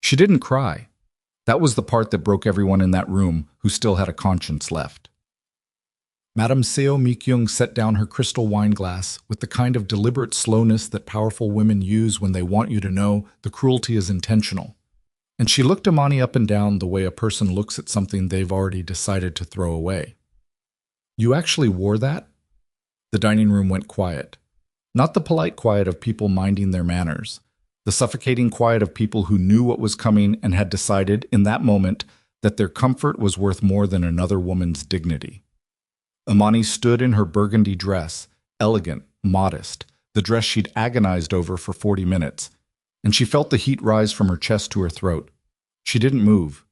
She didn't cry. That was the part that broke everyone in that room who still had a conscience left. Madame Seo Mi-kyung set down her crystal wine glass with the kind of deliberate slowness that powerful women use when they want you to know the cruelty is intentional. And she looked Imani up and down the way a person looks at something they've already decided to throw away. "You actually wore that?" The dining room went quiet. Not the polite quiet of people minding their manners. The suffocating quiet of people who knew what was coming and had decided in that moment that their comfort was worth more than another woman's dignity. Imani stood in her burgundy dress, elegant, modest, the dress she'd agonized over for 40 minutes, and she felt the heat rise from her chest to her throat. She didn't move.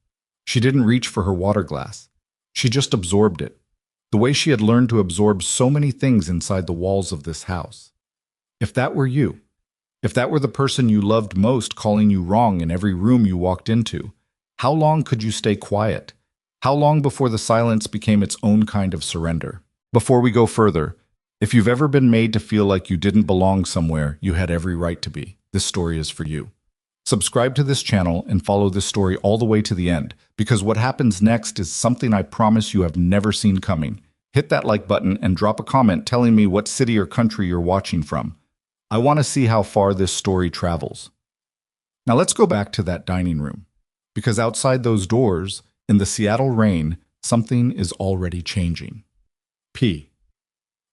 She didn't reach for her water glass. She just absorbed it, the way she had learned to absorb so many things inside the walls of this house. If that were you, if that were the person you loved most calling you wrong in every room you walked into, how long could you stay quiet? How long before the silence became its own kind of surrender? Before we go further, if you've ever been made to feel like you didn't belong somewhere, you had every right to be. This story is for you. Subscribe to this channel and follow this story all the way to the end, because what happens next is something I promise you have never seen coming. Hit that like button and drop a comment telling me what city or country you're watching from. I want to see how far this story travels. Now let's go back to that dining room, because outside those doors, in the Seattle rain, something is already changing. P.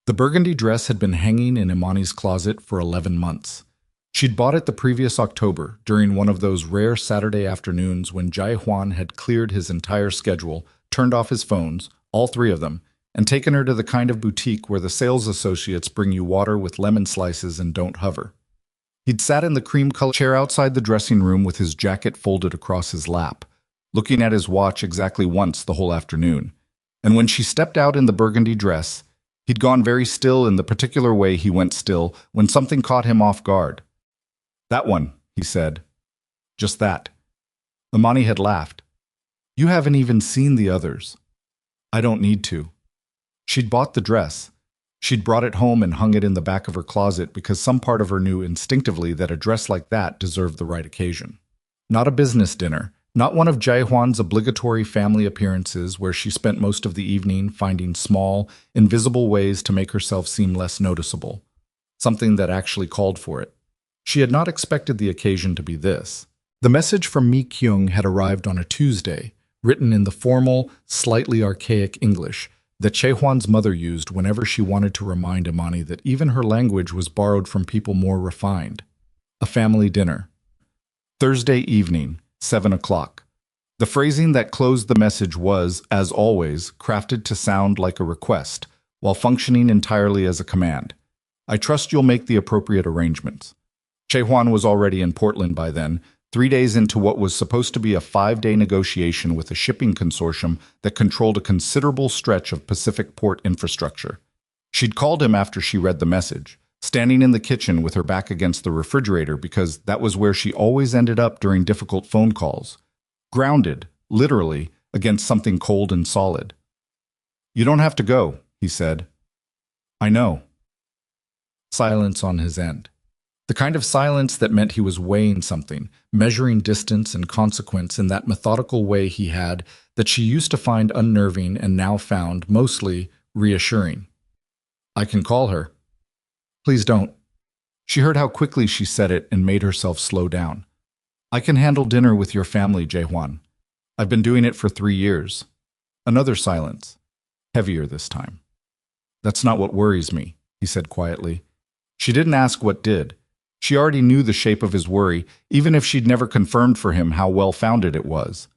The burgundy dress had been hanging in Imani's closet for 11 months. She'd bought it the previous October, during one of those rare Saturday afternoons when Jae-hwan had cleared his entire schedule, turned off his phones, all three of them, and taken her to the kind of boutique where the sales associates bring you water with lemon slices and don't hover. He'd sat in the cream-colored chair outside the dressing room with his jacket folded across his lap, looking at his watch exactly once the whole afternoon. And when she stepped out in the burgundy dress, he'd gone very still in the particular way he went still when something caught him off guard. "That one," he said. "Just that." Imani had laughed. "You haven't even seen the others." "I don't need to." She'd bought the dress. She'd brought it home and hung it in the back of her closet because some part of her knew instinctively that a dress like that deserved the right occasion. Not a business dinner. Not one of Jae-hwan's obligatory family appearances where she spent most of the evening finding small, invisible ways to make herself seem less noticeable. Something that actually called for it. She had not expected the occasion to be this. The message from Mi-kyung had arrived on a Tuesday, written in the formal, slightly archaic English that Jae-hwan's mother used whenever she wanted to remind Imani that even her language was borrowed from people more refined. A family dinner. Thursday evening. 7 o'clock. The phrasing that closed the message was, as always, crafted to sound like a request, while functioning entirely as a command. "I trust you'll make the appropriate arrangements." Jae-hwan was already in Portland by then, 3 days into what was supposed to be a 5-day negotiation with a shipping consortium that controlled a considerable stretch of Pacific port infrastructure. She'd called him after she read the message, standing in the kitchen with her back against the refrigerator because that was where she always ended up during difficult phone calls. Grounded, literally, against something cold and solid. "You don't have to go," he said. "I know." Silence on his end. The kind of silence that meant he was weighing something, measuring distance and consequence in that methodical way he had that she used to find unnerving and now found, mostly, reassuring. "I can call her." "Please don't." She heard how quickly she said it and made herself slow down. "I can handle dinner with your family, Jae-hwan. I've been doing it for 3 years." Another silence. Heavier this time. "That's not what worries me," he said quietly. She didn't ask what did. She already knew the shape of his worry, even if she'd never confirmed for him how well-founded it was.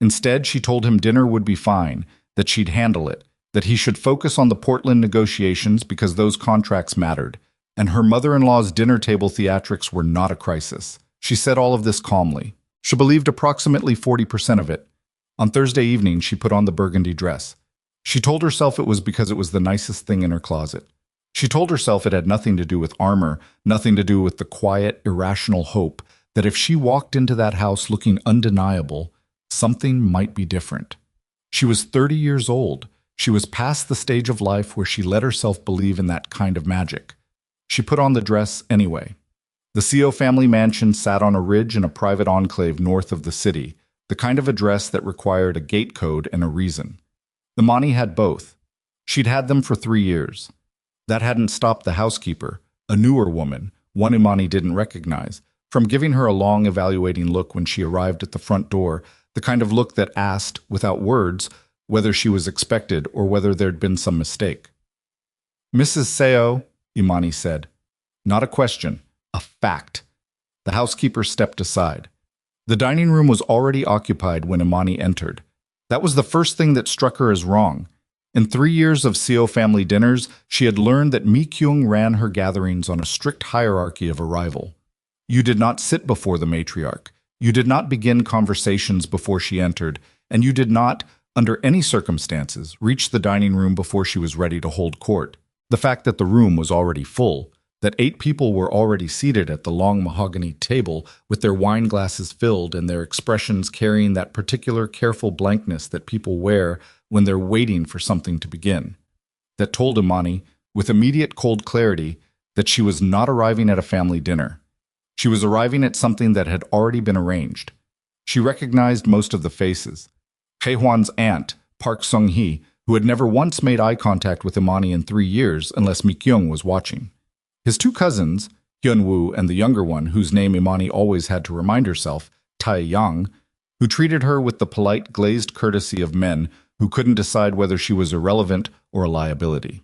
Instead, she told him dinner would be fine, that she'd handle it, that he should focus on the Portland negotiations because those contracts mattered. And her mother-in-law's dinner table theatrics were not a crisis. She said all of this calmly. She believed approximately 40% of it. On Thursday evening, she put on the burgundy dress. She told herself it was because it was the nicest thing in her closet. She told herself it had nothing to do with armor, nothing to do with the quiet, irrational hope that if she walked into that house looking undeniable, something might be different. She was 30 years old. She was past the stage of life where she let herself believe in that kind of magic. She put on the dress anyway. The Seo family mansion sat on a ridge in a private enclave north of the city, the kind of address that required a gate code and a reason. Imani had both. She'd had them for 3 years. That hadn't stopped the housekeeper, a newer woman, one Imani didn't recognize, from giving her a long evaluating look when she arrived at the front door, the kind of look that asked, without words, whether she was expected or whether there'd been some mistake. "Mrs. Seo," Imani said. Not a question, a fact. The housekeeper stepped aside. The dining room was already occupied when Imani entered. That was the first thing that struck her as wrong. In 3 years of Seo family dinners, she had learned that Mi Kyung ran her gatherings on a strict hierarchy of arrival. You did not sit before the matriarch. You did not begin conversations before she entered, and you did not, under any circumstances, reach the dining room before she was ready to hold court. The fact that the room was already full, that 8 people were already seated at the long mahogany table with their wine glasses filled and their expressions carrying that particular careful blankness that people wear when they're waiting for something to begin. That told Imani, with immediate cold clarity, that she was not arriving at a family dinner. She was arriving at something that had already been arranged. She recognized most of the faces. Haehwan's aunt, Park Sung-hee, who had never once made eye contact with Imani in 3 years unless Mi Kyung was watching. His 2 cousins, Hyun-woo and the younger one, whose name Imani always had to remind herself, Tae-yang, who treated her with the polite, glazed courtesy of men who couldn't decide whether she was irrelevant or a liability.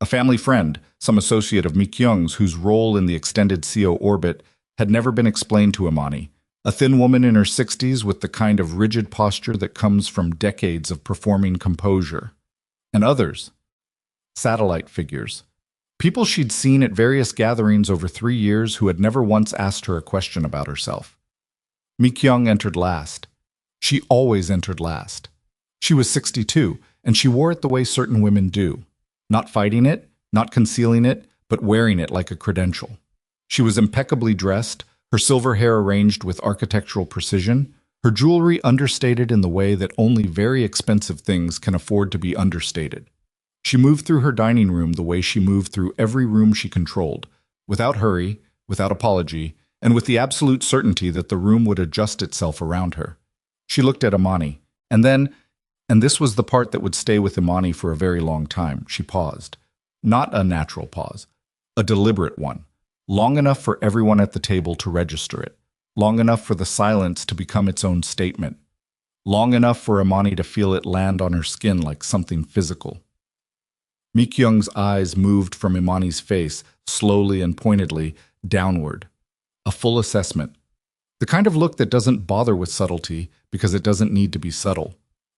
A family friend, some associate of Mi Kyung's whose role in the extended Seo orbit had never been explained to Imani, a thin woman in her 60s with the kind of rigid posture that comes from decades of performing composure. And others. Satellite figures. People she'd seen at various gatherings over 3 years who had never once asked her a question about herself. Mi Kyung entered last. She always entered last. She was 62, and she wore it the way certain women do. Not fighting it, not concealing it, but wearing it like a credential. She was impeccably dressed, her silver hair arranged with architectural precision, her jewelry understated in the way that only very expensive things can afford to be understated. She moved through her dining room the way she moved through every room she controlled, without hurry, without apology, and with the absolute certainty that the room would adjust itself around her. She looked at Imani, and then, and this was the part that would stay with Imani for a very long time, she paused. Not a natural pause, a deliberate one, long enough for everyone at the table to register it, long enough for the silence to become its own statement, long enough for Imani to feel it land on her skin like something physical. Mi Kyung's eyes moved from Imani's face, slowly and pointedly, downward. A full assessment. The kind of look that doesn't bother with subtlety because it doesn't need to be subtle,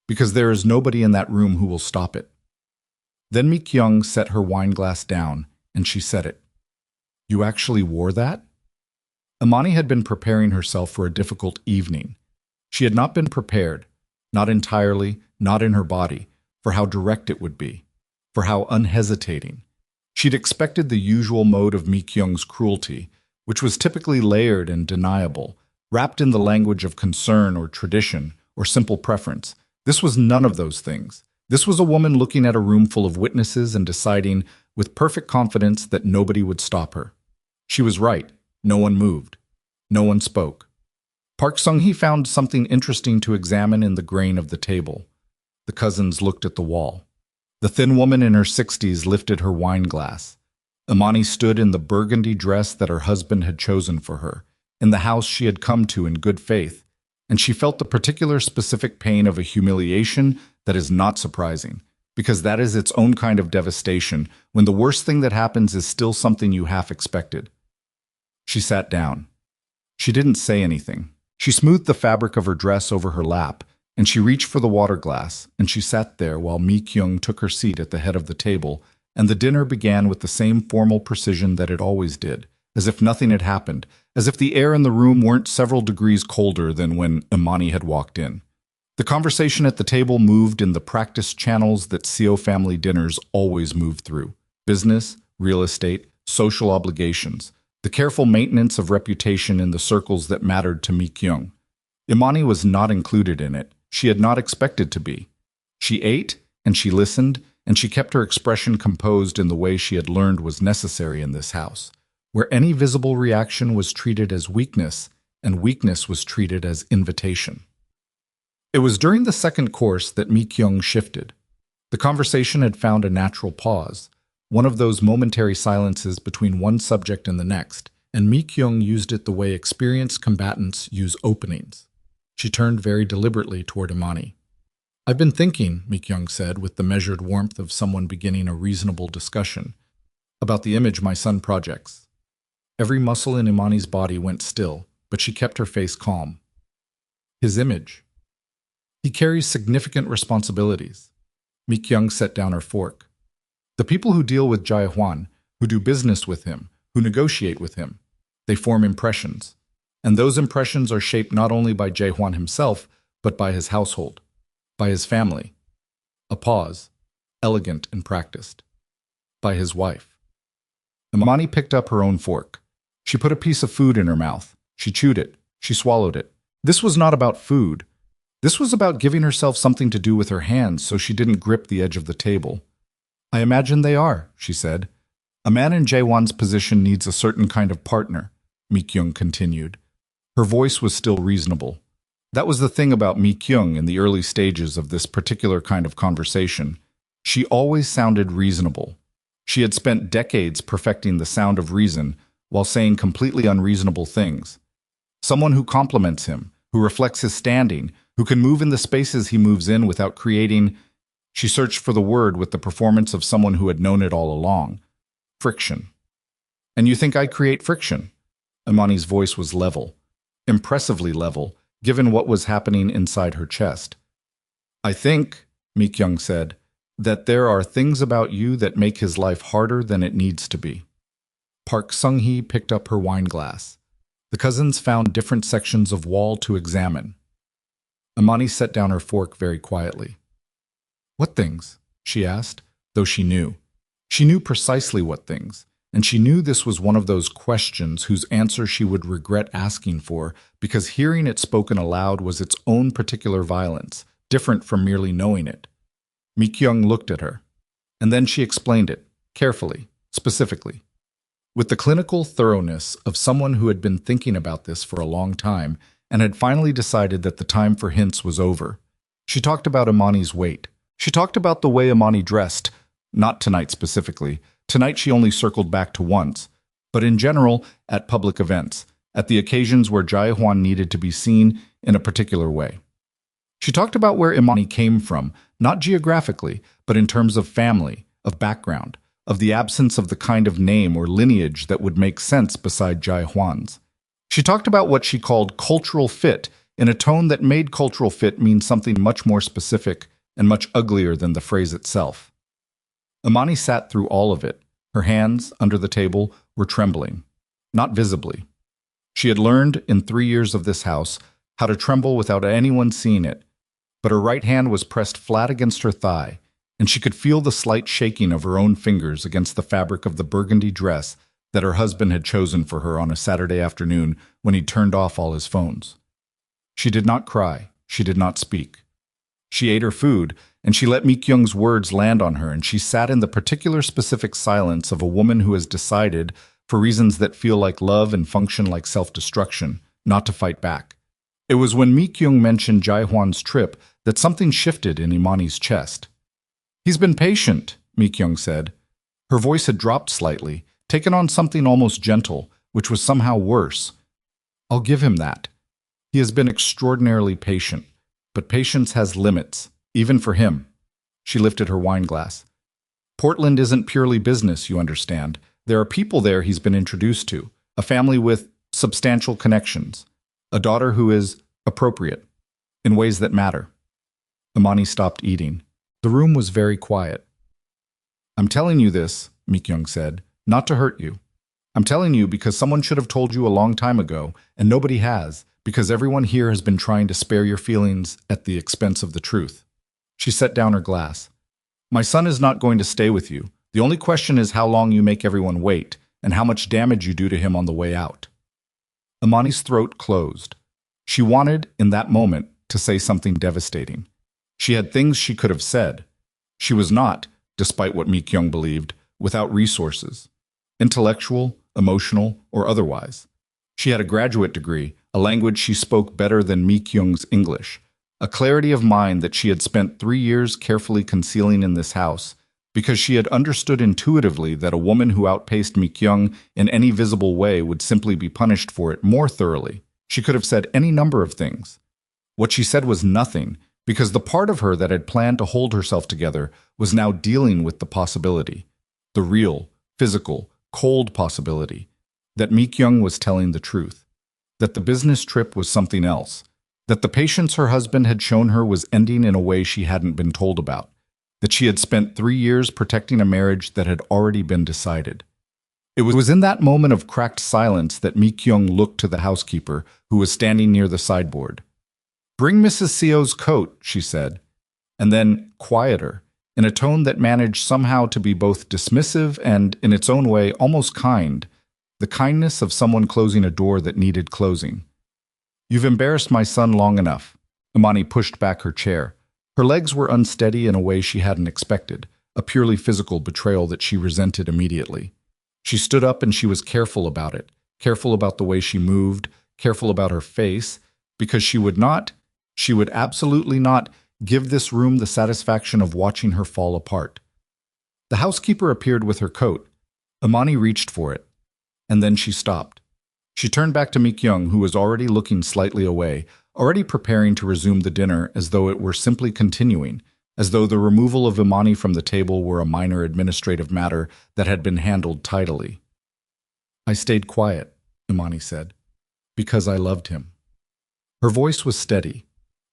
because there is nobody in that room who will stop it. Then Mi Kyung set her wine glass down, and she said it. "You actually wore that?" Imani had been preparing herself for a difficult evening. She had not been prepared, not entirely, not in her body, for how direct it would be. For how unhesitating. She'd expected the usual mode of Mi Kyung's cruelty, which was typically layered and deniable, wrapped in the language of concern or tradition or simple preference. This was none of those things. This was a woman looking at a room full of witnesses and deciding, with perfect confidence, that nobody would stop her. She was right. No one moved. No one spoke. Park Sung-hee found something interesting to examine in the grain of the table. The cousins looked at the wall. The thin woman in her 60s lifted her wine glass. Imani stood in the burgundy dress that her husband had chosen for her, in the house she had come to in good faith, and she felt the particular specific pain of a humiliation that is not surprising, because that is its own kind of devastation when the worst thing that happens is still something you half expected. She sat down. She didn't say anything. She smoothed the fabric of her dress over her lap, and she reached for the water glass, and she sat there while Mi Kyung took her seat at the head of the table, and the dinner began with the same formal precision that it always did, as if nothing had happened, as if the air in the room weren't several degrees colder than when Imani had walked in. The conversation at the table moved in the practiced channels that Seo family dinners always moved through: business, real estate, social obligations, the careful maintenance of reputation in the circles that mattered to Mi Kyung. Imani was not included in it. She had not expected to be. She ate, and she listened, and she kept her expression composed in the way she had learned was necessary in this house. where any visible reaction was treated as weakness and weakness was treated as invitation. It was during the second course that Mi Kyung shifted. The conversation had found a natural pause, one of those momentary silences between one subject and the next, and Mi Kyung used it the way experienced combatants use openings. She turned very deliberately toward Imani. "I've been thinking," Mi Kyung said with the measured warmth of someone beginning a reasonable discussion, "about the image my son projects." Every muscle in Imani's body went still, but she kept her face calm. "His image. He carries significant responsibilities." Mi Kyung set down her fork. "The people who deal with Jai Hwan, who do business with him, who negotiate with him, they form impressions. And those impressions are shaped not only by Jai Hwan himself, but by his household, by his family." A pause, elegant and practiced. "By his wife." Imani picked up her own fork. She put a piece of food in her mouth. She chewed it. She swallowed it. This was not about food. This was about giving herself something to do with her hands so she didn't grip the edge of the table. "I imagine they are," she said. "A man in Jae-won's position needs a certain kind of partner," Mi Kyung continued. Her voice was still reasonable. That was the thing about Mi Kyung in the early stages of this particular kind of conversation. She always sounded reasonable. She had spent decades perfecting the sound of reason while saying completely unreasonable things. Someone who compliments him, who reflects his standing, who can move in the spaces he moves in without creating. She searched for the word with the performance of someone who had known it all along. Friction. "And you think I create friction?" Imani's voice was level, impressively level, given what was happening inside her chest. "I think," Mi Kyung said, "that there are things about you that make his life harder than it needs to be." Park Sung-hee picked up her wine glass. The cousins found different sections of wall to examine. Imani set down her fork very quietly. "What things?" she asked, though she knew. She knew precisely what things, and she knew this was one of those questions whose answer she would regret asking for, because hearing it spoken aloud was its own particular violence, different from merely knowing it. Mi Kyung looked at her, and then she explained it, carefully, specifically. With the clinical thoroughness of someone who had been thinking about this for a long time and had finally decided that the time for hints was over. She talked about Imani's weight. She talked about the way Imani dressed, not tonight specifically. Tonight she only circled back to once, but in general, at public events, at the occasions where Jai Hwan needed to be seen in a particular way. She talked about where Imani came from, not geographically, but in terms of family, of background, of the absence of the kind of name or lineage that would make sense beside Jai Hwan's. She talked about what she called cultural fit in a tone that made cultural fit mean something much more specific and much uglier than the phrase itself. Imani sat through all of it. Her hands, under the table, were trembling, not visibly. She had learned, in 3 years of this house, how to tremble without anyone seeing it, but her right hand was pressed flat against her thigh, and she could feel the slight shaking of her own fingers against the fabric of the burgundy dress that her husband had chosen for her on a Saturday afternoon when he turned off all his phones. She did not cry. She did not speak. She ate her food, and she let Mi Kyung's words land on her, and she sat in the particular specific silence of a woman who has decided, for reasons that feel like love and function like self-destruction, not to fight back. It was when Mi Kyung mentioned Jai Hwan's trip that something shifted in Imani's chest. "He's been patient," Mi Kyung said. Her voice had dropped slightly, taken on something almost gentle, which was somehow worse. "I'll give him that. He has been extraordinarily patient, but patience has limits, even for him." She lifted her wine glass. "Portland isn't purely business, you understand. There are people there he's been introduced to, a family with substantial connections, a daughter who is appropriate, in ways that matter." Imani stopped eating. The room was very quiet. "I'm telling you this," Mi Kyung said, "not to hurt you. I'm telling you because someone should have told you a long time ago, and nobody has, because everyone here has been trying to spare your feelings at the expense of the truth." She set down her glass. "My son is not going to stay with you. The only question is how long you make everyone wait, and how much damage you do to him on the way out." Imani's throat closed. She wanted, in that moment, to say something devastating. She had things she could have said. She was not, despite what Mi Kyung believed, without resources. Intellectual, emotional, or otherwise. She had a graduate degree, a language she spoke better than Mi Kyung's English, a clarity of mind that she had spent 3 years carefully concealing in this house, because she had understood intuitively that a woman who outpaced Mi Kyung in any visible way would simply be punished for it more thoroughly. She could have said any number of things. What she said was nothing, because the part of her that had planned to hold herself together was now dealing with the possibility, the real, physical, cold possibility, that Mi Kyung was telling the truth, that the business trip was something else, that the patience her husband had shown her was ending in a way she hadn't been told about, that she had spent 3 years protecting a marriage that had already been decided. It was in that moment of cracked silence that Mi Kyung looked to the housekeeper, who was standing near the sideboard. "Bring Mrs. Seo's coat," she said, and then, quieter, in a tone that managed somehow to be both dismissive and, in its own way, almost kind, the kindness of someone closing a door that needed closing. "You've embarrassed my son long enough." Imani pushed back her chair. Her legs were unsteady in a way she hadn't expected, a purely physical betrayal that she resented immediately. She stood up and she was careful about it, careful about the way she moved, careful about her face, because she would absolutely not give this room the satisfaction of watching her fall apart. The housekeeper appeared with her coat. Imani reached for it, and then she stopped. She turned back to Mi Kyung, who was already looking slightly away, already preparing to resume the dinner as though it were simply continuing, as though the removal of Imani from the table were a minor administrative matter that had been handled tidily. "I stayed quiet," Imani said, "because I loved him." Her voice was steady.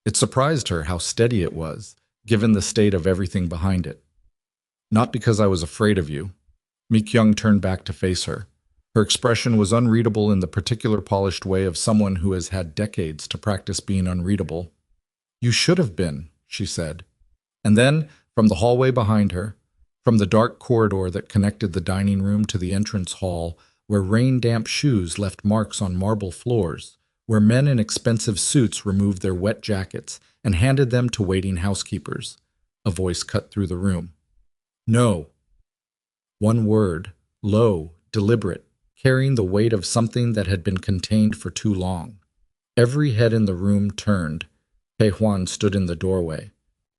It surprised her how steady it was, given the state of everything behind it. "Not because I was afraid of you." Mi Kyung turned back to face her. Her expression was unreadable in the particular polished way of someone who has had decades to practice being unreadable. "You should have been," she said. And then, from the hallway behind her, from the dark corridor that connected the dining room to the entrance hall, where rain-damp shoes left marks on marble floors, where men in expensive suits removed their wet jackets and handed them to waiting housekeepers, a voice cut through the room. "No." One word, low, deliberate, carrying the weight of something that had been contained for too long. Every head in the room turned. Pei Huan stood in the doorway.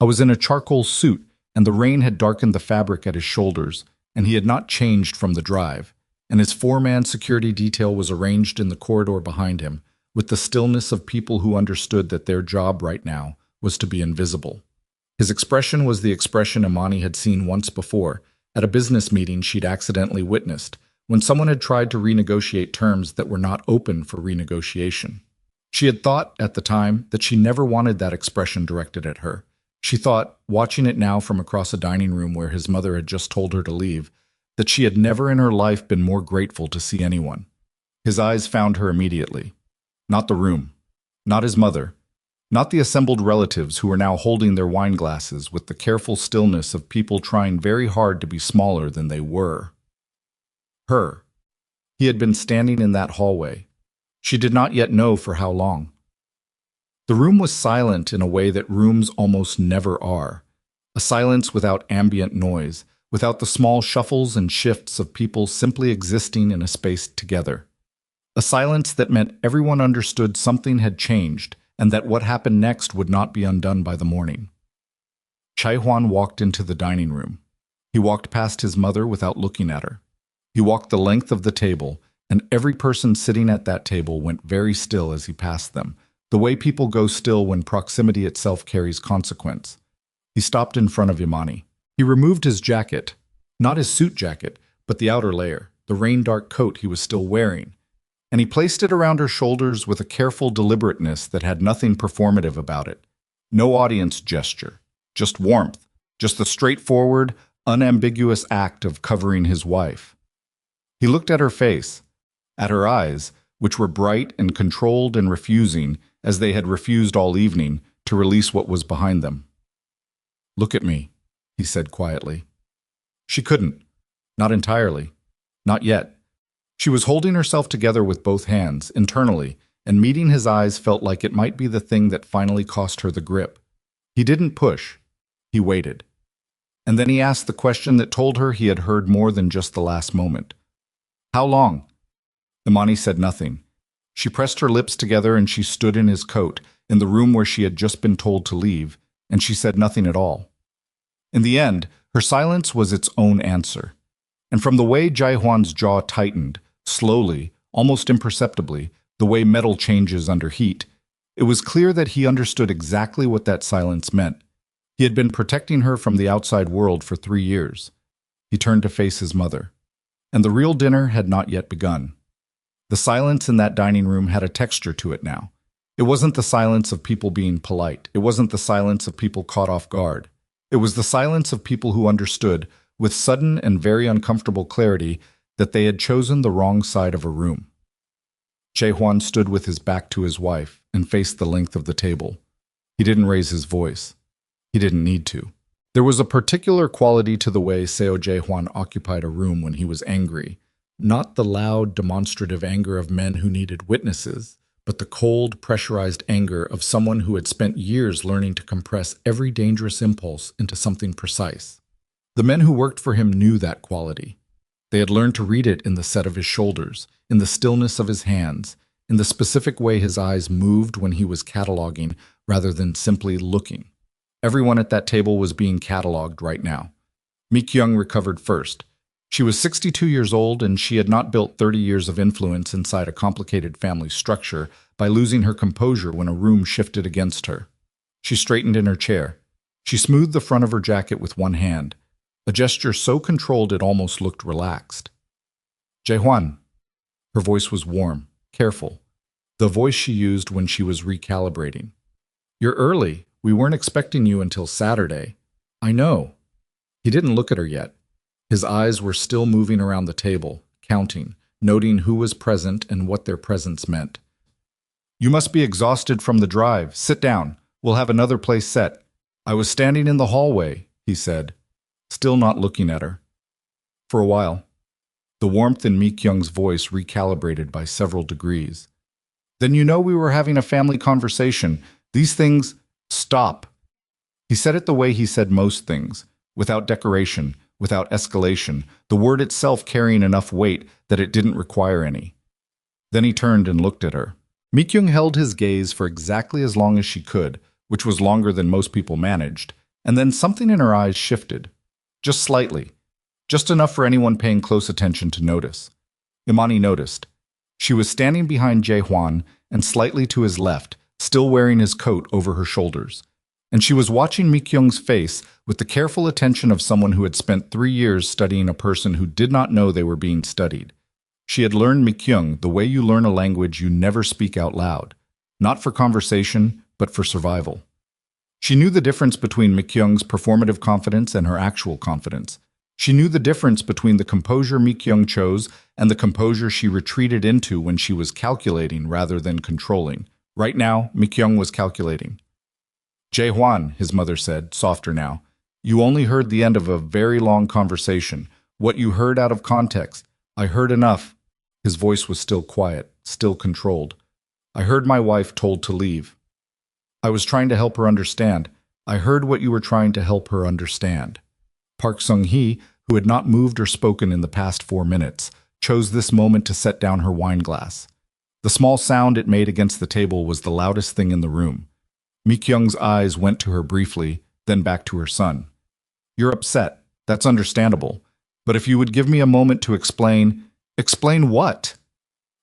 I was in a charcoal suit, and the rain had darkened the fabric at his shoulders, and he had not changed from the drive, and his four-man security detail was arranged in the corridor behind him, with the stillness of people who understood that their job right now was to be invisible. His expression was the expression Imani had seen once before, at a business meeting she'd accidentally witnessed, when someone had tried to renegotiate terms that were not open for renegotiation. She had thought, at the time, that she never wanted that expression directed at her. She thought, watching it now from across a dining room where his mother had just told her to leave, that she had never in her life been more grateful to see anyone. His eyes found her immediately. Not the room. Not his mother. Not the assembled relatives who were now holding their wine glasses with the careful stillness of people trying very hard to be smaller than they were. Her. He had been standing in that hallway. She did not yet know for how long. The room was silent in a way that rooms almost never are. A silence without ambient noise, without the small shuffles and shifts of people simply existing in a space together. A silence that meant everyone understood something had changed and that what happened next would not be undone by the morning. Chai Huan walked into the dining room. He walked past his mother without looking at her. He walked the length of the table, and every person sitting at that table went very still as he passed them, the way people go still when proximity itself carries consequence. He stopped in front of Imani. He removed his jacket, not his suit jacket, but the outer layer, the rain-dark coat he was still wearing, and he placed it around her shoulders with a careful deliberateness that had nothing performative about it. No audience gesture, just warmth, just the straightforward, unambiguous act of covering his wife. He looked at her face, at her eyes, which were bright and controlled and refusing, as they had refused all evening, to release what was behind them. "Look at me," he said quietly. She couldn't. Not entirely. Not yet. She was holding herself together with both hands, internally, and meeting his eyes felt like it might be the thing that finally cost her the grip. He didn't push. He waited. And then he asked the question that told her he had heard more than just the last moment. "How long?" Imani said nothing. She pressed her lips together and she stood in his coat, in the room where she had just been told to leave, and she said nothing at all. In the end, her silence was its own answer. And from the way Jae-hwan's jaw tightened, slowly, almost imperceptibly, the way metal changes under heat, it was clear that he understood exactly what that silence meant. He had been protecting her from the outside world for 3 years. He turned to face his mother. And the real dinner had not yet begun. The silence in that dining room had a texture to it now. It wasn't the silence of people being polite. It wasn't the silence of people caught off guard. It was the silence of people who understood, with sudden and very uncomfortable clarity, that they had chosen the wrong side of a room. Jae-hwan stood with his back to his wife and faced the length of the table. He didn't raise his voice. He didn't need to. There was a particular quality to the way Seo Jae-hwan occupied a room when he was angry. Not the loud, demonstrative anger of men who needed witnesses, but the cold, pressurized anger of someone who had spent years learning to compress every dangerous impulse into something precise. The men who worked for him knew that quality. They had learned to read it in the set of his shoulders, in the stillness of his hands, in the specific way his eyes moved when he was cataloging rather than simply looking. Everyone at that table was being cataloged right now. Mi-kyung recovered first. She was 62 years old and she had not built 30 years of influence inside a complicated family structure by losing her composure when a room shifted against her. She straightened in her chair. She smoothed the front of her jacket with one hand, a gesture so controlled it almost looked relaxed. Jae-hwan. Her voice was warm, careful, the voice she used when she was recalibrating. You're early. We weren't expecting you until Saturday. I know. He didn't look at her yet. His eyes were still moving around the table, counting, noting who was present and what their presence meant. You must be exhausted from the drive. Sit down. We'll have another place set. I was standing in the hallway, he said, still not looking at her. For a while. The warmth in Mi-kyung's voice recalibrated by several degrees. Then you know we were having a family conversation. These things... Stop. He said it the way he said most things, without decoration, without escalation, the word itself carrying enough weight that it didn't require any. Then he turned and looked at her. Mi-kyung held his gaze for exactly as long as she could, which was longer than most people managed, and then something in her eyes shifted. Just slightly. Just enough for anyone paying close attention to notice. Imani noticed. She was standing behind Jae-hwan and slightly to his left, still wearing his coat over her shoulders. And she was watching Mi-kyung's face with the careful attention of someone who had spent 3 years studying a person who did not know they were being studied. She had learned Mi-kyung the way you learn a language you never speak out loud, not for conversation, but for survival. She knew the difference between Mi-kyung's performative confidence and her actual confidence. She knew the difference between the composure Mi-kyung chose and the composure she retreated into when she was calculating rather than controlling. Right now, Mi-kyung was calculating. Jae-hwan, his mother said, softer now, you only heard the end of a very long conversation. What you heard out of context. I heard enough. His voice was still quiet, still controlled. I heard my wife told to leave. I was trying to help her understand. I heard what you were trying to help her understand. Park Sung-hee, who had not moved or spoken in the past 4 minutes, chose this moment to set down her wine glass. The small sound it made against the table was the loudest thing in the room. Mi-kyung's eyes went to her briefly, then back to her son. You're upset. That's understandable. But if you would give me a moment to explain... Explain what?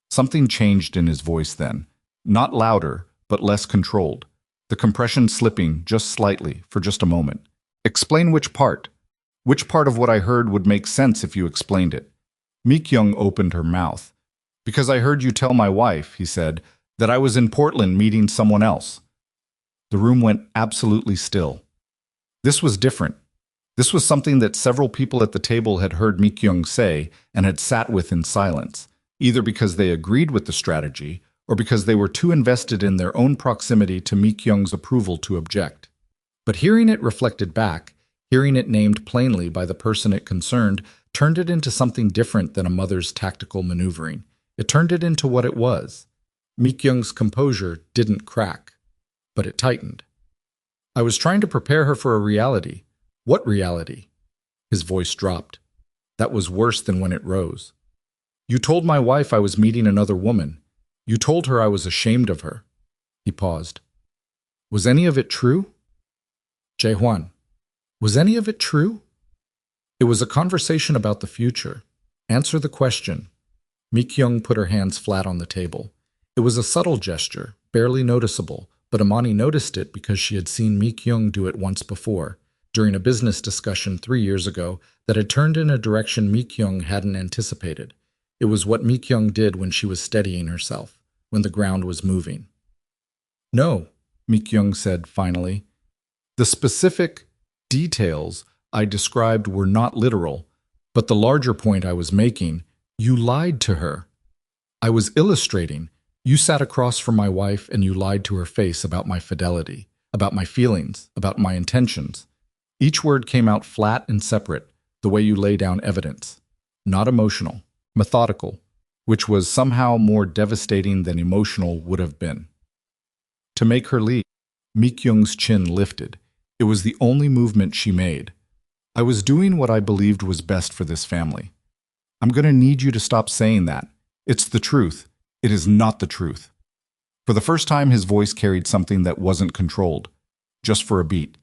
Something changed in his voice then. Not louder, but less controlled. The compression slipping just slightly, for just a moment. Explain which part? Which part of what I heard would make sense if you explained it? Mi-kyung opened her mouth. Because I heard you tell my wife, he said, that I was in Portland meeting someone else. The room went absolutely still. This was different. This was something that several people at the table had heard Mi-kyung say and had sat with in silence, either because they agreed with the strategy or because they were too invested in their own proximity to Mi-kyung's approval to object. But hearing it reflected back, hearing it named plainly by the person it concerned, turned it into something different than a mother's tactical maneuvering. It turned it into what it was. Mi-kyung's composure didn't crack, but it tightened. I was trying to prepare her for a reality. What reality? His voice dropped. That was worse than when it rose. You told my wife I was meeting another woman. You told her I was ashamed of her. He paused. Was any of it true? Jae-hwan, was any of it true? It was a conversation about the future. Answer the question. Mi-kyung put her hands flat on the table. It was a subtle gesture, barely noticeable, but Imani noticed it because she had seen Mi-kyung do it once before, during a business discussion 3 years ago that had turned in a direction Mi-kyung hadn't anticipated. It was what Mi-kyung did when she was steadying herself, when the ground was moving. No, Mi-kyung said finally. The specific details I described were not literal, but the larger point I was making, you lied to her. I was illustrating. You sat across from my wife and you lied to her face about my fidelity, about my feelings, about my intentions. Each word came out flat and separate, the way you lay down evidence. Not emotional, methodical, which was somehow more devastating than emotional would have been. To make her leave, Mi-kyung's chin lifted. It was the only movement she made. I was doing what I believed was best for this family. I'm going to need you to stop saying that. It's the truth. It is not the truth. For the first time, his voice carried something that wasn't controlled. Just for a beat.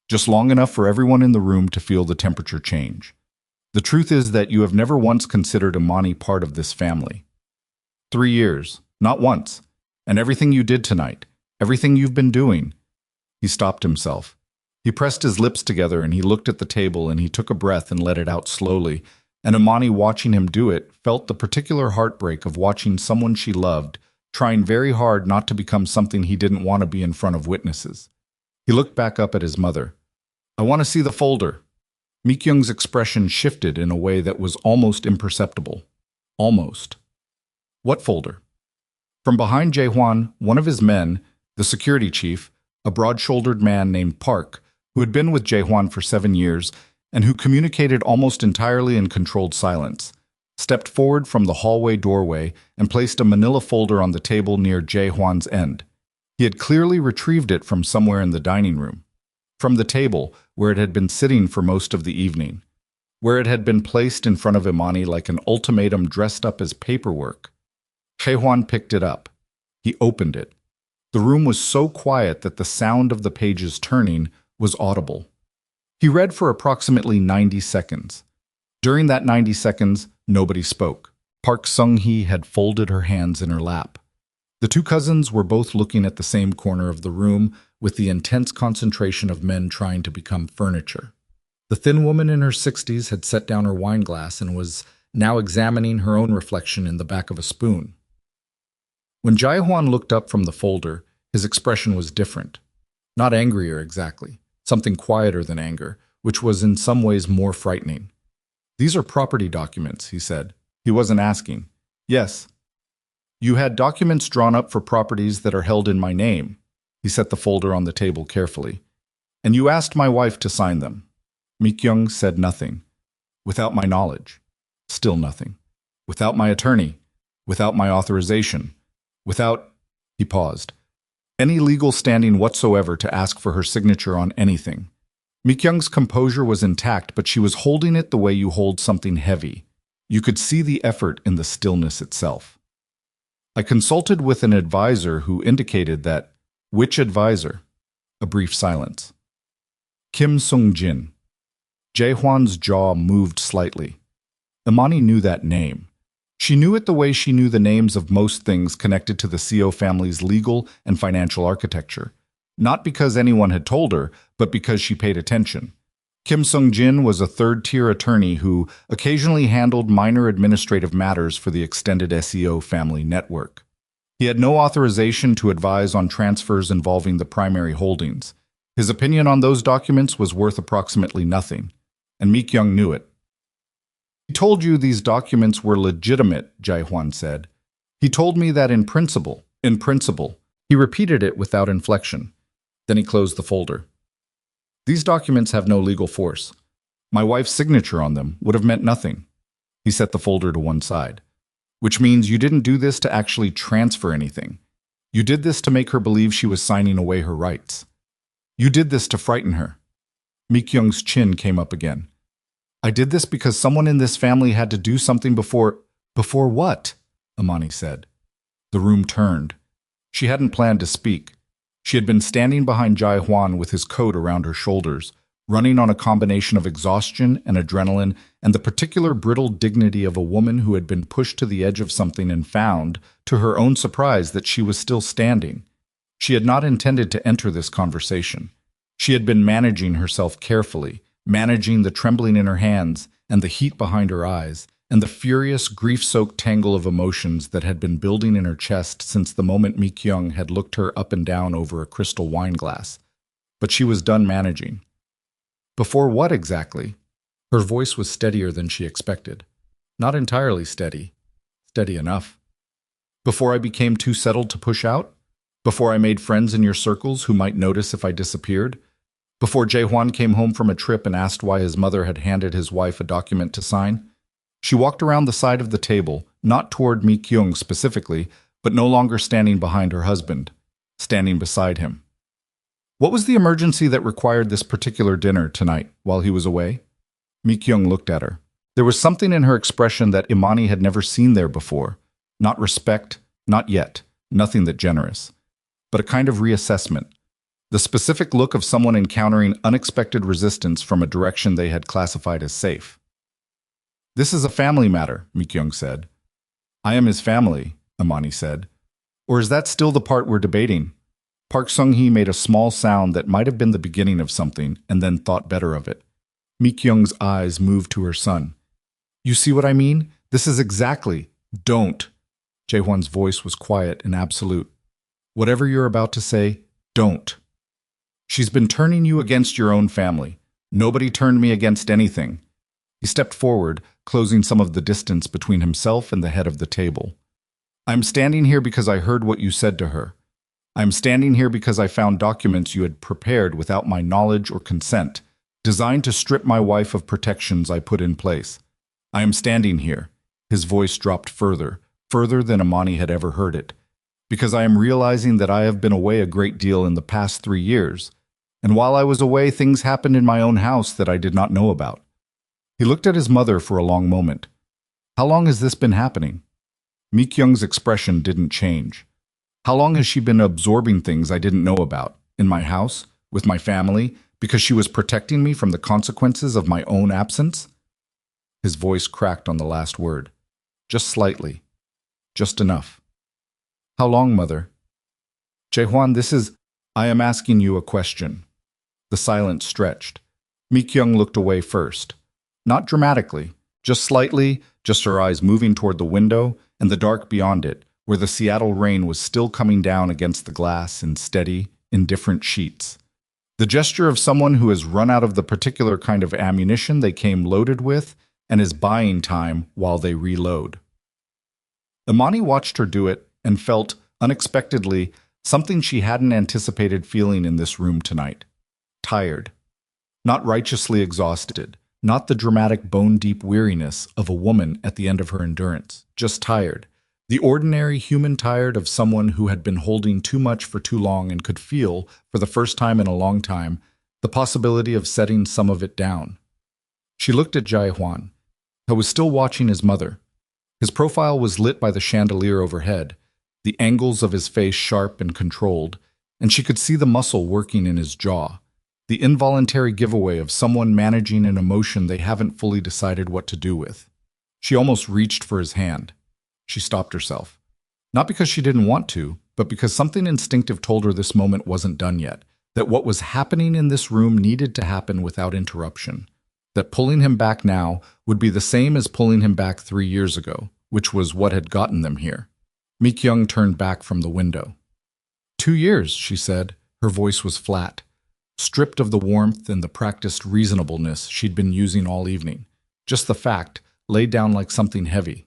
Just long enough for everyone in the room to feel the temperature change. The truth is that you have never once considered Imani part of this family. 3 years, not once. And everything you did tonight, everything you've been doing. He stopped himself. He pressed his lips together and he looked at the table and he took a breath and let it out slowly. And Imani, watching him do it, felt the particular heartbreak of watching someone she loved, trying very hard not to become something he didn't want to be in front of witnesses. He looked back up at his mother. I want to see the folder. Mi-kyung's expression shifted in a way that was almost imperceptible. Almost. What folder? From behind Jae-hwan, one of his men, the security chief, a broad-shouldered man named Park, who had been with Jae-hwan for 7 years and who communicated almost entirely in controlled silence, stepped forward from the hallway doorway and placed a manila folder on the table near Jae-hwan's end. He had clearly retrieved it from somewhere in the dining room. From the table, where it had been sitting for most of the evening. Where it had been placed in front of Imani like an ultimatum dressed up as paperwork. Jae-hwan picked it up. He opened it. The room was so quiet that the sound of the pages turning was audible. He read for approximately 90 seconds. During that 90 seconds, nobody spoke. Park Sung-hee had folded her hands in her lap. The two cousins were both looking at the same corner of the room with the intense concentration of men trying to become furniture. The thin woman in her 60s had set down her wine glass and was now examining her own reflection in the back of a spoon. When Jae-hwan looked up from the folder, his expression was different. Not angrier exactly, something quieter than anger, which was in some ways more frightening. These are property documents, he said. He wasn't asking. Yes. You had documents drawn up for properties that are held in my name. He set the folder on the table carefully. And you asked my wife to sign them. Mi-kyung said nothing. Without my knowledge. Still nothing. Without my attorney. Without my authorization. Without, he paused, any legal standing whatsoever to ask for her signature on anything. Mi-kyung's composure was intact, but she was holding it the way you hold something heavy. You could see the effort in the stillness itself. I consulted with an advisor who indicated that. Which advisor? A brief silence. Kim Sung-jin. Jae-hwan's jaw moved slightly. Imani knew that name. She knew it the way she knew the names of most things connected to the Seo family's legal and financial architecture. Not because anyone had told her, but because she paid attention. Kim Sung-jin was a third-tier attorney who occasionally handled minor administrative matters for the extended SEO family network. He had no authorization to advise on transfers involving the primary holdings. His opinion on those documents was worth approximately nothing, and Mi-kyung knew it. He told you these documents were legitimate, Jae-hwan said. He told me that in principle. He repeated it without inflection. Then he closed the folder. These documents have no legal force. My wife's signature on them would have meant nothing. He set the folder to one side. Which means you didn't do this to actually transfer anything. You did this to make her believe she was signing away her rights. You did this to frighten her. Mi-kyung's chin came up again. I did this because someone in this family had to do something before. Before what? Imani said. The room turned. She hadn't planned to speak. She had been standing behind Jai Huan with his coat around her shoulders, running on a combination of exhaustion and adrenaline and the particular brittle dignity of a woman who had been pushed to the edge of something and found, to her own surprise, that she was still standing. She had not intended to enter this conversation. She had been managing herself carefully, managing the trembling in her hands and the heat behind her eyes, and the furious, grief-soaked tangle of emotions that had been building in her chest since the moment Mi Kyung had looked her up and down over a crystal wine glass. But she was done managing. Before what exactly? Her voice was steadier than she expected. Not entirely steady. Steady enough. Before I became too settled to push out? Before I made friends in your circles who might notice if I disappeared? Before Jae Hwan came home from a trip and asked why his mother had handed his wife a document to sign? She walked around the side of the table, not toward Mi Kyung specifically, but no longer standing behind her husband, standing beside him. What was the emergency that required this particular dinner tonight while he was away? Mi Kyung looked at her. There was something in her expression that Imani had never seen there before. Not respect, not yet, nothing that generous, but a kind of reassessment. The specific look of someone encountering unexpected resistance from a direction they had classified as safe. This is a family matter, Mi Kyung said. I am his family, Imani said. Or is that still the part we're debating? Park Sung-hee made a small sound that might have been the beginning of something and then thought better of it. Mi Kyung's eyes moved to her son. You see what I mean? This is exactly. Don't. Jae-hwan's voice was quiet and absolute. Whatever you're about to say, don't. She's been turning you against your own family. Nobody turned me against anything. He stepped forward, closing some of the distance between himself and the head of the table. I'm standing here because I heard what you said to her. I'm standing here because I found documents you had prepared without my knowledge or consent, designed to strip my wife of protections I put in place. I am standing here. His voice dropped further, further than Imani had ever heard it, because I am realizing that I have been away a great deal in the past 3 years, and while I was away, things happened in my own house that I did not know about. He looked at his mother for a long moment. How long has this been happening? Mi Kyung's expression didn't change. How long has she been absorbing things I didn't know about, in my house, with my family, because she was protecting me from the consequences of my own absence? His voice cracked on the last word. Just slightly. Just enough. How long, Mother? Jae-hwan, I am asking you a question. The silence stretched. Mi Kyung looked away first. Not dramatically, just slightly, just her eyes moving toward the window and the dark beyond it, where the Seattle rain was still coming down against the glass in steady, indifferent sheets. The gesture of someone who has run out of the particular kind of ammunition they came loaded with and is buying time while they reload. Imani watched her do it and felt, unexpectedly, something she hadn't anticipated feeling in this room tonight. Tired. Not righteously exhausted. Not the dramatic bone-deep weariness of a woman at the end of her endurance. Just tired. The ordinary human tired of someone who had been holding too much for too long and could feel, for the first time in a long time, the possibility of setting some of it down. She looked at Jae Hwan, who was still watching his mother. His profile was lit by the chandelier overhead, the angles of his face sharp and controlled, and she could see the muscle working in his jaw, the involuntary giveaway of someone managing an emotion they haven't fully decided what to do with. She almost reached for his hand. She stopped herself. Not because she didn't want to, but because something instinctive told her this moment wasn't done yet, that what was happening in this room needed to happen without interruption, that pulling him back now would be the same as pulling him back 3 years ago, which was what had gotten them here. Mi Kyung turned back from the window. 2 years, she said. Her voice was flat, stripped of the warmth and the practiced reasonableness she'd been using all evening. Just the fact, laid down like something heavy.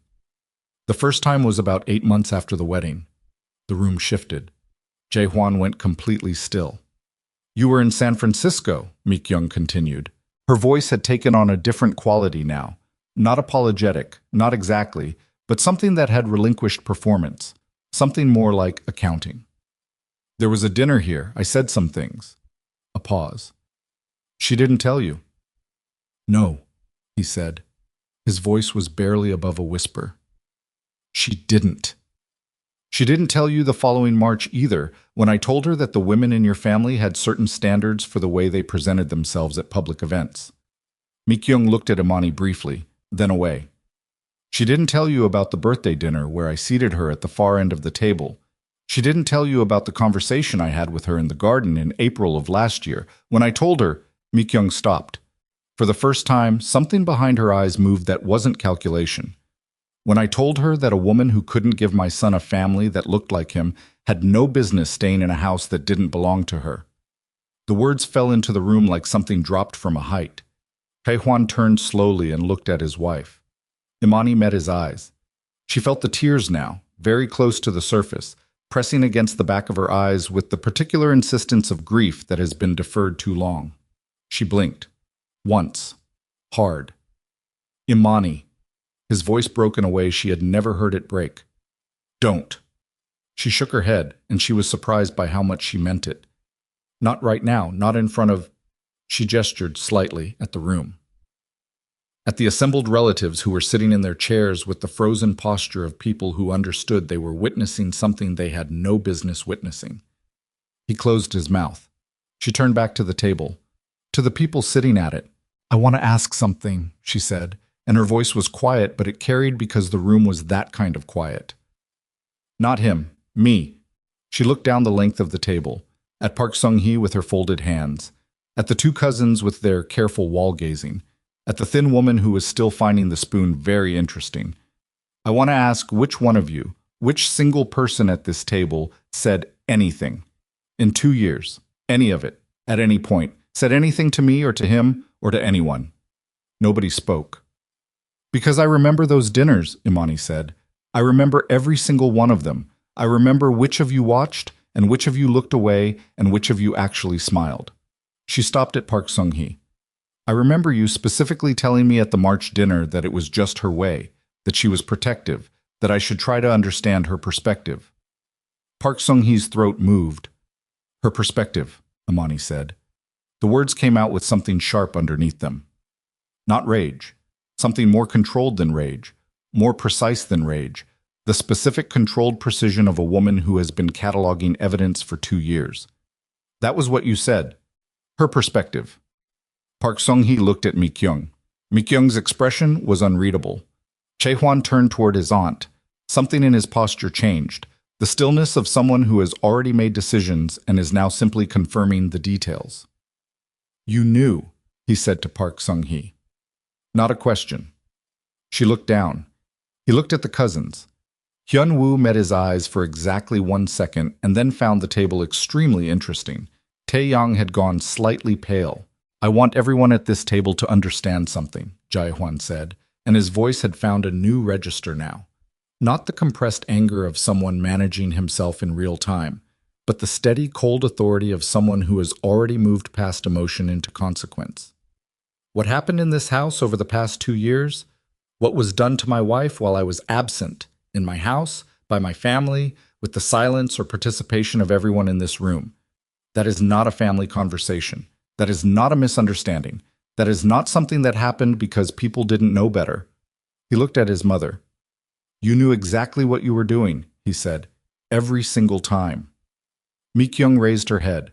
The first time was about 8 months after the wedding. The room shifted. Jae Hwan went completely still. You were in San Francisco, Mi Kyung continued. Her voice had taken on a different quality now. Not apologetic, not exactly, but something that had relinquished performance. Something more like accounting. There was a dinner here. I said some things. A pause. She didn't tell you? No, he said. His voice was barely above a whisper. She didn't. She didn't tell you the following March either, when I told her that the women in your family had certain standards for the way they presented themselves at public events. Mi-kyung looked at Imani briefly, then away. She didn't tell you about the birthday dinner where I seated her at the far end of the table. She didn't tell you about the conversation I had with her in the garden in April of last year, when I told her. Mi-kyung stopped. For the first time, something behind her eyes moved that wasn't calculation. When I told her that a woman who couldn't give my son a family that looked like him had no business staying in a house that didn't belong to her. The words fell into the room like something dropped from a height. Tae-hwan turned slowly and looked at his wife. Imani met his eyes. She felt the tears now, very close to the surface, pressing against the back of her eyes with the particular insistence of grief that has been deferred too long. She blinked. Once. Hard. Imani. His voice broke in a way she had never heard it break. Don't. She shook her head, and she was surprised by how much she meant it. Not right now, not in front of... She gestured slightly at the room. At the assembled relatives who were sitting in their chairs with the frozen posture of people who understood they were witnessing something they had no business witnessing. He closed his mouth. She turned back to the table. To the people sitting at it. I want to ask something, she said, and her voice was quiet, but it carried because the room was that kind of quiet. Not him, me. She looked down the length of the table, at Park Sung-hee with her folded hands, at the two cousins with their careful wall-gazing, at the thin woman who was still finding the spoon very interesting. I want to ask which one of you, which single person at this table said anything. In 2 years, any of it, at any point, said anything to me or to him or to anyone. Nobody spoke. Because I remember those dinners, Imani said. I remember every single one of them. I remember which of you watched, and which of you looked away, and which of you actually smiled. She stopped at Park Sung-hee. I remember you specifically telling me at the March dinner that it was just her way, that she was protective, that I should try to understand her perspective. Park Sung-hee's throat moved. Her perspective, Imani said. The words came out with something sharp underneath them. Not rage. Something more controlled than rage, more precise than rage, the specific controlled precision of a woman who has been cataloging evidence for 2 years. That was what you said. Her perspective. Park Sung-hee looked at Mi-kyung. Mi-kyung's expression was unreadable. Chae-hwan turned toward his aunt. Something in his posture changed, the stillness of someone who has already made decisions and is now simply confirming the details. You knew, he said to Park Sung-hee. Not a question. She looked down. He looked at the cousins. Hyun-woo met his eyes for exactly 1 second and then found the table extremely interesting. Tae-young had gone slightly pale. I want everyone at this table to understand something, Jae-hwan said, and his voice had found a new register now. Not the compressed anger of someone managing himself in real time, but the steady, cold authority of someone who has already moved past emotion into consequence. What happened in this house over the past 2 years? What was done to my wife while I was absent, in my house, by my family, with the silence or participation of everyone in this room? That is not a family conversation. That is not a misunderstanding. That is not something that happened because people didn't know better. He looked at his mother. You knew exactly what you were doing, he said, every single time. Mi-kyung raised her head.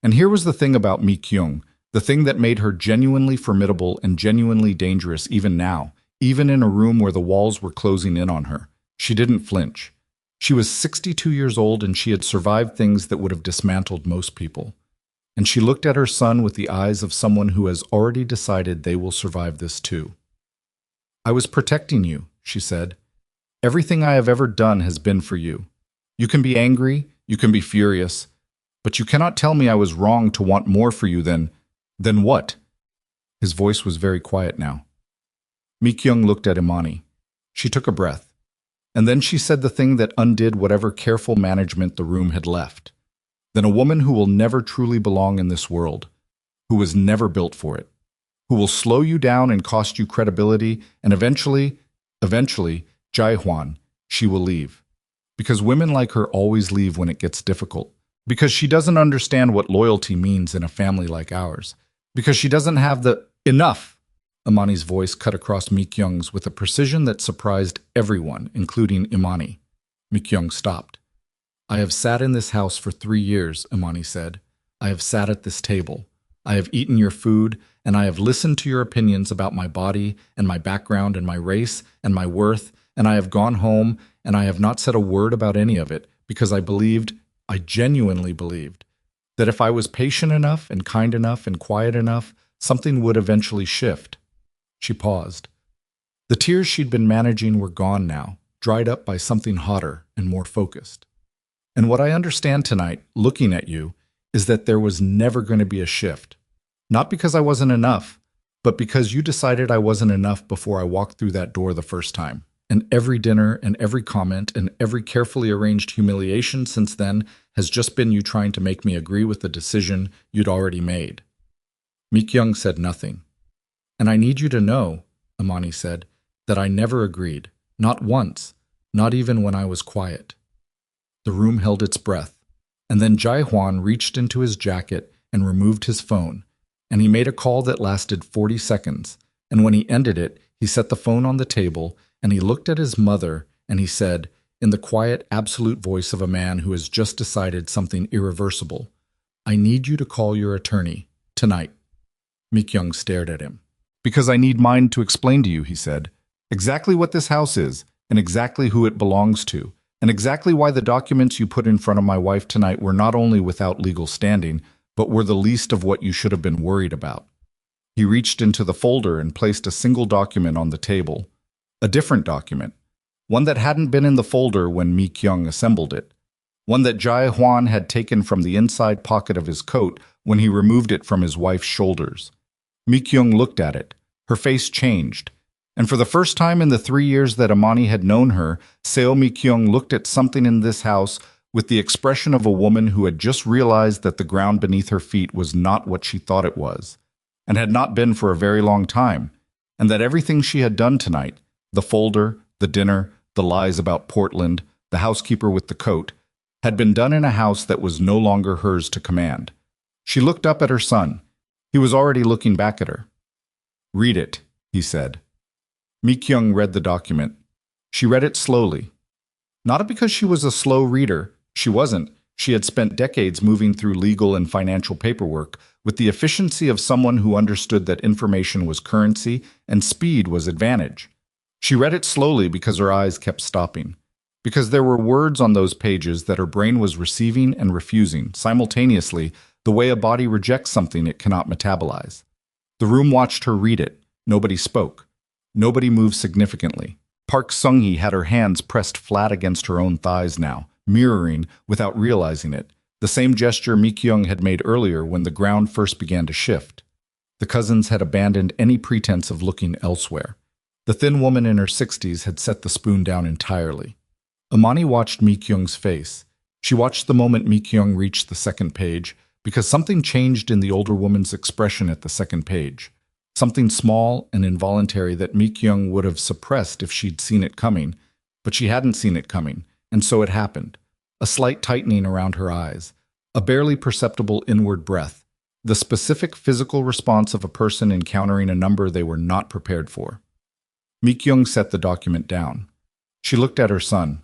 And here was the thing about Mi-kyung. The thing that made her genuinely formidable and genuinely dangerous even now, even in a room where the walls were closing in on her. She didn't flinch. She was 62 years old and she had survived things that would have dismantled most people. And she looked at her son with the eyes of someone who has already decided they will survive this too. I was protecting you, she said. Everything I have ever done has been for you. You can be angry, you can be furious, but you cannot tell me I was wrong to want more for you than what? His voice was very quiet now. Mi-kyung looked at Imani. She took a breath. And then she said the thing that undid whatever careful management the room had left. Then a woman who will never truly belong in this world, who was never built for it, who will slow you down and cost you credibility, and eventually, Jae-hwan, she will leave. Because women like her always leave when it gets difficult. Because she doesn't understand what loyalty means in a family like ours. Because she doesn't have the enough. Imani's voice cut across Mi-kyung's with a precision that surprised everyone, including Imani. Mi-kyung stopped. I have sat in this house for 3 years, Imani said. I have sat at this table. I have eaten your food, and I have listened to your opinions about my body and my background and my race and my worth, and I have gone home, and I have not said a word about any of it, because I genuinely believed, that if I was patient enough and kind enough and quiet enough, something would eventually shift. She paused. The tears she'd been managing were gone now, dried up by something hotter and more focused. And what I understand tonight, looking at you, is that there was never going to be a shift. Not because I wasn't enough, but because you decided I wasn't enough before I walked through that door the first time. And every dinner and every comment and every carefully arranged humiliation since then has just been you trying to make me agree with the decision you'd already made. Mi-kyung said nothing. And I need you to know, Imani said, that I never agreed. Not once. Not even when I was quiet. The room held its breath. And then Jae-hwan reached into his jacket and removed his phone, and he made a call that lasted 40 seconds, and when he ended it, he set the phone on the table, and he looked at his mother, and he said, in the quiet, absolute voice of a man who has just decided something irreversible, I need you to call your attorney, tonight. Mi-kyung stared at him. Because I need mine to explain to you, he said, exactly what this house is, and exactly who it belongs to, and exactly why the documents you put in front of my wife tonight were not only without legal standing, but were the least of what you should have been worried about. He reached into the folder and placed a single document on the table. A different document. One that hadn't been in the folder when Mi-kyung assembled it. One that Jae-hwan had taken from the inside pocket of his coat when he removed it from his wife's shoulders. Mi-kyung looked at it. Her face changed. And for the first time in the 3 years that Imani had known her, Seo Mi-kyung looked at something in this house with the expression of a woman who had just realized that the ground beneath her feet was not what she thought it was, and had not been for a very long time, and that everything she had done tonight, the folder, the dinner, the lies about Portland, the housekeeper with the coat, had been done in a house that was no longer hers to command. She looked up at her son. He was already looking back at her. Read it, he said. Mi-kyung read the document. She read it slowly. Not because she was a slow reader. She wasn't. She had spent decades moving through legal and financial paperwork with the efficiency of someone who understood that information was currency and speed was advantage. She read it slowly because her eyes kept stopping. Because there were words on those pages that her brain was receiving and refusing, simultaneously, the way a body rejects something it cannot metabolize. The room watched her read it. Nobody spoke. Nobody moved significantly. Park Sung-hee had her hands pressed flat against her own thighs now, mirroring, without realizing it, the same gesture Mi-kyung had made earlier when the ground first began to shift. The cousins had abandoned any pretense of looking elsewhere. The thin woman in her 60s had set the spoon down entirely. Imani watched Mi-kyung's face. She watched the moment Mi-kyung reached the second page, because something changed in the older woman's expression at the second page. Something small and involuntary that Mi-kyung would have suppressed if she'd seen it coming, but she hadn't seen it coming, and so it happened. A slight tightening around her eyes, a barely perceptible inward breath, the specific physical response of a person encountering a number they were not prepared for. Mi-kyung set the document down. She looked at her son.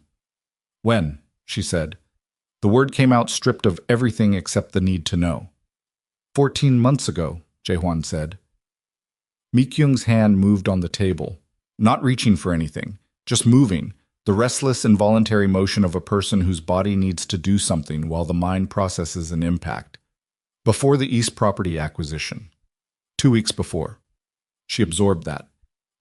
When, she said. The word came out stripped of everything except the need to know. 14 months ago, Jae-hwan said. Mi-kyung's hand moved on the table, not reaching for anything, just moving, the restless, involuntary motion of a person whose body needs to do something while the mind processes an impact. Before the East property acquisition. 2 weeks before. She absorbed that.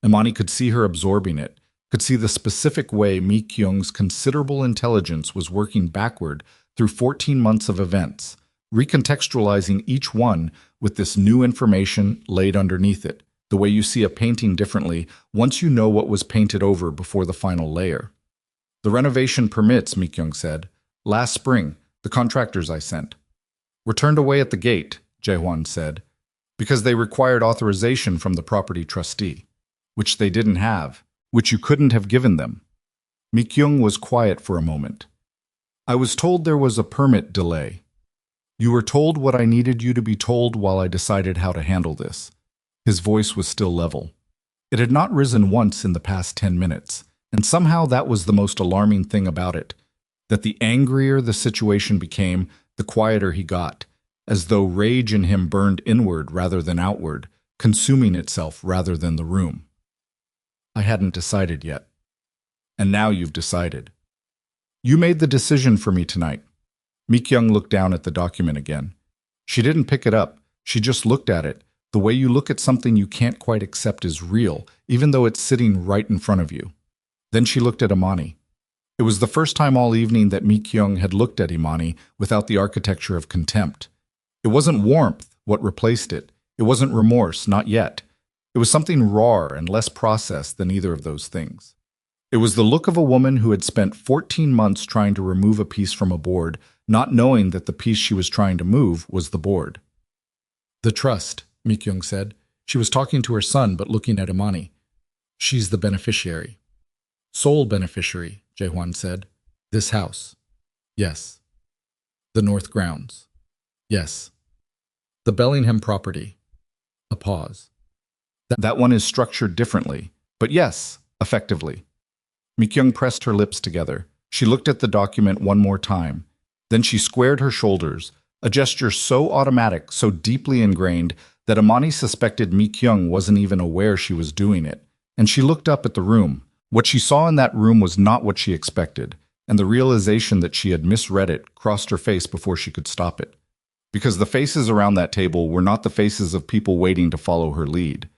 Imani could see her absorbing it, could see the specific way Mi-kyung's considerable intelligence was working backward through 14 months of events, recontextualizing each one with this new information laid underneath it. The way you see a painting differently once you know what was painted over before the final layer. The renovation permits, Mi-kyung said. Last spring, the contractors I sent. Were turned away at the gate, Jae-hwan said, because they required authorization from the property trustee, which they didn't have, which you couldn't have given them. Mi-kyung was quiet for a moment. I was told there was a permit delay. You were told what I needed you to be told while I decided how to handle this. His voice was still level. It had not risen once in the past 10 minutes, and somehow that was the most alarming thing about it, that the angrier the situation became, the quieter he got, as though rage in him burned inward rather than outward, consuming itself rather than the room. I hadn't decided yet. And now you've decided. You made the decision for me tonight. Mi-kyung looked down at the document again. She didn't pick it up, she just looked at it, the way you look at something you can't quite accept is real, even though it's sitting right in front of you. Then she looked at Imani. It was the first time all evening that Mi-kyung had looked at Imani without the architecture of contempt. It wasn't warmth what replaced it. It wasn't remorse, not yet. It was something rawer and less processed than either of those things. It was the look of a woman who had spent 14 months trying to remove a piece from a board, not knowing that the piece she was trying to move was the board. The trust, Mi-kyung said. She was talking to her son but looking at Imani. She's the beneficiary. Sole beneficiary, Jae-hwan said. This house. Yes. The North Grounds. Yes. The Bellingham property. A pause. That one is structured differently, but yes, effectively. Mi-kyung pressed her lips together. She looked at the document one more time. Then she squared her shoulders, a gesture so automatic, so deeply ingrained, that Imani suspected Mi-kyung wasn't even aware she was doing it. And she looked up at the room. What she saw in that room was not what she expected, and the realization that she had misread it crossed her face before she could stop it. Because the faces around that table were not the faces of people waiting to follow her lead.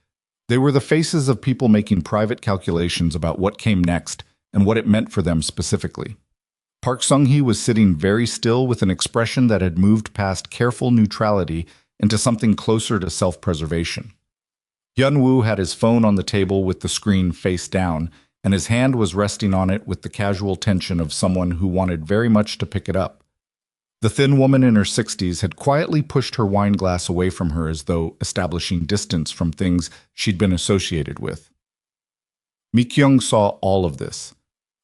They were the faces of people making private calculations about what came next and what it meant for them specifically. Park Sung-hee was sitting very still with an expression that had moved past careful neutrality into something closer to self-preservation. Hyun-woo had his phone on the table with the screen face down, and his hand was resting on it with the casual tension of someone who wanted very much to pick it up. The thin woman in her 60s had quietly pushed her wine glass away from her as though establishing distance from things she'd been associated with. Mi-kyung saw all of this.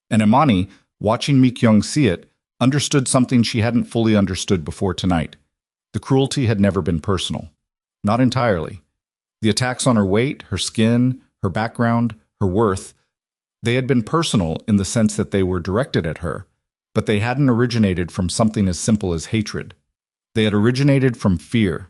And Imani, watching Mi-kyung see it, understood something she hadn't fully understood before tonight. The cruelty had never been personal. Not entirely. The attacks on her weight, her skin, her background, her worth, they had been personal in the sense that they were directed at her, but they hadn't originated from something as simple as hatred. They had originated from fear.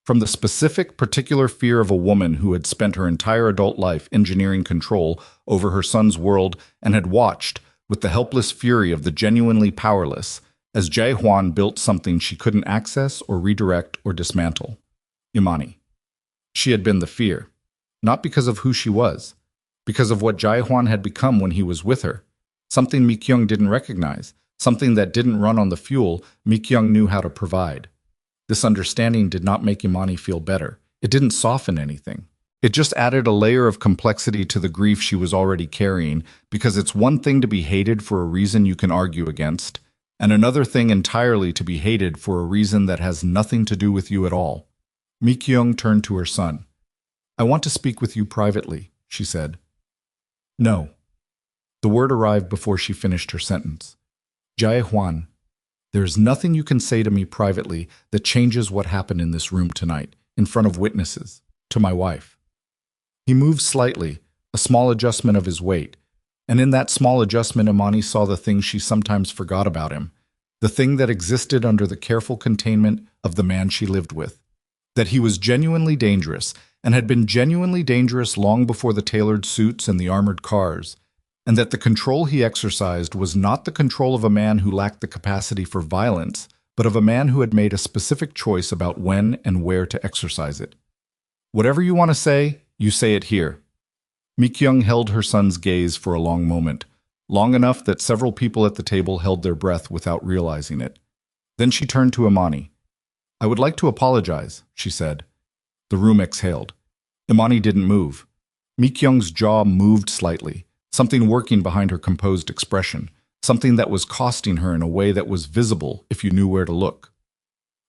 From the specific, particular fear of a woman who had spent her entire adult life engineering control over her son's world and had watched, with the helpless fury of the genuinely powerless, as Jae-hwan built something she couldn't access or redirect or dismantle. Imani. She had been the fear. Not because of who she was. Because of what Jae-hwan had become when he was with her. Something Mi-kyung didn't recognize. Something that didn't run on the fuel Mi-kyung knew how to provide. This understanding did not make Imani feel better. It didn't soften anything. It just added a layer of complexity to the grief she was already carrying, because it's one thing to be hated for a reason you can argue against, and another thing entirely to be hated for a reason that has nothing to do with you at all. Mi-kyung turned to her son. I want to speak with you privately, she said. No. The word arrived before she finished her sentence. Jae-hwan, there is nothing you can say to me privately that changes what happened in this room tonight, in front of witnesses, to my wife. He moved slightly, a small adjustment of his weight, and in that small adjustment Imani saw the thing she sometimes forgot about him, the thing that existed under the careful containment of the man she lived with, that he was genuinely dangerous, and had been genuinely dangerous long before the tailored suits and the armored cars, and that the control he exercised was not the control of a man who lacked the capacity for violence, but of a man who had made a specific choice about when and where to exercise it. Whatever you want to say, you say it here. Mi-kyung held her son's gaze for a long moment, long enough that several people at the table held their breath without realizing it. Then she turned to Imani. I would like to apologize, she said. The room exhaled. Imani didn't move. Mi-kyung's jaw moved slightly, something working behind her composed expression, something that was costing her in a way that was visible if you knew where to look.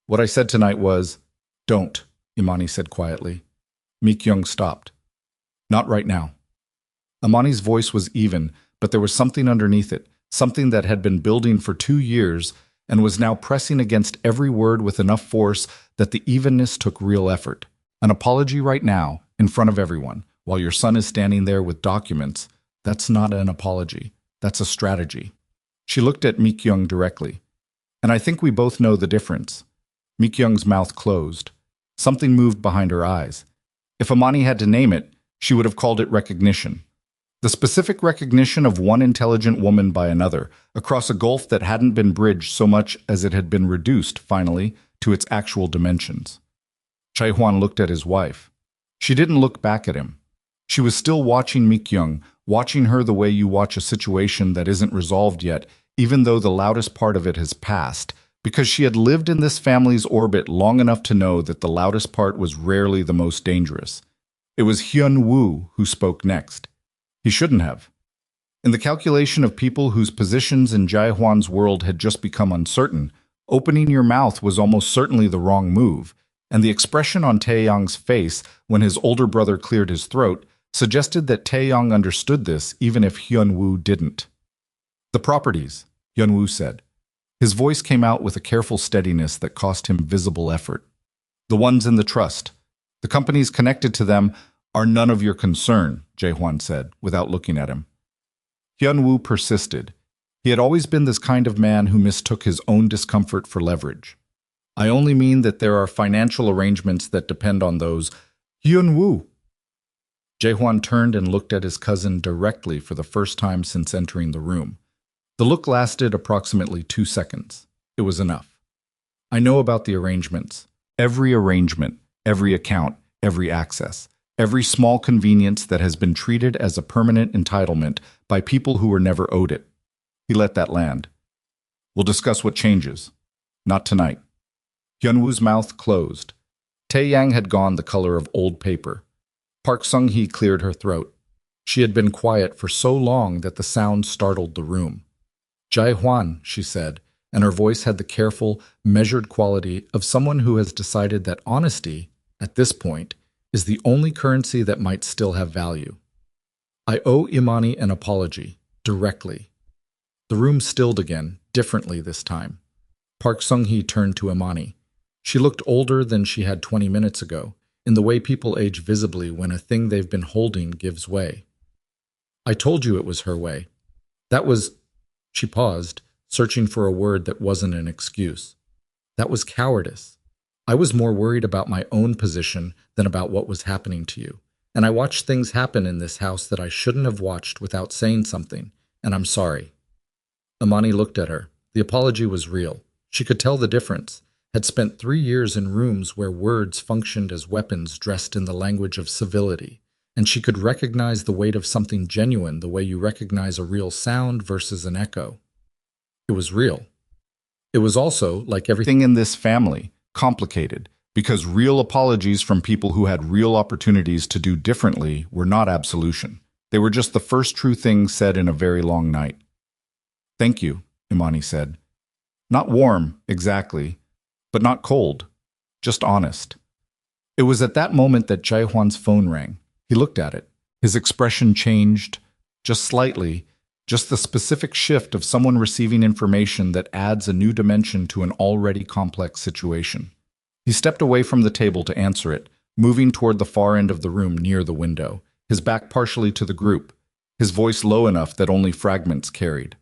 What I said tonight was, don't, Imani said quietly. Mi-kyung stopped. Not right now. Imani's voice was even, but there was something underneath it, something that had been building for 2 years and was now pressing against every word with enough force that the evenness took real effort. An apology right now, in front of everyone, while your son is standing there with documents, that's not an apology. That's a strategy. She looked at Mi-kyung directly. And I think we both know the difference. Mi-kyung's mouth closed. Something moved behind her eyes. If Imani had to name it, she would have called it recognition. The specific recognition of one intelligent woman by another, across a gulf that hadn't been bridged so much as it had been reduced, finally, to its actual dimensions. Chae-hwan looked at his wife. She didn't look back at him. She was still watching Mi-kyung, watching her the way you watch a situation that isn't resolved yet, even though the loudest part of it has passed, because she had lived in this family's orbit long enough to know that the loudest part was rarely the most dangerous. It was Hyun-woo who spoke next. He shouldn't have. In the calculation of people whose positions in Jae-hwan's world had just become uncertain, opening your mouth was almost certainly the wrong move, and the expression on Taeyong's face when his older brother cleared his throat suggested that Taeyong understood this even if Hyun-woo didn't. The properties, Hyun-woo said. His voice came out with a careful steadiness that cost him visible effort. The ones in the trust. The companies connected to them are none of your concern, Jae-hwan said, without looking at him. Hyun-woo persisted. He had always been this kind of man who mistook his own discomfort for leverage. I only mean that there are financial arrangements that depend on those. Hyun-woo! Jae-hwan turned and looked at his cousin directly for the first time since entering the room. The look lasted approximately 2 seconds. It was enough. I know about the arrangements. Every arrangement, every account, every access, every small convenience that has been treated as a permanent entitlement by people who were never owed it. He let that land. We'll discuss what changes. Not tonight. Hyun-woo's mouth closed. Taeyang had gone the color of old paper. Park Sung-hee cleared her throat. She had been quiet for so long that the sound startled the room. Jae-hwan, she said, and her voice had the careful, measured quality of someone who has decided that honesty, at this point, is the only currency that might still have value. I owe Imani an apology, directly. The room stilled again, differently this time. Park Sung-hee turned to Imani. She looked older than she had 20 minutes ago, in the way people age visibly when a thing they've been holding gives way. I told you it was her way. That was... She paused, searching for a word that wasn't an excuse. That was cowardice. I was more worried about my own position than about what was happening to you. And I watched things happen in this house that I shouldn't have watched without saying something, and I'm sorry. Imani looked at her. The apology was real. She could tell the difference. Had spent 3 years in rooms where words functioned as weapons dressed in the language of civility, and she could recognize the weight of something genuine the way you recognize a real sound versus an echo. It was real. It was also, like everything in this family, complicated, because real apologies from people who had real opportunities to do differently were not absolution. They were just the first true thing said in a very long night. Thank you, Imani said. Not warm, exactly, but not cold, just honest. It was at that moment that Jae-hwan's phone rang. He looked at it. His expression changed, just slightly, just the specific shift of someone receiving information that adds a new dimension to an already complex situation. He stepped away from the table to answer it, moving toward the far end of the room near the window, his back partially to the group, his voice low enough that only fragments carried.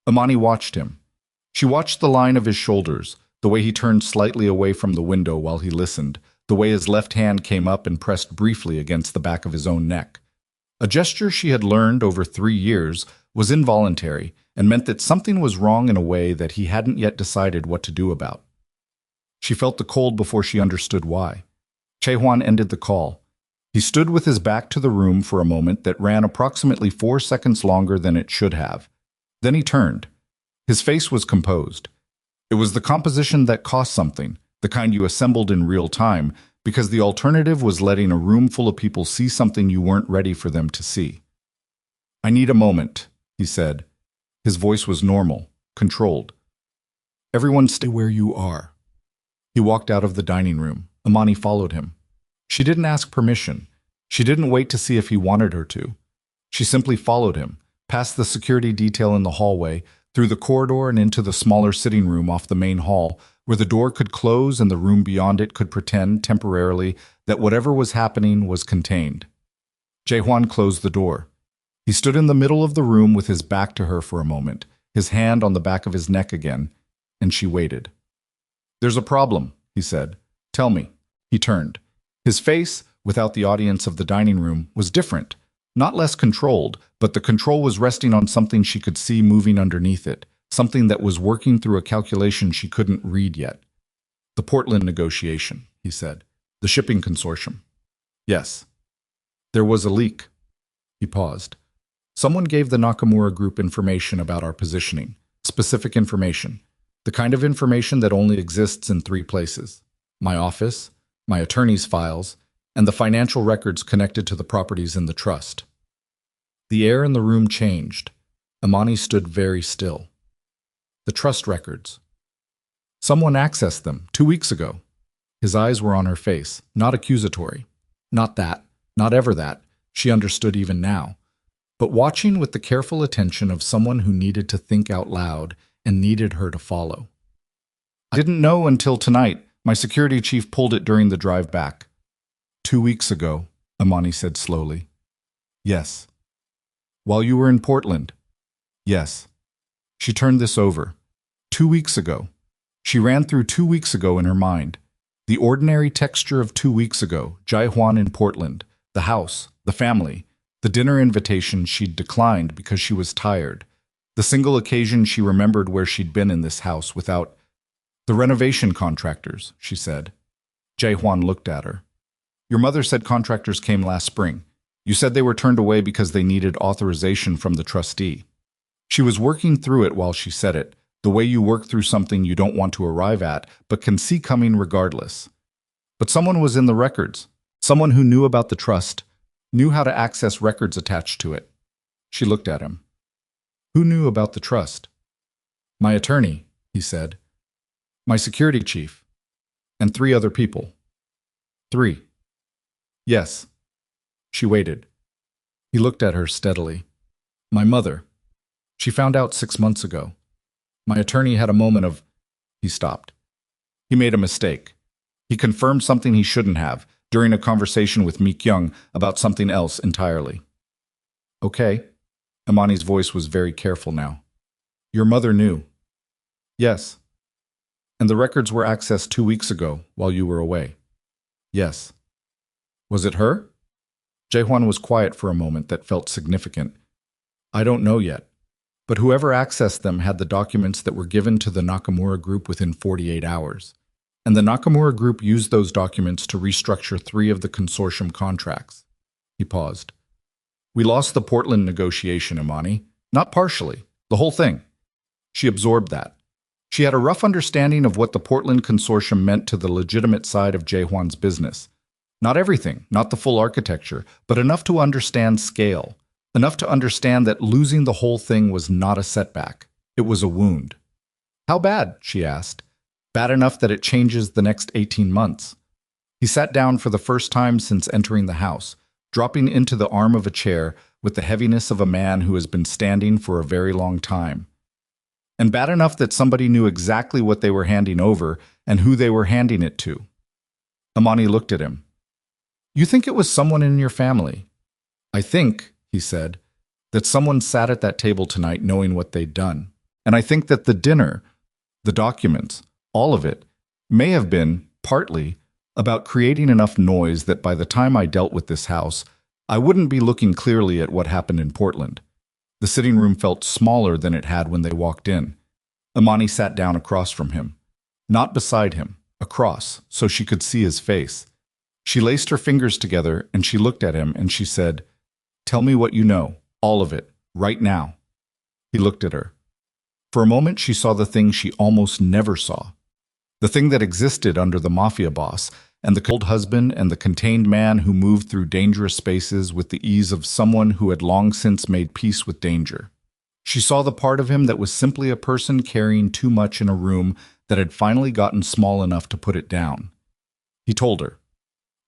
Imani watched him. She watched the line of his shoulders, the way he turned slightly away from the window while he listened, the way his left hand came up and pressed briefly against the back of his own neck. A gesture she had learned over 3 years was involuntary and meant that something was wrong in a way that he hadn't yet decided what to do about. She felt the cold before she understood why. Chae-hwan ended the call. He stood with his back to the room for a moment that ran approximately 4 seconds longer than it should have. Then he turned. His face was composed. It was the composition that cost something, the kind you assembled in real time, because the alternative was letting a room full of people see something you weren't ready for them to see. I need a moment, he said. His voice was normal, controlled. Everyone stay where you are. He walked out of the dining room. Imani followed him. She didn't ask permission. She didn't wait to see if he wanted her to. She simply followed him, past the security detail in the hallway, through the corridor and into the smaller sitting room off the main hall, where the door could close and the room beyond it could pretend, temporarily, that whatever was happening was contained. Jae-hwan closed the door. He stood in the middle of the room with his back to her for a moment, his hand on the back of his neck again, and she waited. "There's a problem," he said. "Tell me." He turned. His face, without the audience of the dining room, was different, not less controlled, but the control was resting on something she could see moving underneath it, something that was working through a calculation she couldn't read yet. "The Portland negotiation," he said. "The shipping consortium." "Yes." "There was a leak." He paused. "Someone gave the Nakamura Group information about our positioning, specific information, the kind of information that only exists in 3 places: my office, my attorney's files, and the financial records connected to the properties in the trust." The air in the room changed. Imani stood very still. "The trust records. Someone accessed them 2 weeks ago." His eyes were on her face, not accusatory. Not that, not ever that, she understood even now, but watching with the careful attention of someone who needed to think out loud and needed her to follow. "I didn't know until tonight. My security chief pulled it during the drive back." 2 weeks ago, Imani said slowly. "Yes." "While you were in Portland?" "Yes." She turned this over. 2 weeks ago. She ran through 2 weeks ago in her mind. The ordinary texture of 2 weeks ago, Jae-hwan in Portland, the house, the family, the dinner invitation she'd declined because she was tired, the single occasion she remembered where she'd been in this house without— "The renovation contractors," she said. Jae-hwan looked at her. "Your mother said contractors came last spring. You said they were turned away because they needed authorization from the trustee." She was working through it while she said it, the way you work through something you don't want to arrive at, but can see coming regardless. "But someone was in the records. Someone who knew about the trust, knew how to access records attached to it." She looked at him. "Who knew about the trust?" "My attorney," he said. "My security chief. And 3 other people." "3. "Yes." She waited. He looked at her steadily. "My mother. She found out 6 months ago. My attorney had a moment of—" He stopped. He made a mistake. He confirmed something he shouldn't have, during a conversation with Mi-kyung about something else entirely. "Okay." Imani's voice was very careful now. "Your mother knew." "Yes." "And the records were accessed 2 weeks ago, while you were away." "Yes." "Was it her?" Jae-hwan was quiet for a moment that felt significant. "I don't know yet. But whoever accessed them had the documents that were given to the Nakamura Group within 48 hours. And the Nakamura Group used those documents to restructure 3 of the consortium contracts." He paused. "We lost the Portland negotiation, Imani. Not partially. The whole thing." She absorbed that. She had a rough understanding of what the Portland consortium meant to the legitimate side of Jae-hwan's business. Not everything, not the full architecture, but enough to understand scale. Enough to understand that losing the whole thing was not a setback. It was a wound. "How bad?" she asked. "Bad enough that it changes the next 18 months. He sat down for the first time since entering the house, dropping into the arm of a chair with the heaviness of a man who has been standing for a very long time. And bad enough that somebody knew exactly what they were handing over and who they were handing it to." Imani looked at him. "You think it was someone in your family?" "I think," he said, "that someone sat at that table tonight knowing what they'd done. And I think that the dinner, the documents, all of it, may have been, partly, about creating enough noise that by the time I dealt with this house, I wouldn't be looking clearly at what happened in Portland." The sitting room felt smaller than it had when they walked in. Imani sat down across from him. Not beside him, across, so she could see his face. She laced her fingers together and she looked at him and she said, "Tell me what you know, all of it, right now." He looked at her. For a moment she saw the thing she almost never saw. The thing that existed under the Mafia Boss, and the cold husband and the contained man who moved through dangerous spaces with the ease of someone who had long since made peace with danger. She saw the part of him that was simply a person carrying too much in a room that had finally gotten small enough to put it down. He told her.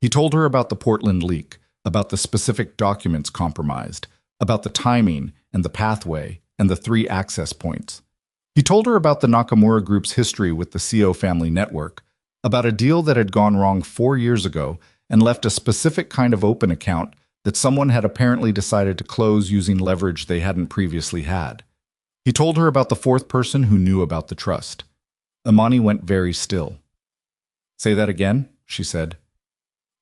He told her about the Portland leak, about the specific documents compromised, about the timing and the pathway and the 3 access points. He told her about the Nakamura Group's history with the CO family network, about a deal that had gone wrong 4 years ago and left a specific kind of open account that someone had apparently decided to close using leverage they hadn't previously had. He told her about the fourth person who knew about the trust. Imani went very still. "Say that again," she said.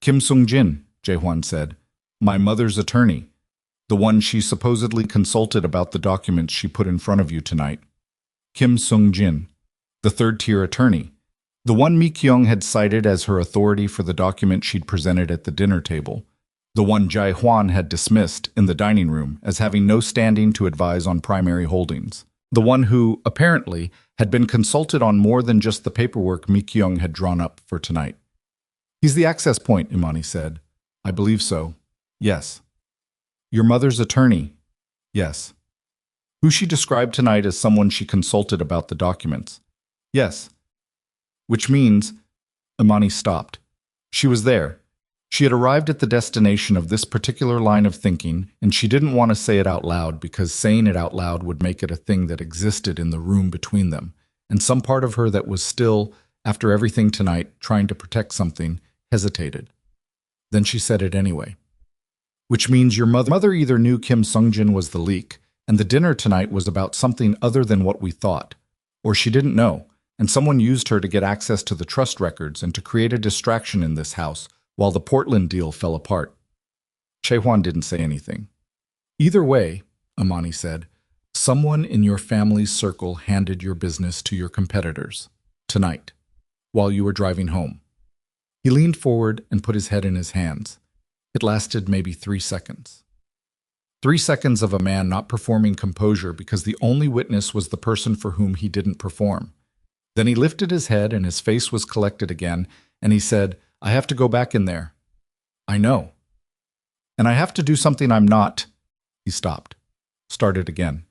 "Kim Sung-jin," Jae-hwan said. "My mother's attorney. The one she supposedly consulted about the documents she put in front of you tonight. Kim Sung-jin, the third-tier attorney. The one Mi Kyung had cited as her authority for the document she'd presented at the dinner table. The one Jae-hwan had dismissed in the dining room as having no standing to advise on primary holdings. The one who, apparently, had been consulted on more than just the paperwork Mi Kyung had drawn up for tonight." "He's the access point," Imani said. "I believe so. Yes." "Your mother's attorney?" "Yes." "Who she described tonight as someone she consulted about the documents?" "Yes." "Which means—" Imani stopped. She was there. She had arrived at the destination of this particular line of thinking, and she didn't want to say it out loud because saying it out loud would make it a thing that existed in the room between them, and some part of her that was still, after everything tonight, trying to protect something, hesitated. Then she said it anyway. "Which means your mother either knew Kim Sung-jin was the leak, and the dinner tonight was about something other than what we thought, or she didn't know, and someone used her to get access to the trust records and to create a distraction in this house, while the Portland deal fell apart." Jae-hwan didn't say anything. "Either way," Imani said, "someone in your family's circle handed your business to your competitors, tonight, while you were driving home." He leaned forward and put his head in his hands. It lasted maybe 3 seconds. 3 seconds of a man not performing composure because the only witness was the person for whom he didn't perform. Then he lifted his head and his face was collected again, and he said, "I have to go back in there." "I know." "And I have to do something I'm not—" He stopped. Started again.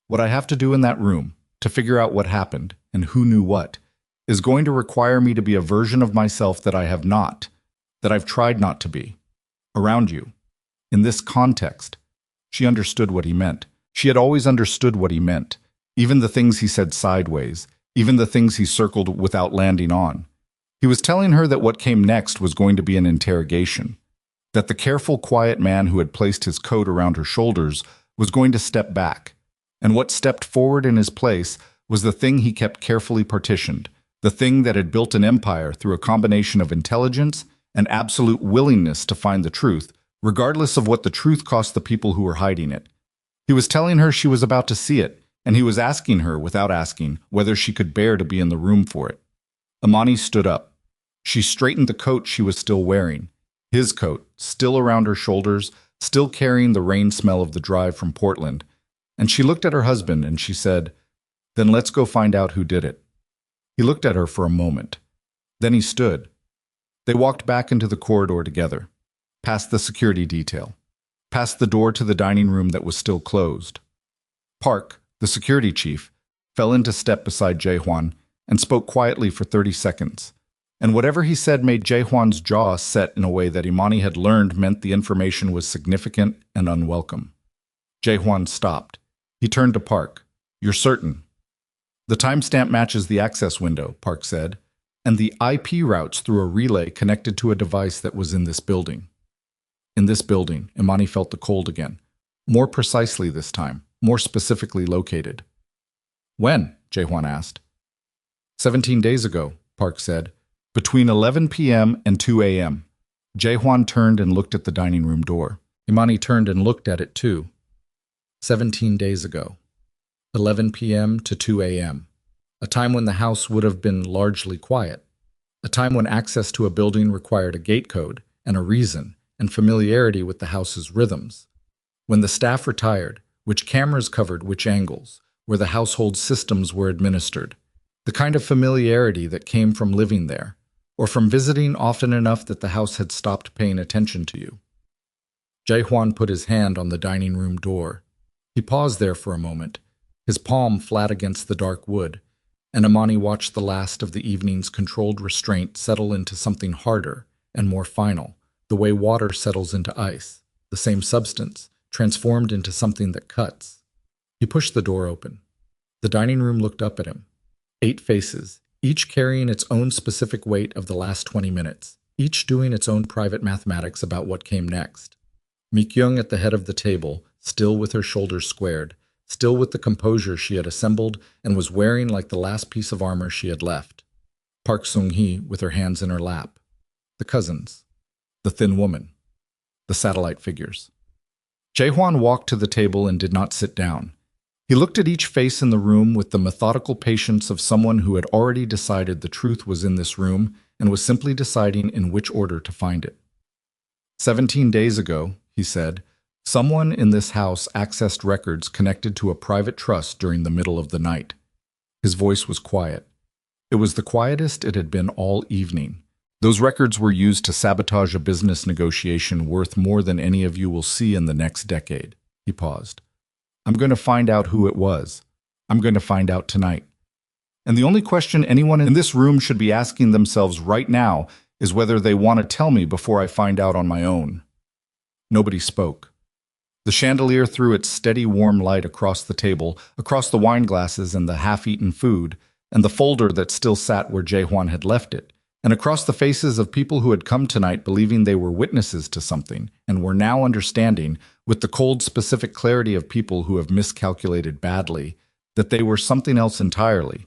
"What I have to do in that room, to figure out what happened, and who knew what, is going to require me to be a version of myself that I have not, that I've tried not to be. Around you. In this context." She understood what he meant. She had always understood what he meant, even the things he said sideways, even the things he circled without landing on. He was telling her that what came next was going to be an interrogation, that the careful, quiet man who had placed his coat around her shoulders was going to step back, and what stepped forward in his place was the thing he kept carefully partitioned, the thing that had built an empire through a combination of intelligence and absolute willingness to find the truth, regardless of what the truth cost the people who were hiding it. He was telling her she was about to see it, and he was asking her, without asking, whether she could bear to be in the room for it. Imani stood up. She straightened the coat she was still wearing, his coat, still around her shoulders, still carrying the rain smell of the drive from Portland, and she looked at her husband and she said, "Then let's go find out who did it." He looked at her for a moment. Then he stood. They walked back into the corridor together, past the security detail, past the door to the dining room that was still closed. Park, the security chief, fell into step beside Jae-hwan and spoke quietly for 30 seconds. And whatever he said made Jae-hwan's jaw set in a way that Imani had learned meant the information was significant and unwelcome. Jae-hwan stopped. He turned to Park. "You're certain?" "The timestamp matches the access window," Park said, "and the IP routes through a relay connected to a device that was in this building." In this building, Imani felt the cold again. More precisely this time, more specifically located. "When?" Jae-hwan asked. 17 days ago, Park said. "Between 11 p.m. and 2 a.m. Jae-hwan turned and looked at the dining room door. Imani turned and looked at it too. 17 days ago. 11 p.m. to 2 a.m. A time when the house would have been largely quiet. A time when access to a building required a gate code and a reason and familiarity with the house's rhythms. When the staff retired, which cameras covered which angles, where the household systems were administered. The kind of familiarity that came from living there, or from visiting often enough that the house had stopped paying attention to you. Jae-hwan put his hand on the dining room door. He paused there for a moment, his palm flat against the dark wood, and Imani watched the last of the evening's controlled restraint settle into something harder and more final, the way water settles into ice, the same substance, transformed into something that cuts. He pushed the door open. The dining room looked up at him. 8 faces, each carrying its own specific weight of the last 20 minutes, each doing its own private mathematics about what came next. Mi-kyung at the head of the table, still with her shoulders squared, still with the composure she had assembled and was wearing like the last piece of armor she had left. Park Sung-hee with her hands in her lap. The cousins. The thin woman. The satellite figures. Jae-hwan walked to the table and did not sit down. He looked at each face in the room with the methodical patience of someone who had already decided the truth was in this room and was simply deciding in which order to find it. 17 days ago, he said, someone in this house accessed records connected to a private trust during the middle of the night. His voice was quiet. It was the quietest it had been all evening. Those records were used to sabotage a business negotiation worth more than any of you will see in the next decade. He paused. I'm going to find out who it was. I'm going to find out tonight. And the only question anyone in this room should be asking themselves right now is whether they want to tell me before I find out on my own. Nobody spoke. The chandelier threw its steady warm light across the table, across the wine glasses and the half-eaten food, and the folder that still sat where Jae-hwan had left it, and across the faces of people who had come tonight believing they were witnesses to something, and were now understanding, with the cold, specific clarity of people who have miscalculated badly, that they were something else entirely.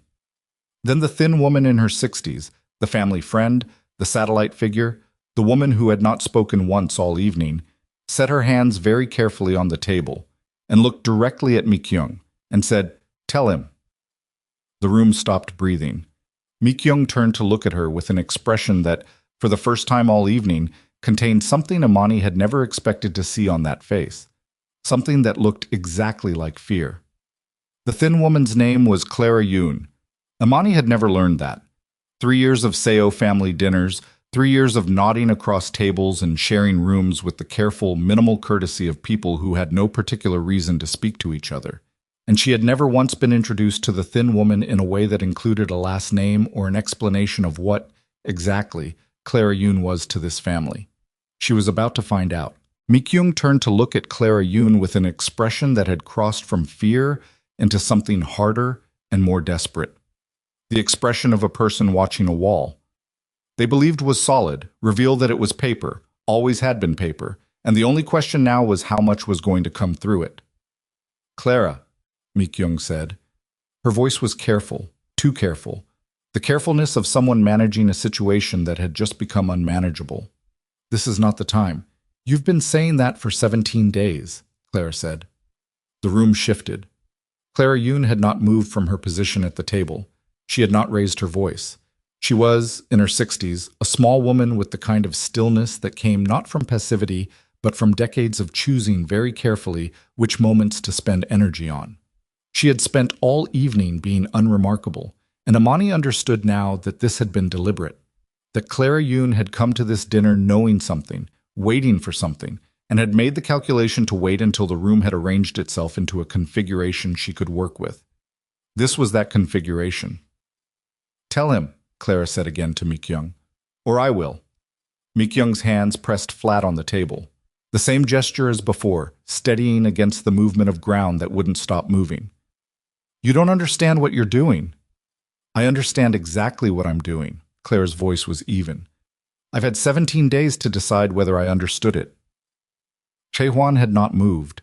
Then the thin woman in her 60s, the family friend, the satellite figure, the woman who had not spoken once all evening, set her hands very carefully on the table, and looked directly at Mi-kyung, and said, "Tell him." The room stopped breathing. Mi-kyung turned to look at her with an expression that, for the first time all evening, contained something Imani had never expected to see on that face, something that looked exactly like fear. The thin woman's name was Clara Yoon. Imani had never learned that. 3 years of Seo family dinners, 3 years of nodding across tables and sharing rooms with the careful, minimal courtesy of people who had no particular reason to speak to each other. And she had never once been introduced to the thin woman in a way that included a last name or an explanation of what, exactly, Clara Yoon was to this family. She was about to find out. Mi-kyung turned to look at Clara Yoon with an expression that had crossed from fear into something harder and more desperate. The expression of a person watching a wall. They believed was solid, revealed that it was paper, always had been paper, and the only question now was how much was going to come through it. "Clara," Mi-kyung said. Her voice was careful, too careful, the carefulness of someone managing a situation that had just become unmanageable. "This is not the time. You've been saying that for 17 days, Clara said. The room shifted. Clara Yoon had not moved from her position at the table. She had not raised her voice. She was, in her 60s, a small woman with the kind of stillness that came not from passivity, but from decades of choosing very carefully which moments to spend energy on. She had spent all evening being unremarkable, and Imani understood now that this had been deliberate, that Clara Yoon had come to this dinner knowing something, waiting for something, and had made the calculation to wait until the room had arranged itself into a configuration she could work with. This was that configuration. "Tell him," Clara said again to Mi-kyung, "or I will." Mi-kyung's hands pressed flat on the table. The same gesture as before, steadying against the movement of ground that wouldn't stop moving. "You don't understand what you're doing." "I understand exactly what I'm doing." Clara's voice was even. "I've had 17 days to decide whether I understood it." Jae-hwan had not moved.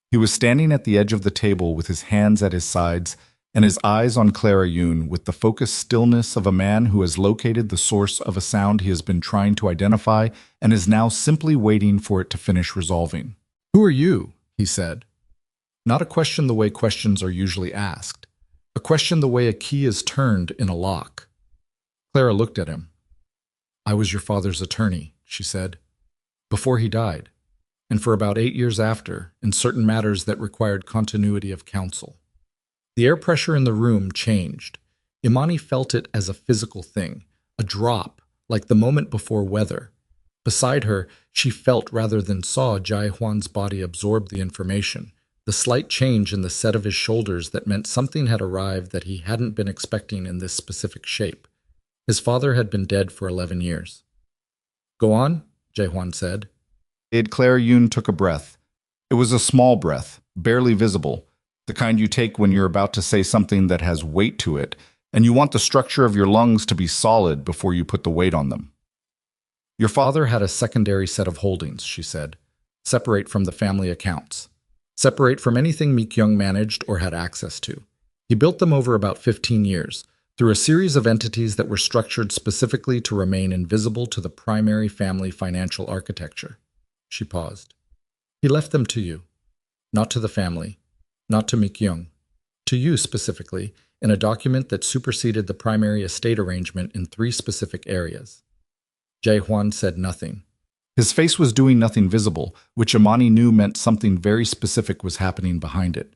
He was standing at the edge of the table with his hands at his sides and his eyes on Clara Yoon with the focused stillness of a man who has located the source of a sound he has been trying to identify and is now simply waiting for it to finish resolving. "Who are you?" he said. Not a question the way questions are usually asked. A question the way a key is turned in a lock. Clara looked at him. "I was your father's attorney," she said, "before he died, and for about 8 years after, in certain matters that required continuity of counsel." The air pressure in the room changed. Imani felt it as a physical thing, a drop, like the moment before weather. Beside her, she felt rather than saw Jae-hwan's body absorb the information, the slight change in the set of his shoulders that meant something had arrived that he hadn't been expecting in this specific shape. His father had been dead for 11 years. "Go on," Jae-hwan said. Clara Yoon took a breath. It was a small breath, barely visible, The kind you take when you're about to say something that has weight to it, and you want the structure of your lungs to be solid before you put the weight on them. Your father had a secondary set of holdings, she said, separate from the family accounts, separate from anything Mi-kyung managed or had access to. He built them over about 15 years, through a series of entities that were structured specifically to remain invisible to the primary family financial architecture. She paused. He left them to you, not to the family, not to Mi-kyung, to you specifically, in a document that superseded the primary estate arrangement in 3 specific areas. Jae-hwan said nothing. His face was doing nothing visible, which Imani knew meant something very specific was happening behind it.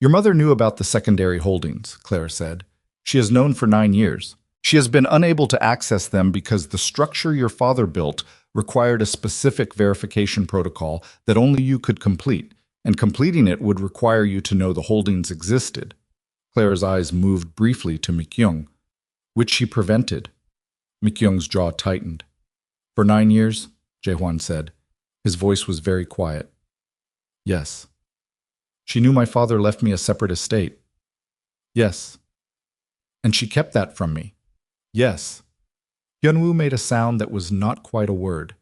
Your mother knew about the secondary holdings, Clara said. She has known for 9 years. She has been unable to access them because the structure your father built required a specific verification protocol that only you could complete, and completing it would require you to know the holdings existed. Clara's eyes moved briefly to Mi-kyung, which she prevented. Mi-kyung's jaw tightened. For 9 years, Jae-hwan said. His voice was very quiet. Yes. She knew my father left me a separate estate. Yes. And she kept that from me. Yes. Hyun-woo made a sound that was not quite a word.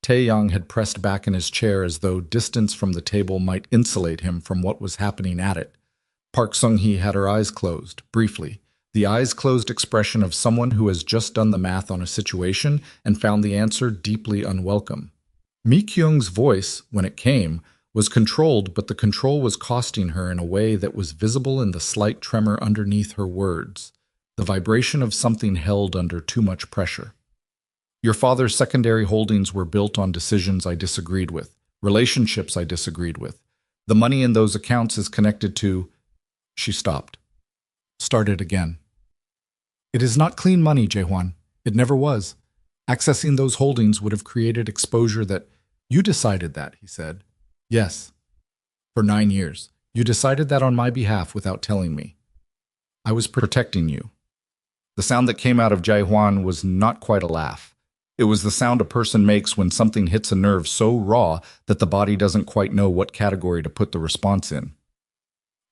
Tae-young had pressed back in his chair as though distance from the table might insulate him from what was happening at it. Park Sung-hee had her eyes closed, briefly, the eyes-closed expression of someone who has just done the math on a situation and found the answer deeply unwelcome. Mi-kyung's voice, when it came, was controlled, but the control was costing her in a way that was visible in the slight tremor underneath her words, the vibration of something held under too much pressure. Your father's secondary holdings were built on decisions I disagreed with, relationships I disagreed with. The money in those accounts is connected to... She stopped. Started again. It is not clean money, Jae-hwan. It never was. Accessing those holdings would have created exposure that... You decided that, he said. Yes. For 9 years. You decided that on my behalf without telling me. I was protecting you. The sound that came out of Jae-hwan was not quite a laugh. It was the sound a person makes when something hits a nerve so raw that the body doesn't quite know what category to put the response in.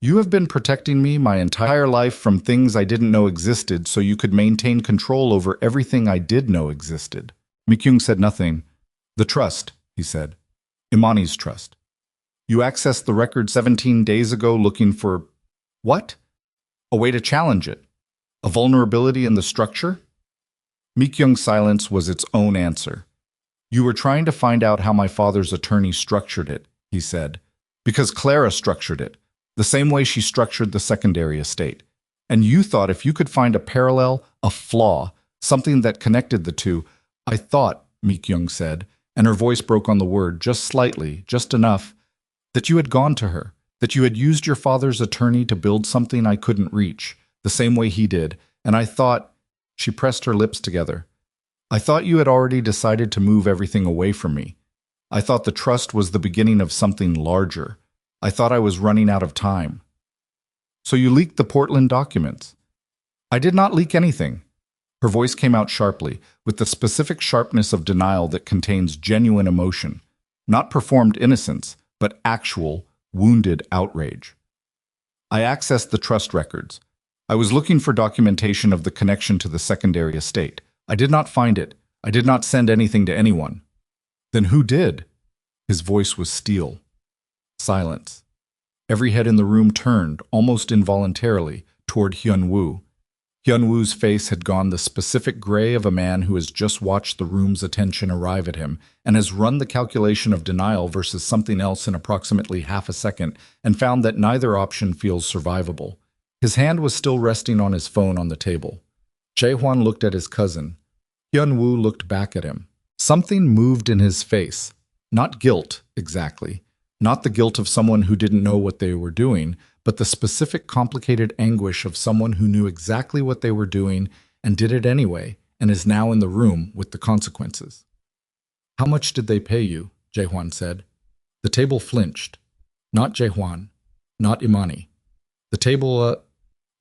You have been protecting me my entire life from things I didn't know existed so you could maintain control over everything I did know existed. Mi-kyung said nothing. The trust, he said. Imani's trust. You accessed the record 17 days ago looking for... What? A way to challenge it. A vulnerability in the structure? Mi-kyung's silence was its own answer. You were trying to find out how my father's attorney structured it, he said. Because Clara structured it, the same way she structured the secondary estate. And you thought if you could find a parallel, a flaw, something that connected the two, I thought, Mi-kyung said, and her voice broke on the word just slightly, just enough, that you had gone to her, that you had used your father's attorney to build something I couldn't reach, the same way he did, and I thought, she pressed her lips together, I thought you had already decided to move everything away from me. I thought the trust was the beginning of something larger. I thought I was running out of time. So you leaked the Portland documents. I did not leak anything. Her voice came out sharply, with the specific sharpness of denial that contains genuine emotion, not performed innocence, but actual, wounded outrage. I accessed the trust records. I was looking for documentation of the connection to the secondary estate. I did not find it. I did not send anything to anyone. Then who did? His voice was steel. Silence. Every head in the room turned, almost involuntarily, toward Hyun-woo. Hyun-woo's face had gone the specific gray of a man who has just watched the room's attention arrive at him and has run the calculation of denial versus something else in approximately half a second and found that neither option feels survivable. His hand was still resting on his phone on the table. Jae-hwan looked at his cousin. Hyun-woo looked back at him. Something moved in his face. Not guilt, exactly. Not the guilt of someone who didn't know what they were doing, but the specific complicated anguish of someone who knew exactly what they were doing and did it anyway, and is now in the room with the consequences. How much did they pay you? Jae-hwan said. The table flinched. Not Jae-hwan. Not Imani. The table,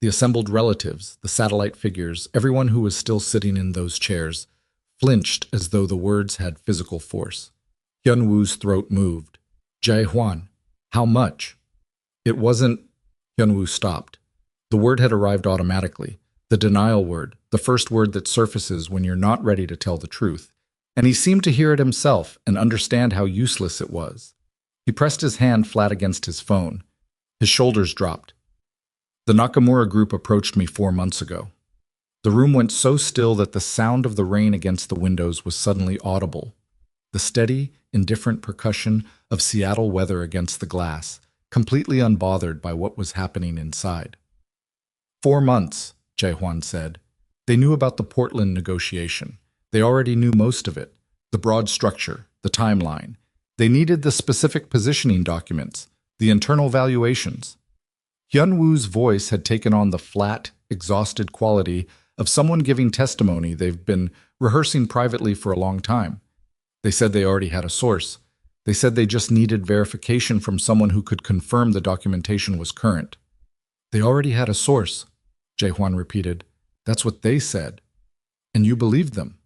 the assembled relatives, the satellite figures, everyone who was still sitting in those chairs, flinched as though the words had physical force. Hyun-woo's throat moved. Jae-hwan, how much? It wasn't Hyunwoo stopped. The word had arrived automatically. The denial word, the first word that surfaces when you're not ready to tell the truth. And he seemed to hear it himself and understand how useless it was. He pressed his hand flat against his phone. His shoulders dropped. The Nakamura group approached me 4 months ago. The room went so still that the sound of the rain against the windows was suddenly audible. The steady, indifferent percussion of Seattle weather against the glass, completely unbothered by what was happening inside. 4 months, Jae-hwan said. They knew about the Portland negotiation. They already knew most of it, the broad structure, the timeline. They needed the specific positioning documents, the internal valuations. Hyunwoo's voice had taken on the flat, exhausted quality of someone giving testimony they've been rehearsing privately for a long time. They said they already had a source. They said they just needed verification from someone who could confirm the documentation was current. They already had a source, Jae-hwan repeated. That's what they said. And you believed them.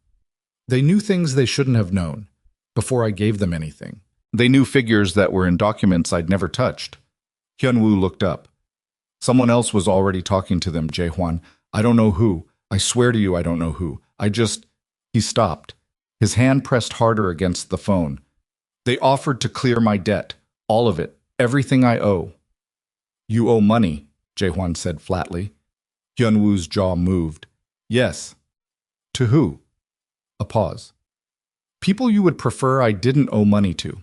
They knew things they shouldn't have known, before I gave them anything. They knew figures that were in documents I'd never touched. Hyunwoo looked up. Someone else was already talking to them, Jae-hwan. I don't know who. I swear to you I don't know who. He stopped. His hand pressed harder against the phone. They offered to clear my debt. All of it. Everything I owe. You owe money, Jae-hwan said flatly. Hyunwoo's jaw moved. Yes. To who? A pause. People you would prefer I didn't owe money to.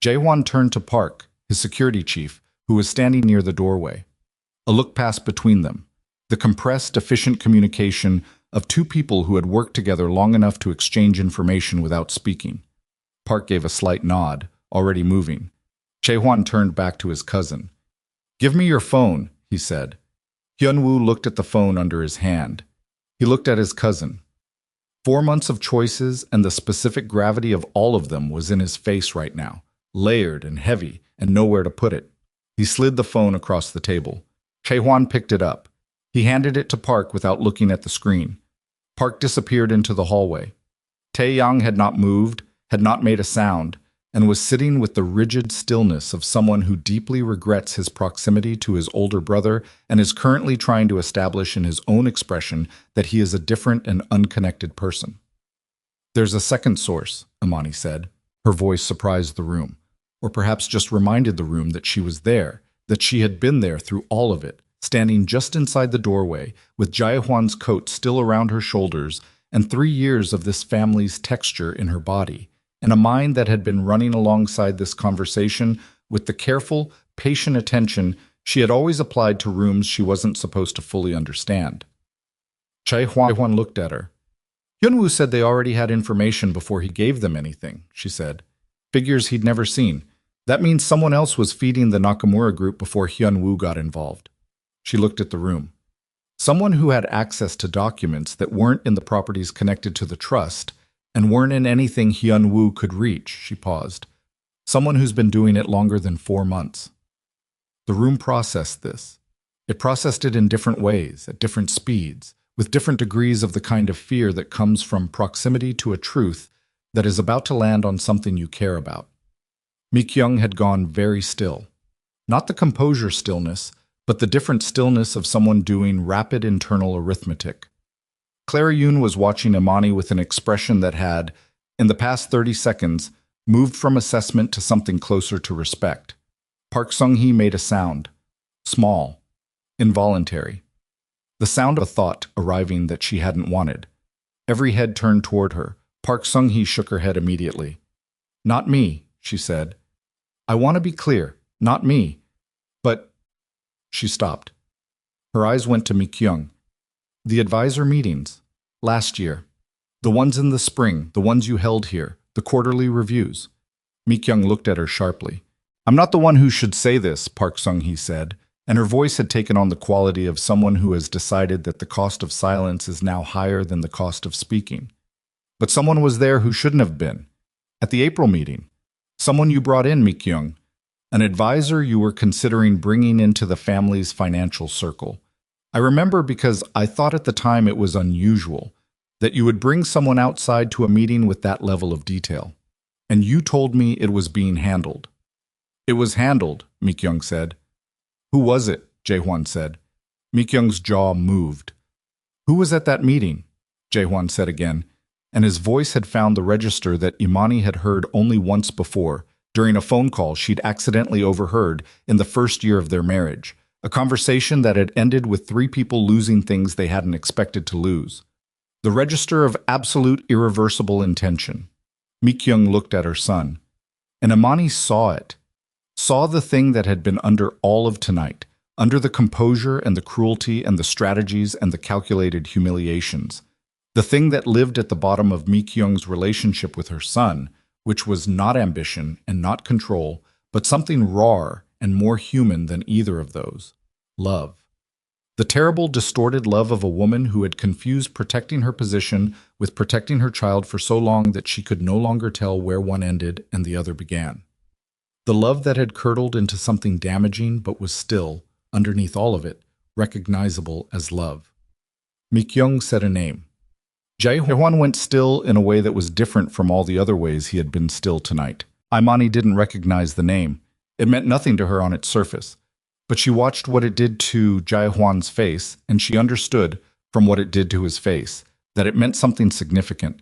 Jae-hwan turned to Park, his security chief, who was standing near the doorway. A look passed between them, the compressed, efficient communication of two people who had worked together long enough to exchange information without speaking. Park gave a slight nod, already moving. Jae-hwan turned back to his cousin. Give me your phone, he said. Hyunwoo looked at the phone under his hand. He looked at his cousin. 4 months of choices and the specific gravity of all of them was in his face right now, layered and heavy and nowhere to put it. He slid the phone across the table. Jae-hwan picked it up. He handed it to Park without looking at the screen. Park disappeared into the hallway. Tae-young had not moved, had not made a sound, and was sitting with the rigid stillness of someone who deeply regrets his proximity to his older brother and is currently trying to establish in his own expression that he is a different and unconnected person. There's a second source, Imani said. Her voice surprised the room, or perhaps just reminded the room that she was there, that she had been there through all of it, standing just inside the doorway, with Jae-hwan's coat still around her shoulders and 3 years of this family's texture in her body, and a mind that had been running alongside this conversation with the careful, patient attention she had always applied to rooms she wasn't supposed to fully understand. Jae-hwan looked at her. Hyunwoo said they already had information before he gave them anything, she said. Figures he'd never seen. That means someone else was feeding the Nakamura group before Hyunwoo got involved. She looked at the room. Someone who had access to documents that weren't in the properties connected to the trust and weren't in anything Hyunwoo could reach, she paused. Someone who's been doing it longer than 4 months. The room processed this. It processed it in different ways, at different speeds, with different degrees of the kind of fear that comes from proximity to a truth that is about to land on something you care about. Mi-kyung had gone very still. Not the composure stillness, but the different stillness of someone doing rapid internal arithmetic. Clara Yoon was watching Imani with an expression that had, in the past 30 seconds, moved from assessment to something closer to respect. Park Sung-hee made a sound. Small. Involuntary. The sound of a thought arriving that she hadn't wanted. Every head turned toward her. Park Sung-hee shook her head immediately. Not me, she said. I want to be clear. Not me. But... She stopped. Her eyes went to Mi-kyung. The advisor meetings. Last year. The ones in the spring, the ones you held here, the quarterly reviews. Mi-kyung looked at her sharply. I'm not the one who should say this, Park Sung-hee said, and her voice had taken on the quality of someone who has decided that the cost of silence is now higher than the cost of speaking. But someone was there who shouldn't have been. At the April meeting. Someone you brought in, Mi-kyung. An advisor you were considering bringing into the family's financial circle. I remember because I thought at the time it was unusual that you would bring someone outside to a meeting with that level of detail. And you told me it was being handled. It was handled, Mi-kyung said. Who was it? Jae-hwan said. Mi-kyung's jaw moved. Who was at that meeting? Jae-hwan said again, and his voice had found the register that Imani had heard only once before, during a phone call she'd accidentally overheard in the first year of their marriage, a conversation that had ended with three people losing things they hadn't expected to lose. The register of absolute irreversible intention. Mi-kyung looked at her son, and Imani saw it, saw the thing that had been under all of tonight, under the composure and the cruelty and the strategies and the calculated humiliations. The thing that lived at the bottom of Mi-kyung's relationship with her son, which was not ambition and not control, but something rawer and more human than either of those. Love. The terrible, distorted love of a woman who had confused protecting her position with protecting her child for so long that she could no longer tell where one ended and the other began. The love that had curdled into something damaging but was still, underneath all of it, recognizable as love. Mi-kyung said a name. Jae-hwan went still in a way that was different from all the other ways he had been still tonight. Imani didn't recognize the name. It meant nothing to her on its surface. But she watched what it did to Jae-hwan's face, and she understood, from what it did to his face, that it meant something significant.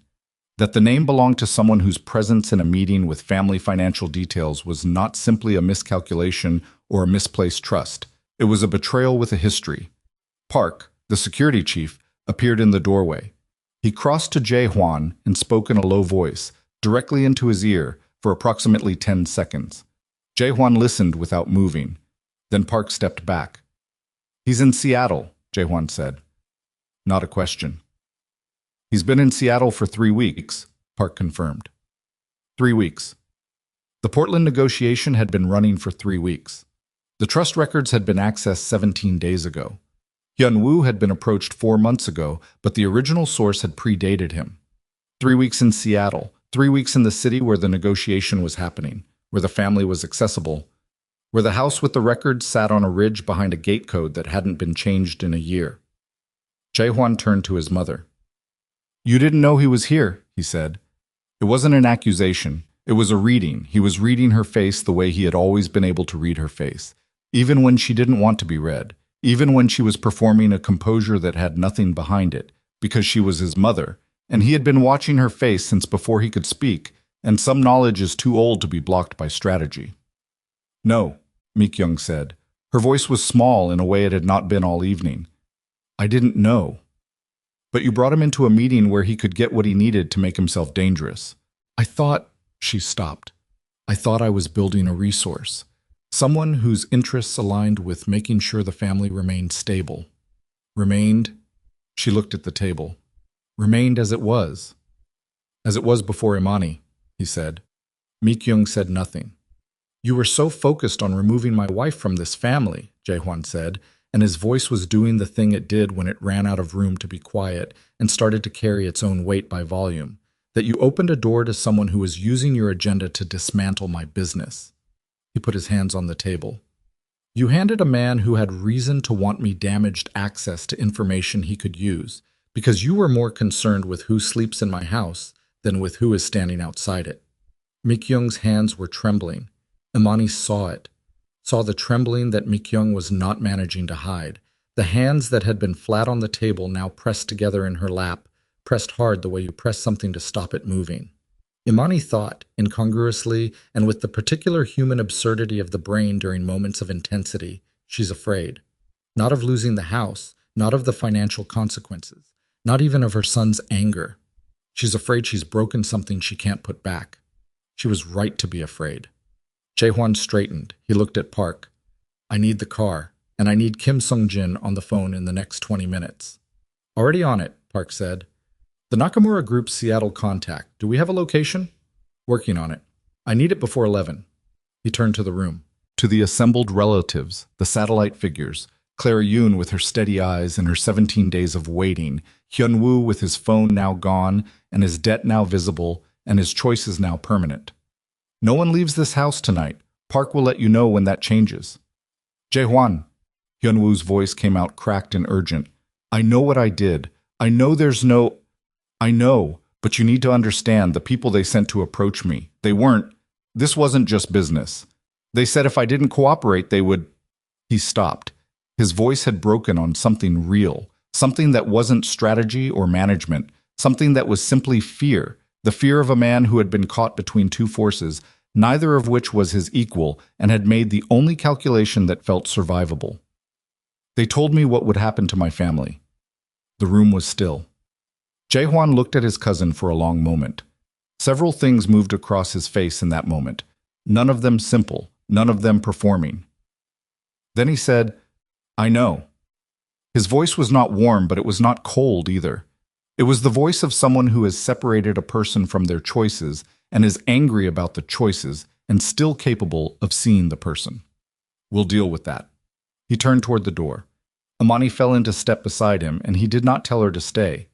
That the name belonged to someone whose presence in a meeting with family financial details was not simply a miscalculation or a misplaced trust. It was a betrayal with a history. Park, the security chief, appeared in the doorway. He crossed to Jae-hwan and spoke in a low voice, directly into his ear, for approximately 10 seconds. Jae-hwan listened without moving. Then Park stepped back. He's in Seattle, Jae-hwan said. Not a question. He's been in Seattle for 3 weeks, Park confirmed. 3 weeks. The Portland negotiation had been running for 3 weeks. The trust records had been accessed 17 days ago. Hyun-woo had been approached 4 months ago, but the original source had predated him. 3 weeks in Seattle, 3 weeks in the city where the negotiation was happening, where the family was accessible, where the house with the records sat on a ridge behind a gate code that hadn't been changed in a year. Jae-hwan turned to his mother. You didn't know he was here, he said. It wasn't an accusation. It was a reading. He was reading her face the way he had always been able to read her face, even when she didn't want to be read, even when she was performing a composure that had nothing behind it, because she was his mother, and he had been watching her face since before he could speak, and some knowledge is too old to be blocked by strategy. No, Mi-kyung said. Her voice was small in a way it had not been all evening. I didn't know. But you brought him into a meeting where he could get what he needed to make himself dangerous. I thought, she stopped. I thought I was building a resource. Someone whose interests aligned with making sure the family remained stable. Remained, she looked at the table. Remained as it was. As it was before Imani, he said. Mi-kyung said nothing. You were so focused on removing my wife from this family, Jae-hwan said, and his voice was doing the thing it did when it ran out of room to be quiet and started to carry its own weight by volume, that you opened a door to someone who was using your agenda to dismantle my business. He put his hands on the table. You handed a man who had reason to want me damaged access to information he could use, because you were more concerned with who sleeps in my house than with who is standing outside it. Mi-kyung's hands were trembling. Imani saw it, saw the trembling that Mi-kyung was not managing to hide, the hands that had been flat on the table now pressed together in her lap, pressed hard the way you press something to stop it moving. Imani thought, incongruously, and with the particular human absurdity of the brain during moments of intensity, she's afraid. Not of losing the house, not of the financial consequences, not even of her son's anger. She's afraid she's broken something she can't put back. She was right to be afraid. Jae-hwan straightened. He looked at Park. I need the car, and I need Kim Sung-jin on the phone in the next 20 minutes. Already on it, Park said. The Nakamura Group's Seattle contact. Do we have a location? Working on it. I need it before 11. He turned to the room. To the assembled relatives, the satellite figures, Clara Yoon with her steady eyes and her 17 days of waiting, Hyun-woo with his phone now gone and his debt now visible and his choices now permanent. No one leaves this house tonight. Park will let you know when that changes. Jae-hwan. Hyun-woo's voice came out cracked and urgent. I know what I did. I know there's no... I know, but you need to understand the people they sent to approach me. They weren't. This wasn't just business. They said if I didn't cooperate, they would... He stopped. His voice had broken on something real, something that wasn't strategy or management, something that was simply fear, the fear of a man who had been caught between two forces, neither of which was his equal, and had made the only calculation that felt survivable. They told me what would happen to my family. The room was still. Jae-hwan looked at his cousin for a long moment. Several things moved across his face in that moment, none of them simple, none of them performing. Then he said, "I know." His voice was not warm, but it was not cold either. It was the voice of someone who has separated a person from their choices and is angry about the choices and still capable of seeing the person. "We'll deal with that." He turned toward the door. Imani fell into step beside him, and he did not tell her to stay.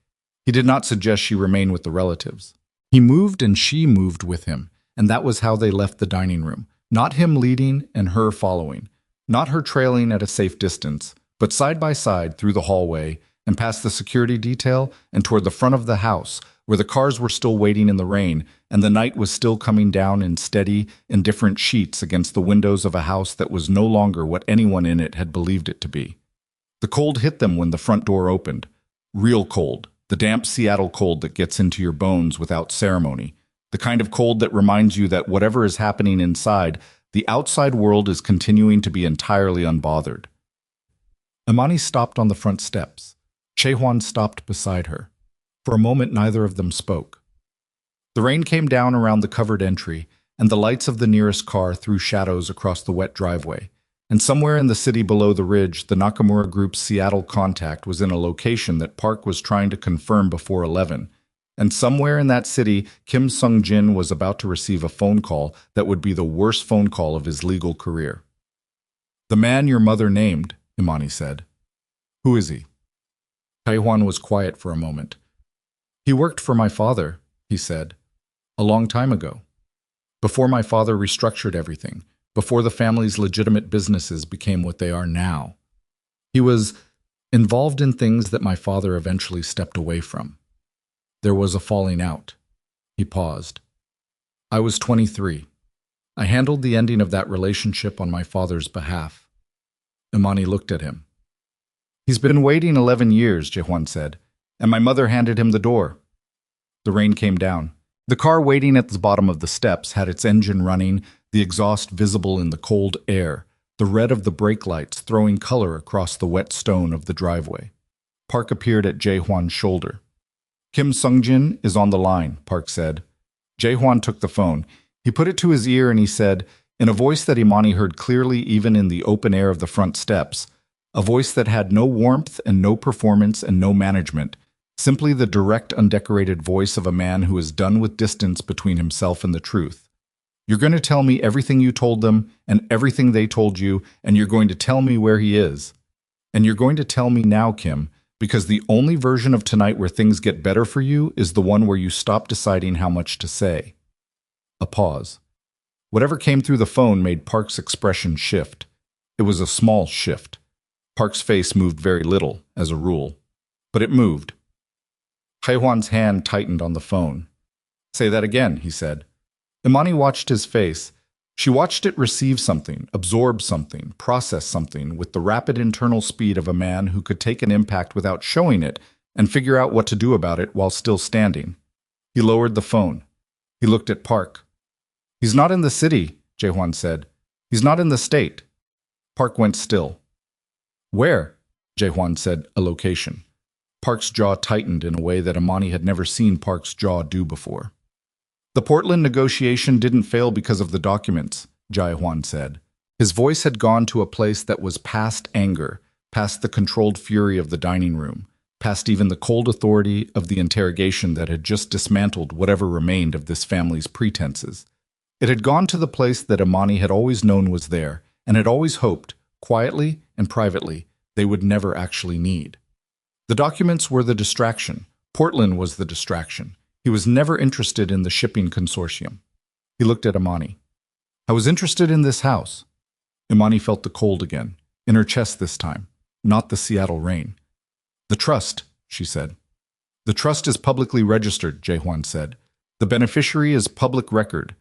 He did not suggest she remain with the relatives. He moved and she moved with him, and that was how they left the dining room. Not him leading and her following. Not her trailing at a safe distance, but side by side through the hallway and past the security detail and toward the front of the house, where the cars were still waiting in the rain and the night was still coming down in steady, indifferent sheets against the windows of a house that was no longer what anyone in it had believed it to be. The cold hit them when the front door opened. Real cold, the damp Seattle cold that gets into your bones without ceremony. The kind of cold that reminds you that whatever is happening inside, the outside world is continuing to be entirely unbothered. Imani stopped on the front steps. Jae-hwan stopped beside her. For a moment, neither of them spoke. The rain came down around the covered entry, and the lights of the nearest car threw shadows across the wet driveway. And somewhere in the city below the ridge, the Nakamura Group's Seattle contact was in a location that Park was trying to confirm before 11. And somewhere in that city, Kim Sung-jin was about to receive a phone call that would be the worst phone call of his legal career. "The man your mother named," Imani said. "Who is he?" Jae-hwan was quiet for a moment. "He worked for my father," he said, "a long time ago. Before my father restructured everything, before the family's legitimate businesses became what they are now. He was involved in things that my father eventually stepped away from. There was a falling out." He paused. "I was 23. I handled the ending of that relationship on my father's behalf." Imani looked at him. "He's been waiting 11 years, Jae-hwan said, and my mother handed him the door." The rain came down. The car waiting at the bottom of the steps had its engine running, the exhaust visible in the cold air, the red of the brake lights throwing color across the wet stone of the driveway. Park appeared at Jae-hwan's shoulder. "Kim Sung-jin is on the line," Park said. Jae-hwan took the phone. He put it to his ear and he said, in a voice that Imani heard clearly even in the open air of the front steps, a voice that had no warmth and no performance and no management, simply the direct, undecorated voice of a man who is done with distance between himself and the truth. "You're going to tell me everything you told them and everything they told you, and you're going to tell me where he is. And you're going to tell me now, Kim, because the only version of tonight where things get better for you is the one where you stop deciding how much to say." A pause. Whatever came through the phone made Park's expression shift. It was a small shift. Park's face moved very little, as a rule. But it moved. Jae-hwan's hand tightened on the phone. "Say that again," he said. Imani watched his face. She watched it receive something, absorb something, process something with the rapid internal speed of a man who could take an impact without showing it and figure out what to do about it while still standing. He lowered the phone. He looked at Park. "He's not in the city," Jae-hwan said. "He's not in the state." Park went still. "Where?" Jae-hwan said, a location. Park's jaw tightened in a way that Imani had never seen Park's jaw do before. "The Portland negotiation didn't fail because of the documents," Jae-hwan said. His voice had gone to a place that was past anger, past the controlled fury of the dining room, past even the cold authority of the interrogation that had just dismantled whatever remained of this family's pretenses. It had gone to the place that Imani had always known was there, and had always hoped, quietly and privately, they would never actually need. The documents were the distraction. Portland was the distraction. He was never interested in the shipping consortium. He looked at Imani. "I was interested in this house." Imani felt the cold again, in her chest this time, not the Seattle rain. "The trust," she said. "The trust is publicly registered," Jae-hwan said. "The beneficiary is public record.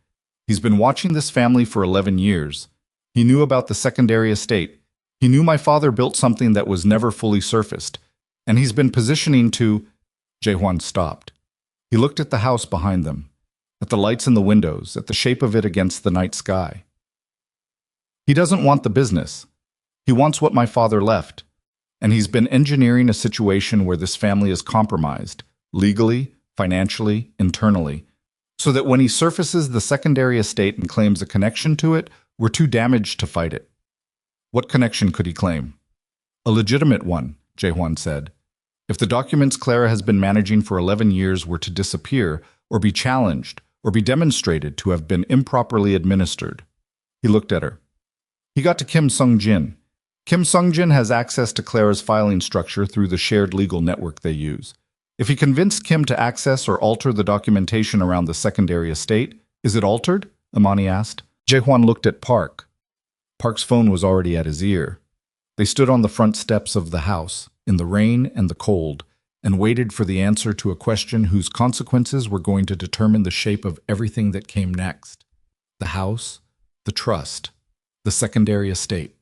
He's been watching this family for 11 years. He knew about the secondary estate. He knew my father built something that was never fully surfaced, and he's been positioning to... Jae-hwan stopped. He looked at the house behind them, at the lights in the windows, at the shape of it against the night sky. He doesn't want the business. He wants what my father left, and he's been engineering a situation where this family is compromised, legally, financially, internally, so that when he surfaces the secondary estate and claims a connection to it, we're too damaged to fight it. What connection could he claim? A legitimate one, Jae-hwan said. If the documents Clara has been managing for 11 years were to disappear, or be challenged, or be demonstrated to have been improperly administered. He looked at her. He got to Kim Sung-jin. Kim Sung-jin has access to Clara's filing structure through the shared legal network they use. If he convinced Kim to access or alter the documentation around the secondary estate, is it altered? Imani asked. Jae-hwan looked at Park. Park's phone was already at his ear. They stood on the front steps of the house, in the rain and the cold, and waited for the answer to a question whose consequences were going to determine the shape of everything that came next. The house, the trust, the secondary estate.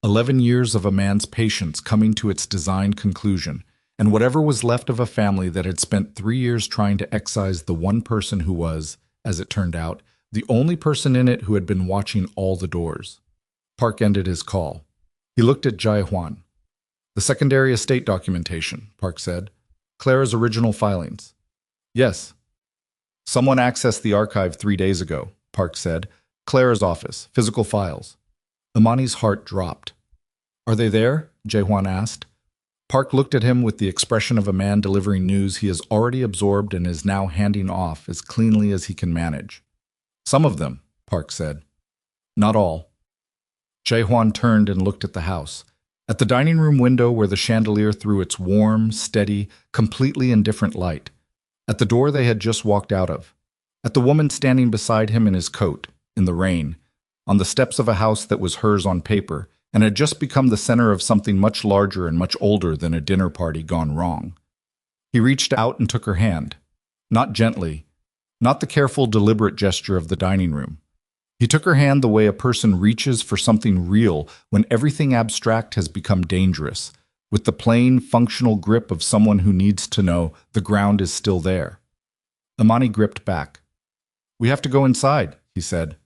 11 years of a man's patience coming to its designed conclusion, and whatever was left of a family that had spent 3 years trying to excise the one person who was, as it turned out, the only person in it who had been watching all the doors. Park ended his call. He looked at Jae-hwan. The secondary estate documentation, Park said. Clara's original filings. Yes. Someone accessed the archive 3 days ago, Park said. Clara's office, physical files. Imani's heart dropped. Are they there? Jae-hwan asked. Park looked at him with the expression of a man delivering news he has already absorbed and is now handing off as cleanly as he can manage. Some of them, Park said. Not all. Jae-hwan turned and looked at the house. At the dining room window where the chandelier threw its warm, steady, completely indifferent light. At the door they had just walked out of. At the woman standing beside him in his coat, in the rain, on the steps of a house that was hers on paper, and had just become the center of something much larger and much older than a dinner party gone wrong. He reached out and took her hand. Not gently, not the careful, deliberate gesture of the dining room. He took her hand the way a person reaches for something real when everything abstract has become dangerous, with the plain, functional grip of someone who needs to know the ground is still there. Imani gripped back. We have to go inside, he said.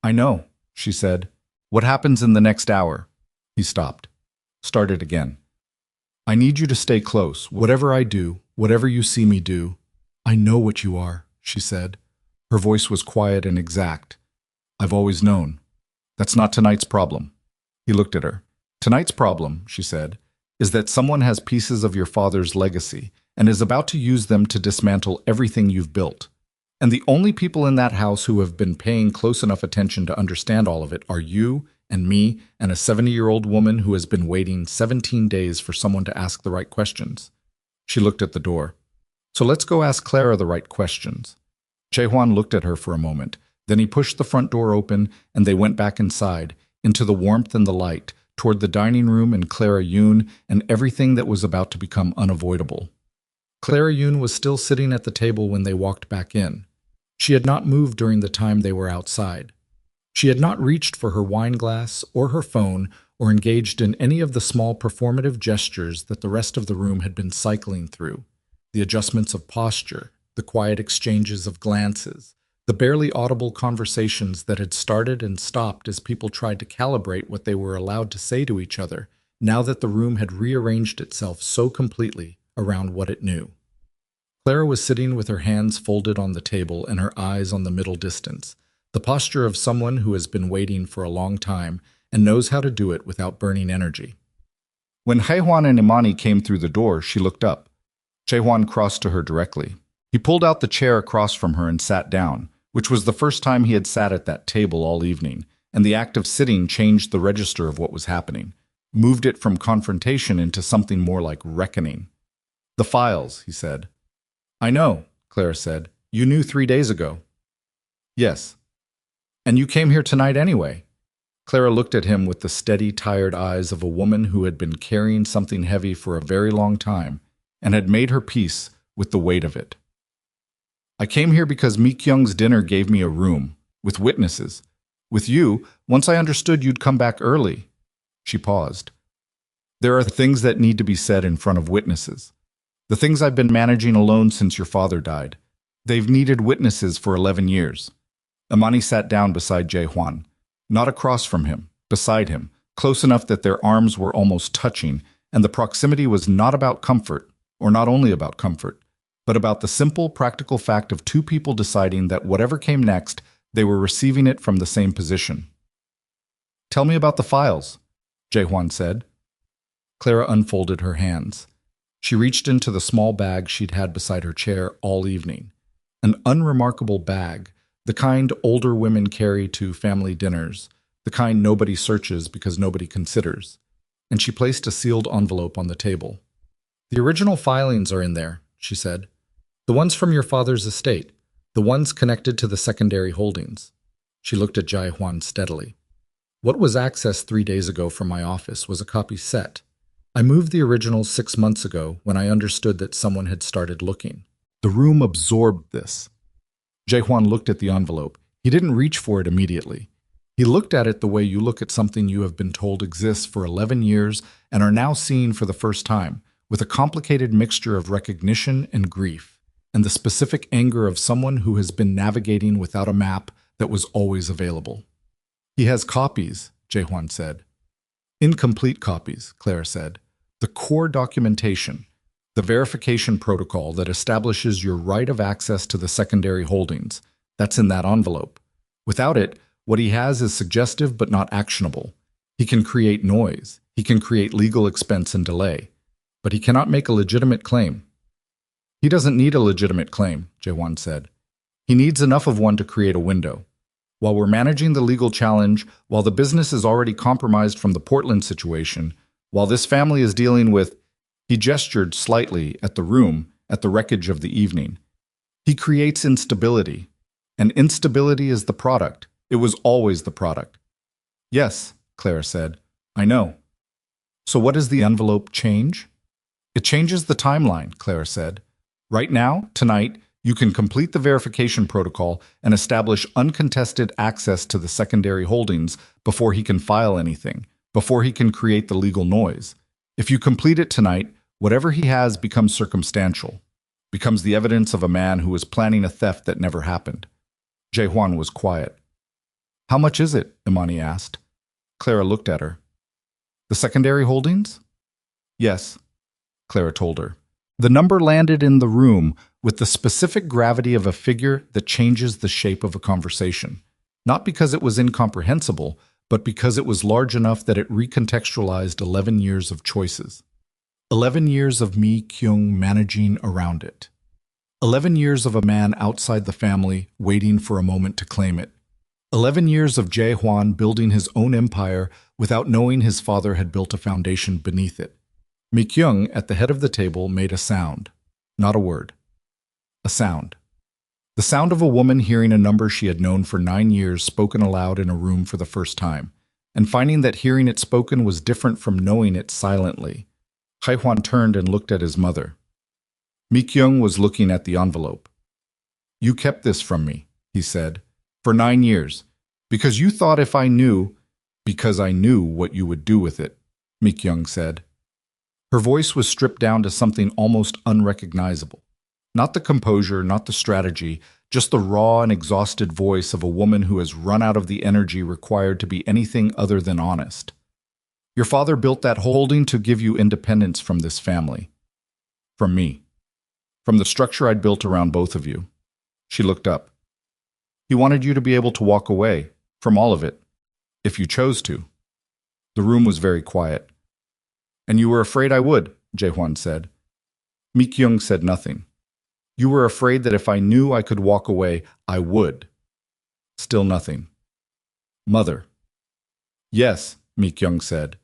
I know, she said. What happens in the next hour? He stopped. Started again. I need you to stay close. Whatever I do, whatever you see me do, I know what you are, she said. Her voice was quiet and exact. I've always known. That's not tonight's problem. He looked at her. Tonight's problem, she said, is that someone has pieces of your father's legacy and is about to use them to dismantle everything you've built. And the only people in that house who have been paying close enough attention to understand all of it are you and me and a 70-year-old woman who has been waiting 17 days for someone to ask the right questions. She looked at the door. So let's go ask Clara the right questions. Jae-hwan looked at her for a moment. Then he pushed the front door open, and they went back inside, into the warmth and the light, toward the dining room and Clara Yoon and everything that was about to become unavoidable. Clara Yoon was still sitting at the table when they walked back in. She had not moved during the time they were outside. She had not reached for her wine glass or her phone or engaged in any of the small performative gestures that the rest of the room had been cycling through, the adjustments of posture, the quiet exchanges of glances, the barely audible conversations that had started and stopped as people tried to calibrate what they were allowed to say to each other, now that the room had rearranged itself so completely around what it knew. Clara was sitting with her hands folded on the table and her eyes on the middle distance, the posture of someone who has been waiting for a long time and knows how to do it without burning energy. When Jae-hwan and Imani came through the door, she looked up. Jae-hwan crossed to her directly. He pulled out the chair across from her and sat down, which was the first time he had sat at that table all evening, and the act of sitting changed the register of what was happening, moved it from confrontation into something more like reckoning. The files, he said. I know, Clara said. You knew 3 days ago. Yes. And you came here tonight anyway. Clara looked at him with the steady, tired eyes of a woman who had been carrying something heavy for a very long time and had made her peace with the weight of it. I came here because Mi Kyung's dinner gave me a room, with witnesses. With you, once I understood you'd come back early. She paused. There are things that need to be said in front of witnesses. The things I've been managing alone since your father died. They've needed witnesses for 11 years. Imani sat down beside Jae Hwan, not across from him, beside him, close enough that their arms were almost touching, and the proximity was not about comfort, or not only about comfort, but about the simple, practical fact of two people deciding that whatever came next, they were receiving it from the same position. Tell me about the files, Jae Hwan said. Clara unfolded her hands. She reached into the small bag she'd had beside her chair all evening. An unremarkable bag, the kind older women carry to family dinners, the kind nobody searches because nobody considers. And she placed a sealed envelope on the table. The original filings are in there, she said. The ones from your father's estate, the ones connected to the secondary holdings. She looked at Jae Hwan steadily. What was accessed 3 days ago from my office was a copy set. I moved the original 6 months ago when I understood that someone had started looking. The room absorbed this. Jae Hwan looked at the envelope. He didn't reach for it immediately. He looked at it the way you look at something you have been told exists for 11 years and are now seeing for the first time, with a complicated mixture of recognition and grief, and the specific anger of someone who has been navigating without a map that was always available. He has copies, Jae Hwan said. Incomplete copies, Claire said. The core documentation, the verification protocol that establishes your right of access to the secondary holdings, that's in that envelope. Without it, what he has is suggestive but not actionable. He can create noise. He can create legal expense and delay. But he cannot make a legitimate claim. He doesn't need a legitimate claim, Jae Hwan said. He needs enough of one to create a window. While we're managing the legal challenge, while the business is already compromised from the Portland situation, while this family is dealing with, he gestured slightly at the room, at the wreckage of the evening. He creates instability, and instability is the product. It was always the product. Yes, Clara said, I know. So what does the envelope change? It changes the timeline, Clara said. Right now, tonight, you can complete the verification protocol and establish uncontested access to the secondary holdings before he can file anything, before he can create the legal noise. If you complete it tonight, whatever he has becomes circumstantial, becomes the evidence of a man who was planning a theft that never happened. Jae Hwan was quiet. How much is it? Imani asked. Clara looked at her. The secondary holdings? Yes, Clara told her. The number landed in the room with the specific gravity of a figure that changes the shape of a conversation, not because it was incomprehensible, but because it was large enough that it recontextualized 11 years of choices. 11 years of Mi Kyung managing around it. 11 years of a man outside the family waiting for a moment to claim it. 11 years of Jae Hwan building his own empire without knowing his father had built a foundation beneath it. Mi Kyung, at the head of the table, made a sound. Not a word. A sound. The sound of a woman hearing a number she had known for 9 years spoken aloud in a room for the first time, and finding that hearing it spoken was different from knowing it silently. Jae Hwan turned and looked at his mother. Mi Kyung was looking at the envelope. You kept this from me, he said, for 9 years, because you thought if I knew, because I knew what you would do with it, Mi Kyung said. Her voice was stripped down to something almost unrecognizable. Not the composure, not the strategy, just the raw and exhausted voice of a woman who has run out of the energy required to be anything other than honest. Your father built that holding to give you independence from this family. From me. From the structure I'd built around both of you. She looked up. He wanted you to be able to walk away, from all of it, if you chose to. The room was very quiet. And you were afraid I would, Jae Hwan said. Mi Kyung said nothing. You were afraid that if I knew I could walk away, I would. Still nothing. Mother. Yes, Mi Kyung said.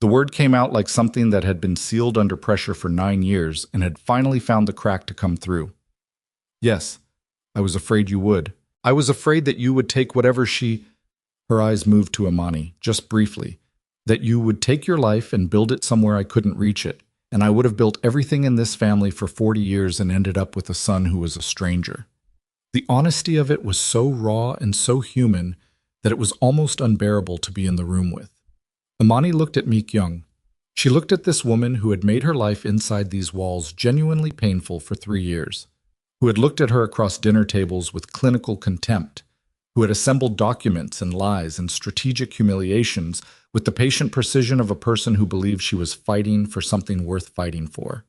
The word came out like something that had been sealed under pressure for 9 years and had finally found the crack to come through. Yes, I was afraid you would. I was afraid that you would take whatever she... Her eyes moved to Imani, just briefly. That you would take your life and build it somewhere I couldn't reach it, and I would have built everything in this family for 40 years and ended up with a son who was a stranger. The honesty of it was so raw and so human that it was almost unbearable to be in the room with. Imani looked at Mi Kyung. She looked at this woman who had made her life inside these walls genuinely painful for 3 years, who had looked at her across dinner tables with clinical contempt, who had assembled documents and lies and strategic humiliations with the patient precision of a person who believed she was fighting for something worth fighting for.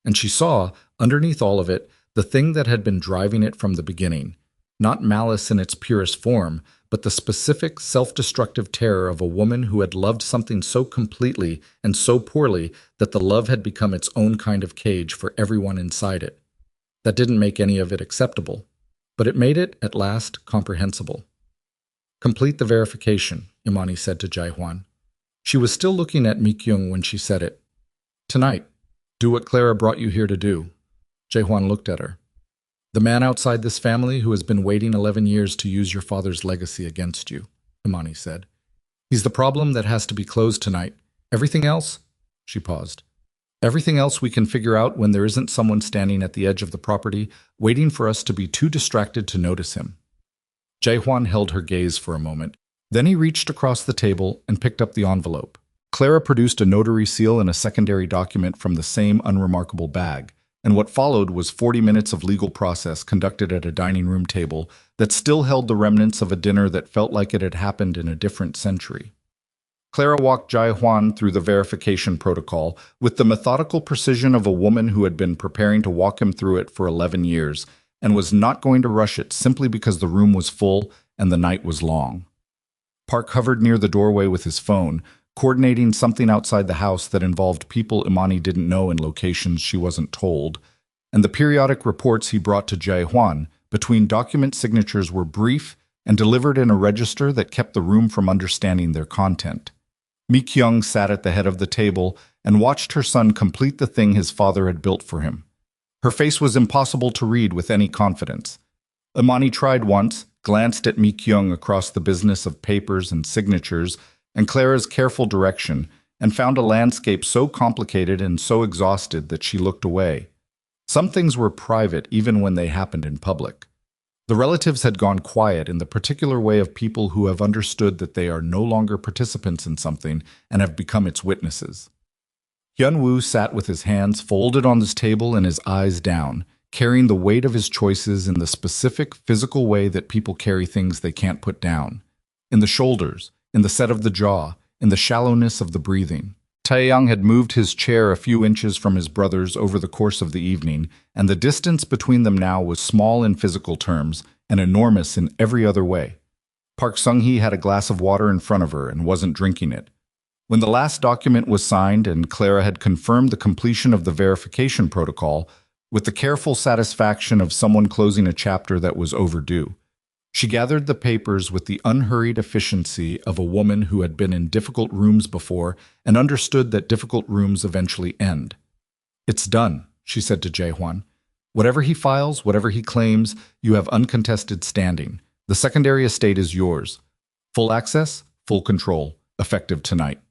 And she saw, underneath all of it, the thing that had been driving it from the beginning, not malice in its purest form, but the specific self-destructive terror of a woman who had loved something so completely and so poorly that the love had become its own kind of cage for everyone inside it. That didn't make any of it acceptable, but it made it, at last, comprehensible. "Complete the verification," Imani said to Jae-hwan. She was still looking at Mi-kyung when she said it. "Tonight, do what Clara brought you here to do." Jae-hwan looked at her. "The man outside this family who has been waiting 11 years to use your father's legacy against you," Imani said. "He's the problem that has to be closed tonight. Everything else?" She paused. "Everything else we can figure out when there isn't someone standing at the edge of the property, waiting for us to be too distracted to notice him." Jae-hwan held her gaze for a moment. Then he reached across the table and picked up the envelope. Clara produced a notary seal and a secondary document from the same unremarkable bag, and what followed was 40 minutes of legal process conducted at a dining room table that still held the remnants of a dinner that felt like it had happened in a different century. Clara walked Jae-hwan through the verification protocol with the methodical precision of a woman who had been preparing to walk him through it for 11 years and was not going to rush it simply because the room was full and the night was long. Park hovered near the doorway with his phone, coordinating something outside the house that involved people Imani didn't know in locations she wasn't told, and the periodic reports he brought to Jae-hwan between document signatures were brief and delivered in a register that kept the room from understanding their content. Mi-kyung sat at the head of the table and watched her son complete the thing his father had built for him. Her face was impossible to read with any confidence. Imani tried once, glanced at Mi-kyung across the business of papers and signatures and Clara's careful direction, and found a landscape so complicated and so exhausted that she looked away. Some things were private even when they happened in public. The relatives had gone quiet in the particular way of people who have understood that they are no longer participants in something and have become its witnesses. Hyun-woo sat with his hands folded on his table and his eyes down, carrying the weight of his choices in the specific physical way that people carry things they can't put down. In the shoulders, in the set of the jaw, in the shallowness of the breathing. Taeyang had moved his chair a few inches from his brother's over the course of the evening, and the distance between them now was small in physical terms and enormous in every other way. Park Sung-hee had a glass of water in front of her and wasn't drinking it. When the last document was signed and Clara had confirmed the completion of the verification protocol, with the careful satisfaction of someone closing a chapter that was overdue, she gathered the papers with the unhurried efficiency of a woman who had been in difficult rooms before and understood that difficult rooms eventually end. "It's done," she said to Jae-hwan. "Whatever he files, whatever he claims, you have uncontested standing. The secondary estate is yours. Full access, full control, effective tonight."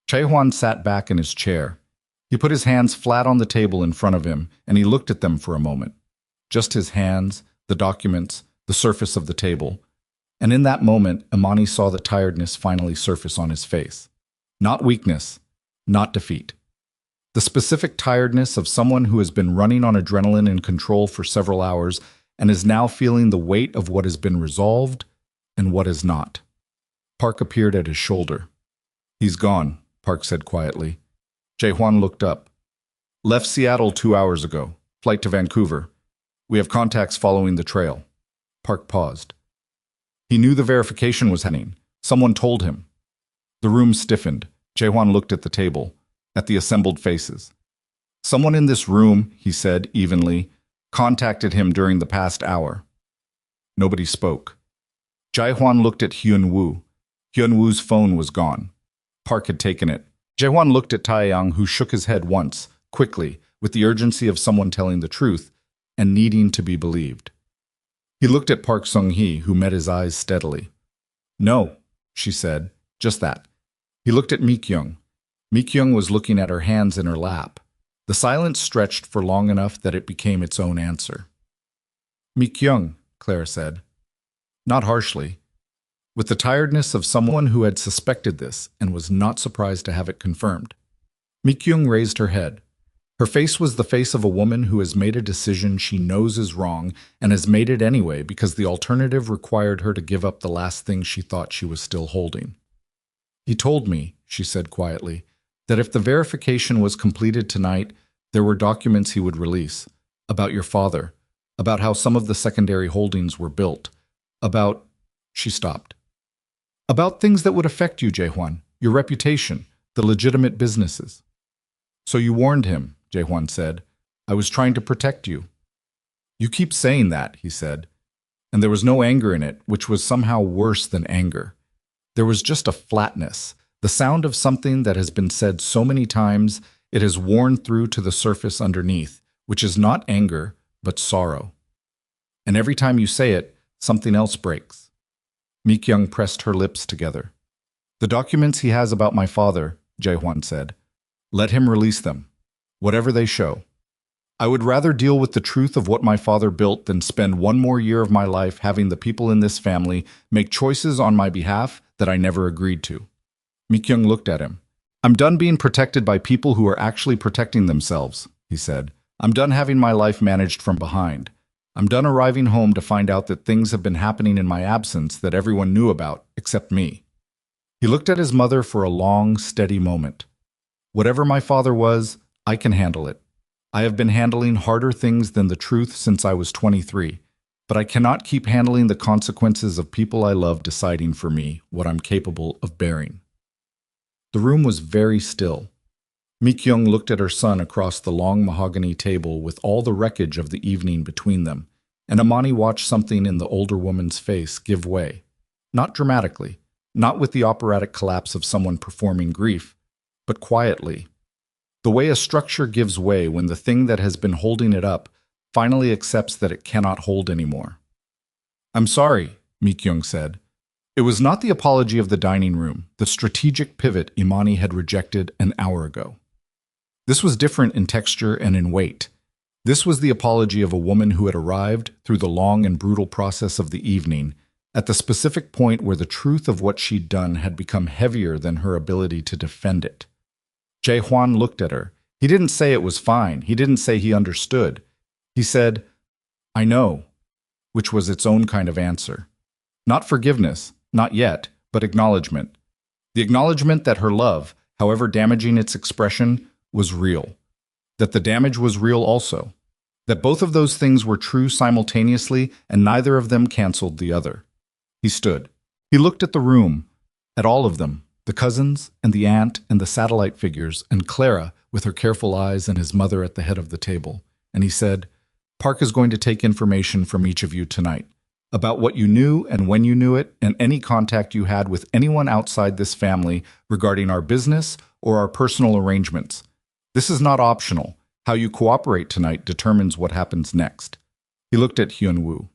Jae-hwan sat back in his chair. He put his hands flat on the table in front of him, and he looked at them for a moment. Just his hands, the documents, the surface of the table. And in that moment, Imani saw the tiredness finally surface on his face. Not weakness, not defeat. The specific tiredness of someone who has been running on adrenaline and control for several hours and is now feeling the weight of what has been resolved and what is not. Park appeared at his shoulder. "He's gone," Park said quietly. Jae-hwan looked up. "Left Seattle 2 hours ago. Flight to Vancouver. We have contacts following the trail." Park paused. He knew the verification was happening. Someone told him. The room stiffened. Jae-hwan looked at the table, at the assembled faces. "Someone in this room," he said evenly, "contacted him during the past hour." Nobody spoke. Jae-hwan looked at Hyun-woo. Hyun-woo's phone was gone. Park had taken it. Jae-hwan looked at Taeyang, who shook his head once, quickly, with the urgency of someone telling the truth and needing to be believed. He looked at Park Sung-hee, who met his eyes steadily. "No," she said, "just that." He looked at Mi-kyung. Mi-kyung was looking at her hands in her lap. The silence stretched for long enough that it became its own answer. "Mi-kyung," Clara said. Not harshly. with the tiredness of someone who had suspected this and was not surprised to have it confirmed. Mi-kyung raised her head. Her face was the face of a woman who has made a decision she knows is wrong and has made it anyway because the alternative required her to give up the last thing she thought she was still holding. "He told me," she said quietly, "that if the verification was completed tonight, there were documents he would release. About your father, about how some of the secondary holdings were built, about—" She stopped. "About things that would affect you, Jae-hwan, your reputation, the legitimate businesses." "So you warned him," Jae-hwan said. "I was trying to protect you." "You keep saying that," he said. And there was no anger in it, which was somehow worse than anger. There was just a flatness, the sound of something that has been said so many times it has worn through to the surface underneath, which is not anger, but sorrow. And every time you say it, something else breaks. Mi-kyung pressed her lips together. "The documents he has about my father," Jae-hwan said. "Let him release them, whatever they show. I would rather deal with the truth of what my father built than spend one more year of my life having the people in this family make choices on my behalf that I never agreed to." Mi-kyung looked at him. "I'm done being protected by people who are actually protecting themselves," he said. "I'm done having my life managed from behind. I'm done arriving home to find out that things have been happening in my absence that everyone knew about, except me." He looked at his mother for a long, steady moment. "Whatever my father was, I can handle it. I have been handling harder things than the truth since I was 23, but I cannot keep handling the consequences of people I love deciding for me what I'm capable of bearing." The room was very still. Mi-kyung looked at her son across the long mahogany table with all the wreckage of the evening between them, and Imani watched something in the older woman's face give way. Not dramatically, not with the operatic collapse of someone performing grief, but quietly. The way a structure gives way when the thing that has been holding it up finally accepts that it cannot hold anymore. "I'm sorry," Mi-kyung said. It was not the apology of the dining room, the strategic pivot Imani had rejected an hour ago. This was different in texture and in weight. This was the apology of a woman who had arrived, through the long and brutal process of the evening, at the specific point where the truth of what she'd done had become heavier than her ability to defend it. Jae-hwan looked at her. He didn't say it was fine. He didn't say he understood. He said, "I know," which was its own kind of answer. Not forgiveness, not yet, but acknowledgement. The acknowledgement that her love, however damaging its expression, was real. That the damage was real also. That both of those things were true simultaneously and neither of them canceled the other. He stood. He looked at the room, at all of them, the cousins and the aunt and the satellite figures and Clara with her careful eyes and his mother at the head of the table. And he said, "Park is going to take information from each of you tonight about what you knew and when you knew it and any contact you had with anyone outside this family regarding our business or our personal arrangements. This is not optional. How you cooperate tonight determines what happens next." He looked at Hyun-woo.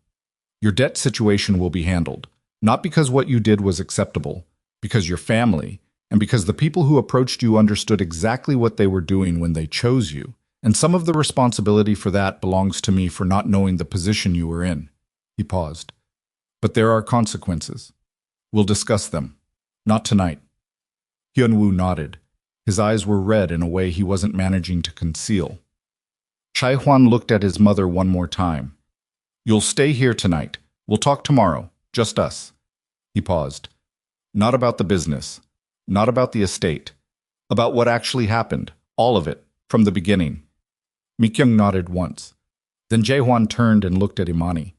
"Your debt situation will be handled, not because what you did was acceptable, because your family, and because the people who approached you understood exactly what they were doing when they chose you, and some of the responsibility for that belongs to me for not knowing the position you were in." He paused. "But there are consequences. We'll discuss them. Not tonight." Hyun-woo nodded. His eyes were red in a way he wasn't managing to conceal. Jae-hwan looked at his mother one more time. "You'll stay here tonight. We'll talk tomorrow. Just us." He paused. "Not about the business. Not about the estate. About what actually happened. All of it. From the beginning." Mi-kyung nodded once. Then Jae-hwan turned and looked at Imani.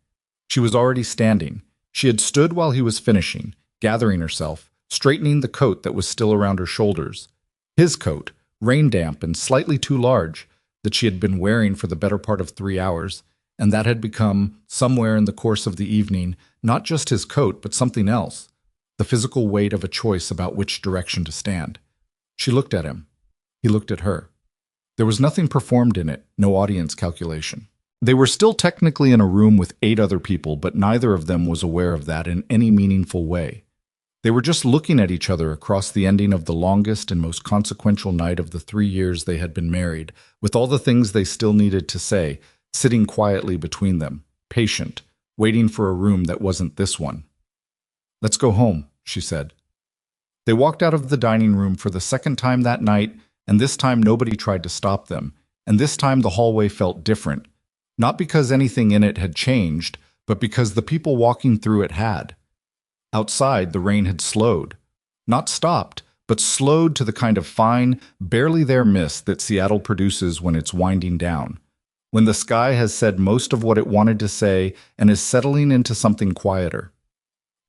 She was already standing. She had stood while he was finishing, gathering herself, straightening the coat that was still around her shoulders. His coat, rain-damp and slightly too large, that she had been wearing for the better part of 3 hours, and that had become, somewhere in the course of the evening, not just his coat but something else, the physical weight of a choice about which direction to stand. She looked at him. He looked at her. There was nothing performed in it, no audience calculation. They were still technically in a room with 8 other people, but neither of them was aware of that in any meaningful way. They were just looking at each other across the ending of the longest and most consequential night of the 3 years they had been married, with all the things they still needed to say, sitting quietly between them, patient, waiting for a room that wasn't this one. Let's go home, she said. They walked out of the dining room for the second time that night, and this time nobody tried to stop them, and this time the hallway felt different, not because anything in it had changed, but because the people walking through it had. Outside, the rain had slowed. Not stopped, but slowed to the kind of fine, barely there mist that Seattle produces when it's winding down, when the sky has said most of what it wanted to say and is settling into something quieter.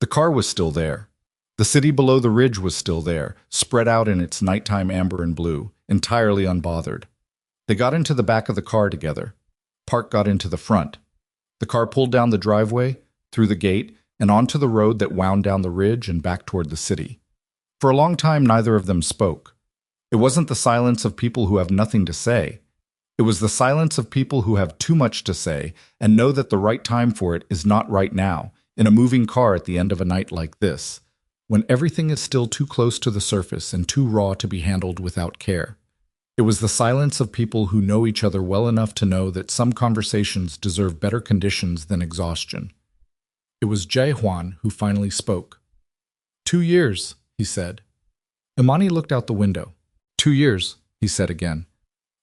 The car was still there. The city below the ridge was still there, spread out in its nighttime amber and blue, entirely unbothered. They got into the back of the car together. Park got into the front. The car pulled down the driveway, through the gate, and onto the road that wound down the ridge and back toward the city. For a long time, neither of them spoke. It wasn't the silence of people who have nothing to say. It was the silence of people who have too much to say and know that the right time for it is not right now, in a moving car at the end of a night like this, when everything is still too close to the surface and too raw to be handled without care. It was the silence of people who know each other well enough to know that some conversations deserve better conditions than exhaustion. It was Jae-hwan who finally spoke. 2 years, he said. Imani looked out the window. 2 years, he said again.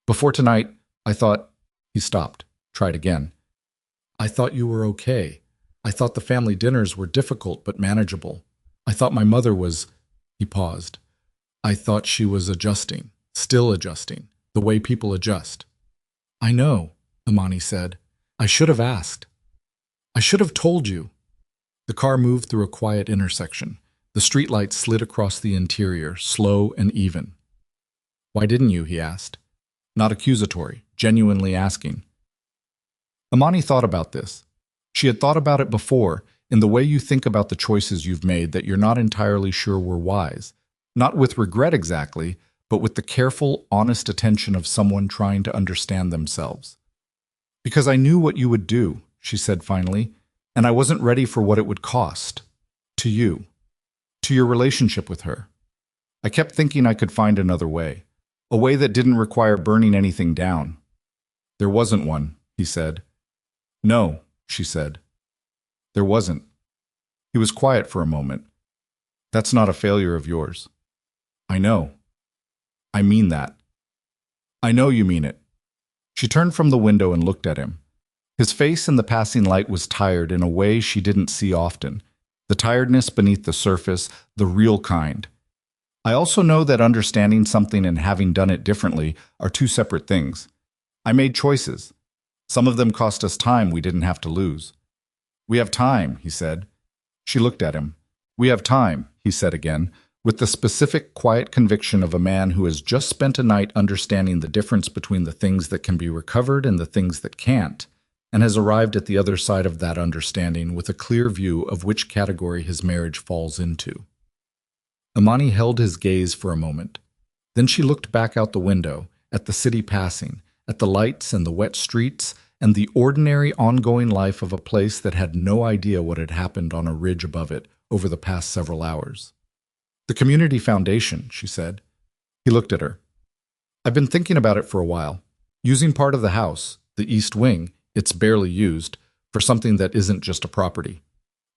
Before tonight, I thought... He stopped, tried again. I thought you were okay. I thought the family dinners were difficult but manageable. I thought my mother was... He paused. I thought she was adjusting, still adjusting, the way people adjust. I know, Imani said. I should have asked. I should have told you. The car moved through a quiet intersection. The streetlights slid across the interior, slow and even. Why didn't you? He asked. Not accusatory, genuinely asking. Imani thought about this. She had thought about it before, in the way you think about the choices you've made that you're not entirely sure were wise. Not with regret exactly, but with the careful, honest attention of someone trying to understand themselves. Because I knew what you would do, she said finally, and I wasn't ready for what it would cost. To you. To your relationship with her. I kept thinking I could find another way. A way that didn't require burning anything down. There wasn't one, he said. No, she said. There wasn't. He was quiet for a moment. That's not a failure of yours. I know. I mean that. I know you mean it. She turned from the window and looked at him. His face in the passing light was tired in a way she didn't see often. The tiredness beneath the surface, the real kind. I also know that understanding something and having done it differently are two separate things. I made choices. Some of them cost us time we didn't have to lose. We have time, he said. She looked at him. We have time, he said again, with the specific, quiet conviction of a man who has just spent a night understanding the difference between the things that can be recovered and the things that can't, and has arrived at the other side of that understanding with a clear view of which category his marriage falls into. Imani held his gaze for a moment. Then she looked back out the window, at the city passing, at the lights and the wet streets, and the ordinary ongoing life of a place that had no idea what had happened on a ridge above it over the past several hours. The community foundation, she said. He looked at her. I've been thinking about it for a while. Using part of the house, the east wing, it's barely used, for something that isn't just a property.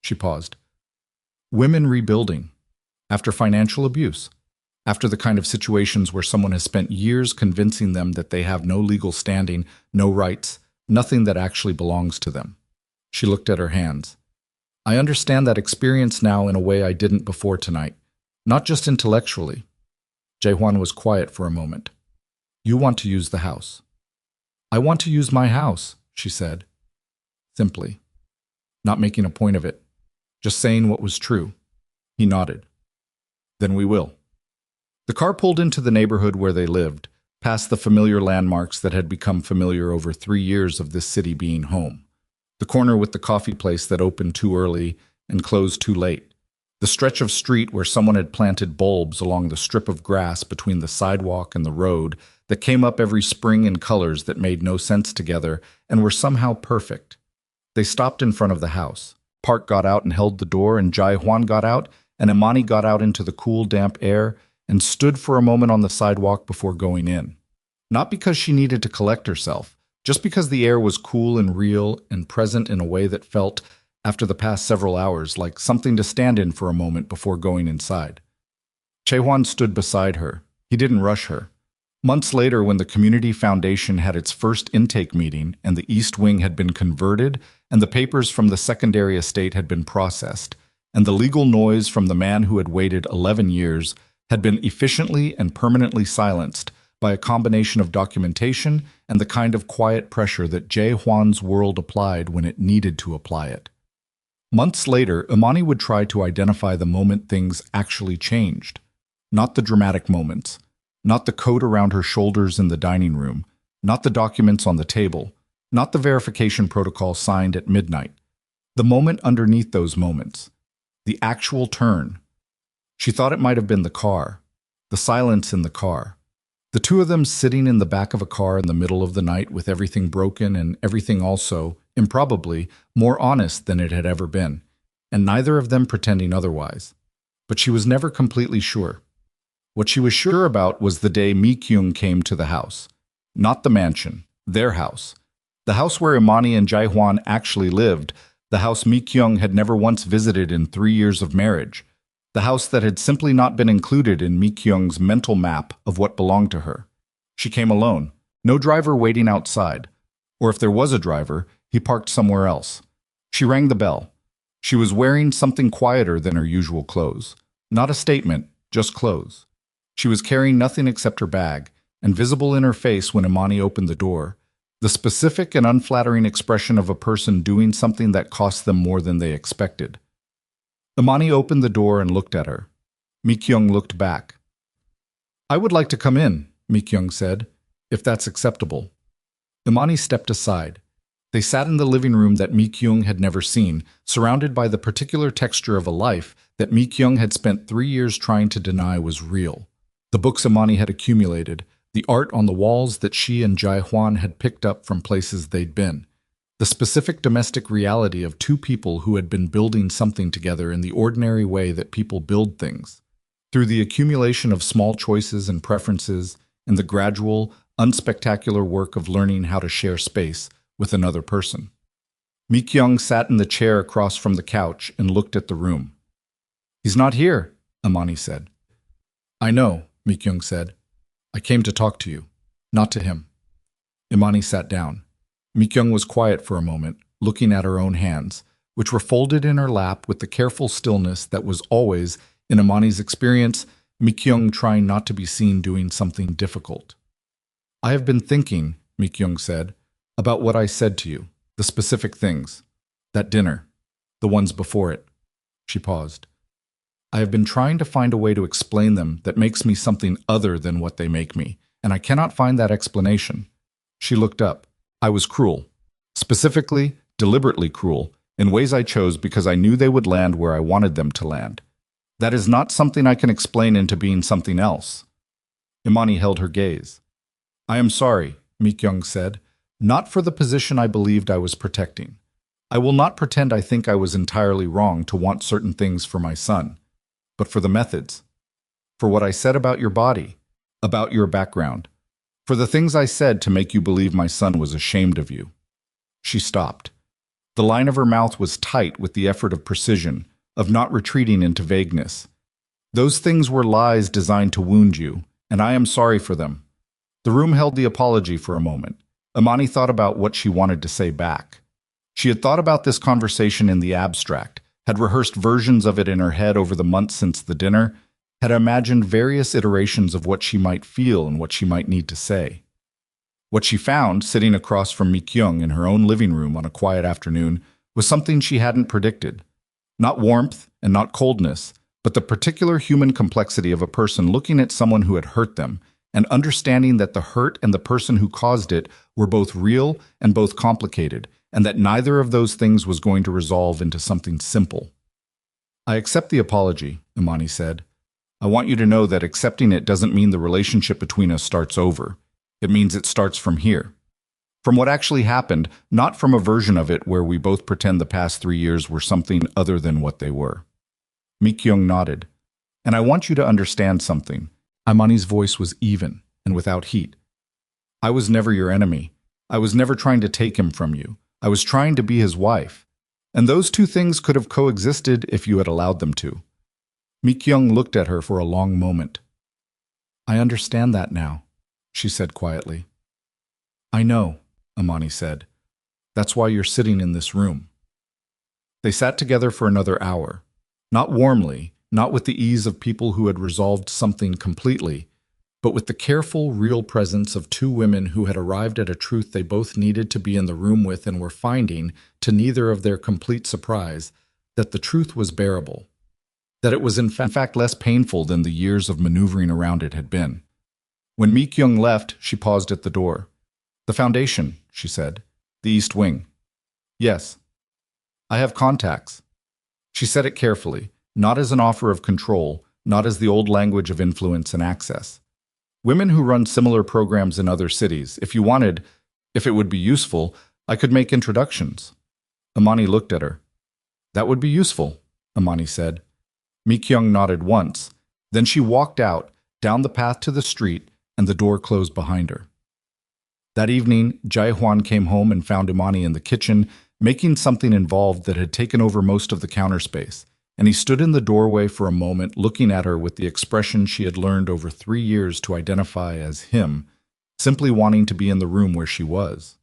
She paused. Women rebuilding. After financial abuse. After the kind of situations where someone has spent years convincing them that they have no legal standing, no rights, nothing that actually belongs to them. She looked at her hands. I understand that experience now in a way I didn't before tonight. Not just intellectually. Jae-hwan was quiet for a moment. You want to use the house. I want to use my house, she said. Simply. Not making a point of it. Just saying what was true. He nodded. Then we will. The car pulled into the neighborhood where they lived, past the familiar landmarks that had become familiar over 3 years of this city being home. The corner with the coffee place that opened too early and closed too late. The stretch of street where someone had planted bulbs along the strip of grass between the sidewalk and the road that came up every spring in colors that made no sense together and were somehow perfect. They stopped in front of the house. Park got out and held the door, and Jae-hwan got out, and Imani got out into the cool, damp air and stood for a moment on the sidewalk before going in. Not because she needed to collect herself, just because the air was cool and real and present in a way that felt, after the past several hours, like something to stand in for a moment before going inside. Chae-hwan stood beside her. He didn't rush her. Months later, when the Community Foundation had its first intake meeting and the East Wing had been converted and the papers from the secondary estate had been processed, and the legal noise from the man who had waited 11 years had been efficiently and permanently silenced by a combination of documentation and the kind of quiet pressure that Jae-hwan's world applied when it needed to apply it. Months later, Imani would try to identify the moment things actually changed. Not the dramatic moments, not the coat around her shoulders in the dining room, not the documents on the table, not the verification protocol signed at midnight. The moment underneath those moments. The actual turn. She thought it might have been the car. The silence in the car. The two of them sitting in the back of a car in the middle of the night with everything broken and everything also, improbably, more honest than it had ever been, and neither of them pretending otherwise. But she was never completely sure. What she was sure about was the day Mi-kyung came to the house. Not the mansion, their house. The house where Imani and Jae-hwan actually lived, the house Mi-kyung had never once visited in 3 years of marriage. The house that had simply not been included in Mi-kyung's mental map of what belonged to her. She came alone, no driver waiting outside. Or if there was a driver, he parked somewhere else. She rang the bell. She was wearing something quieter than her usual clothes. Not a statement, just clothes. She was carrying nothing except her bag, and visible in her face when Imani opened the door, the specific and unflattering expression of a person doing something that cost them more than they expected. Imani opened the door and looked at her. Mi-kyung looked back. "I would like to come in," Mi-kyung said, "if that's acceptable." Imani stepped aside. They sat in the living room that Mi-kyung had never seen, surrounded by the particular texture of a life that Mi-kyung had spent 3 years trying to deny was real. The books Imani had accumulated, the art on the walls that she and Jae-hwan had picked up from places they'd been, the specific domestic reality of two people who had been building something together in the ordinary way that people build things, through the accumulation of small choices and preferences and the gradual, unspectacular work of learning how to share space with another person. Mi-kyung sat in the chair across from the couch and looked at the room. "He's not here," Imani said. "I know," Mi-kyung said. "I came to talk to you, not to him." Imani sat down. Mi-kyung was quiet for a moment, looking at her own hands, which were folded in her lap with the careful stillness that was always, in Imani's experience, Mi-kyung trying not to be seen doing something difficult. "I have been thinking," Mi-kyung said, "about what I said to you, the specific things. That dinner, the ones before it." She paused. "I have been trying to find a way to explain them that makes me something other than what they make me, and I cannot find that explanation." She looked up. "I was cruel. Specifically, deliberately cruel, in ways I chose because I knew they would land where I wanted them to land. That is not something I can explain into being something else." Imani held her gaze. "I am sorry," Mi-kyung said, "not for the position I believed I was protecting. I will not pretend I think I was entirely wrong to want certain things for my son. But for the methods, for what I said about your body, about your background, for the things I said to make you believe my son was ashamed of you." She stopped. The line of her mouth was tight with the effort of precision, of not retreating into vagueness. "Those things were lies designed to wound you, and I am sorry for them." The room held the apology for a moment. Imani thought about what she wanted to say back. She had thought about this conversation in the abstract, had rehearsed versions of it in her head over the months since the dinner, had imagined various iterations of what she might feel and what she might need to say. What she found, sitting across from Mi-kyung in her own living room on a quiet afternoon, was something she hadn't predicted. Not warmth and not coldness, but the particular human complexity of a person looking at someone who had hurt them and understanding that the hurt and the person who caused it were both real and both complicated, and that neither of those things was going to resolve into something simple. "I accept the apology," Imani said. "I want you to know that accepting it doesn't mean the relationship between us starts over. It means it starts from here. From what actually happened, not from a version of it where we both pretend the past 3 years were something other than what they were." Mi-kyung nodded. "And I want you to understand something." Imani's voice was even and without heat. "I was never your enemy. I was never trying to take him from you. I was trying to be his wife. And those two things could have coexisted if you had allowed them to. Mi-kyung looked at her for a long moment. I understand that now, she said quietly. I know, Imani said. That's why you're sitting in this room. They sat together for another hour, not warmly, not with the ease of people who had resolved something completely, but with the careful, real presence of two women who had arrived at a truth they both needed to be in the room with and were finding, to neither of their complete surprise, that the truth was bearable, that it was in fact less painful than the years of maneuvering around it had been. When Mi-kyung left, she paused at the door. The foundation, she said. The East Wing. Yes. I have contacts. She said it carefully, not as an offer of control, not as the old language of influence and access. Women who run similar programs in other cities. If you wanted, if it would be useful, I could make introductions. Imani looked at her. That would be useful, Imani said. Mi-kyung nodded once. Then she walked out, down the path to the street, and the door closed behind her. That evening, Jae-hwan came home and found Imani in the kitchen, making something involved that had taken over most of the counter space, and he stood in the doorway for a moment looking at her with the expression she had learned over 3 years to identify as him, simply wanting to be in the room where she was.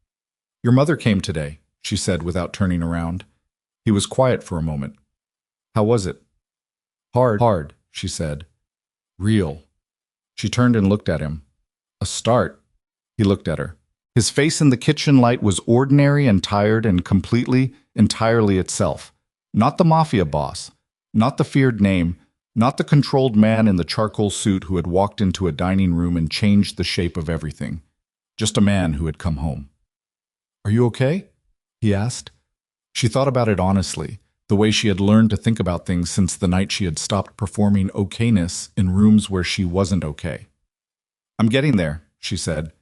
Your mother came today, she said without turning around. He was quiet for a moment. How was it? Hard, she said. Real. She turned and looked at him. A start. He looked at her. His face in the kitchen light was ordinary and tired and entirely itself. Not the Mafia Boss. Not the feared name, not the controlled man in the charcoal suit who had walked into a dining room and changed the shape of everything. Just a man who had come home. Are you okay? He asked. She thought about it honestly, the way she had learned to think about things since the night she had stopped performing okayness in rooms where she wasn't okay. I'm getting there, she said.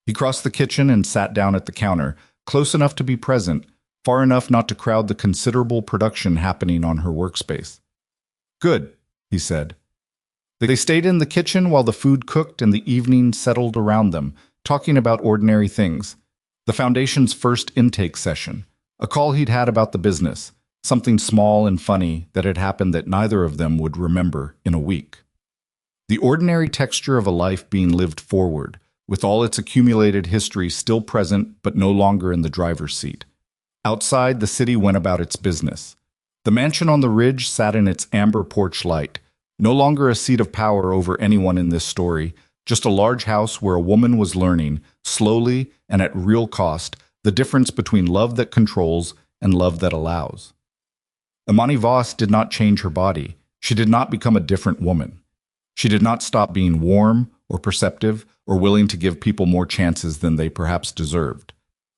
He crossed the kitchen and sat down at the counter, close enough to be present, far enough not to crowd the considerable production happening on her workspace. Good, he said. They stayed in the kitchen while the food cooked and the evening settled around them, talking about ordinary things. The Foundation's first intake session, a call he'd had about the business, something small and funny that had happened that neither of them would remember in a week. The ordinary texture of a life being lived forward, with all its accumulated history still present but no longer in the driver's seat. Outside, the city went about its business. The mansion on the ridge sat in its amber porch light, no longer a seat of power over anyone in this story, just a large house where a woman was learning, slowly and at real cost, the difference between love that controls and love that allows. Imani Voss did not change her body. She did not become a different woman. She did not stop being warm or perceptive or willing to give people more chances than they perhaps deserved.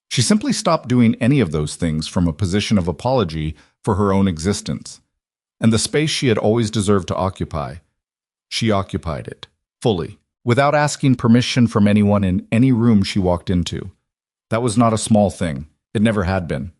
She simply stopped doing any of those things from a position of apology for her own existence. And the space she had always deserved to occupy, she occupied it, fully, without asking permission from anyone in any room she walked into. That was not a small thing. It never had been.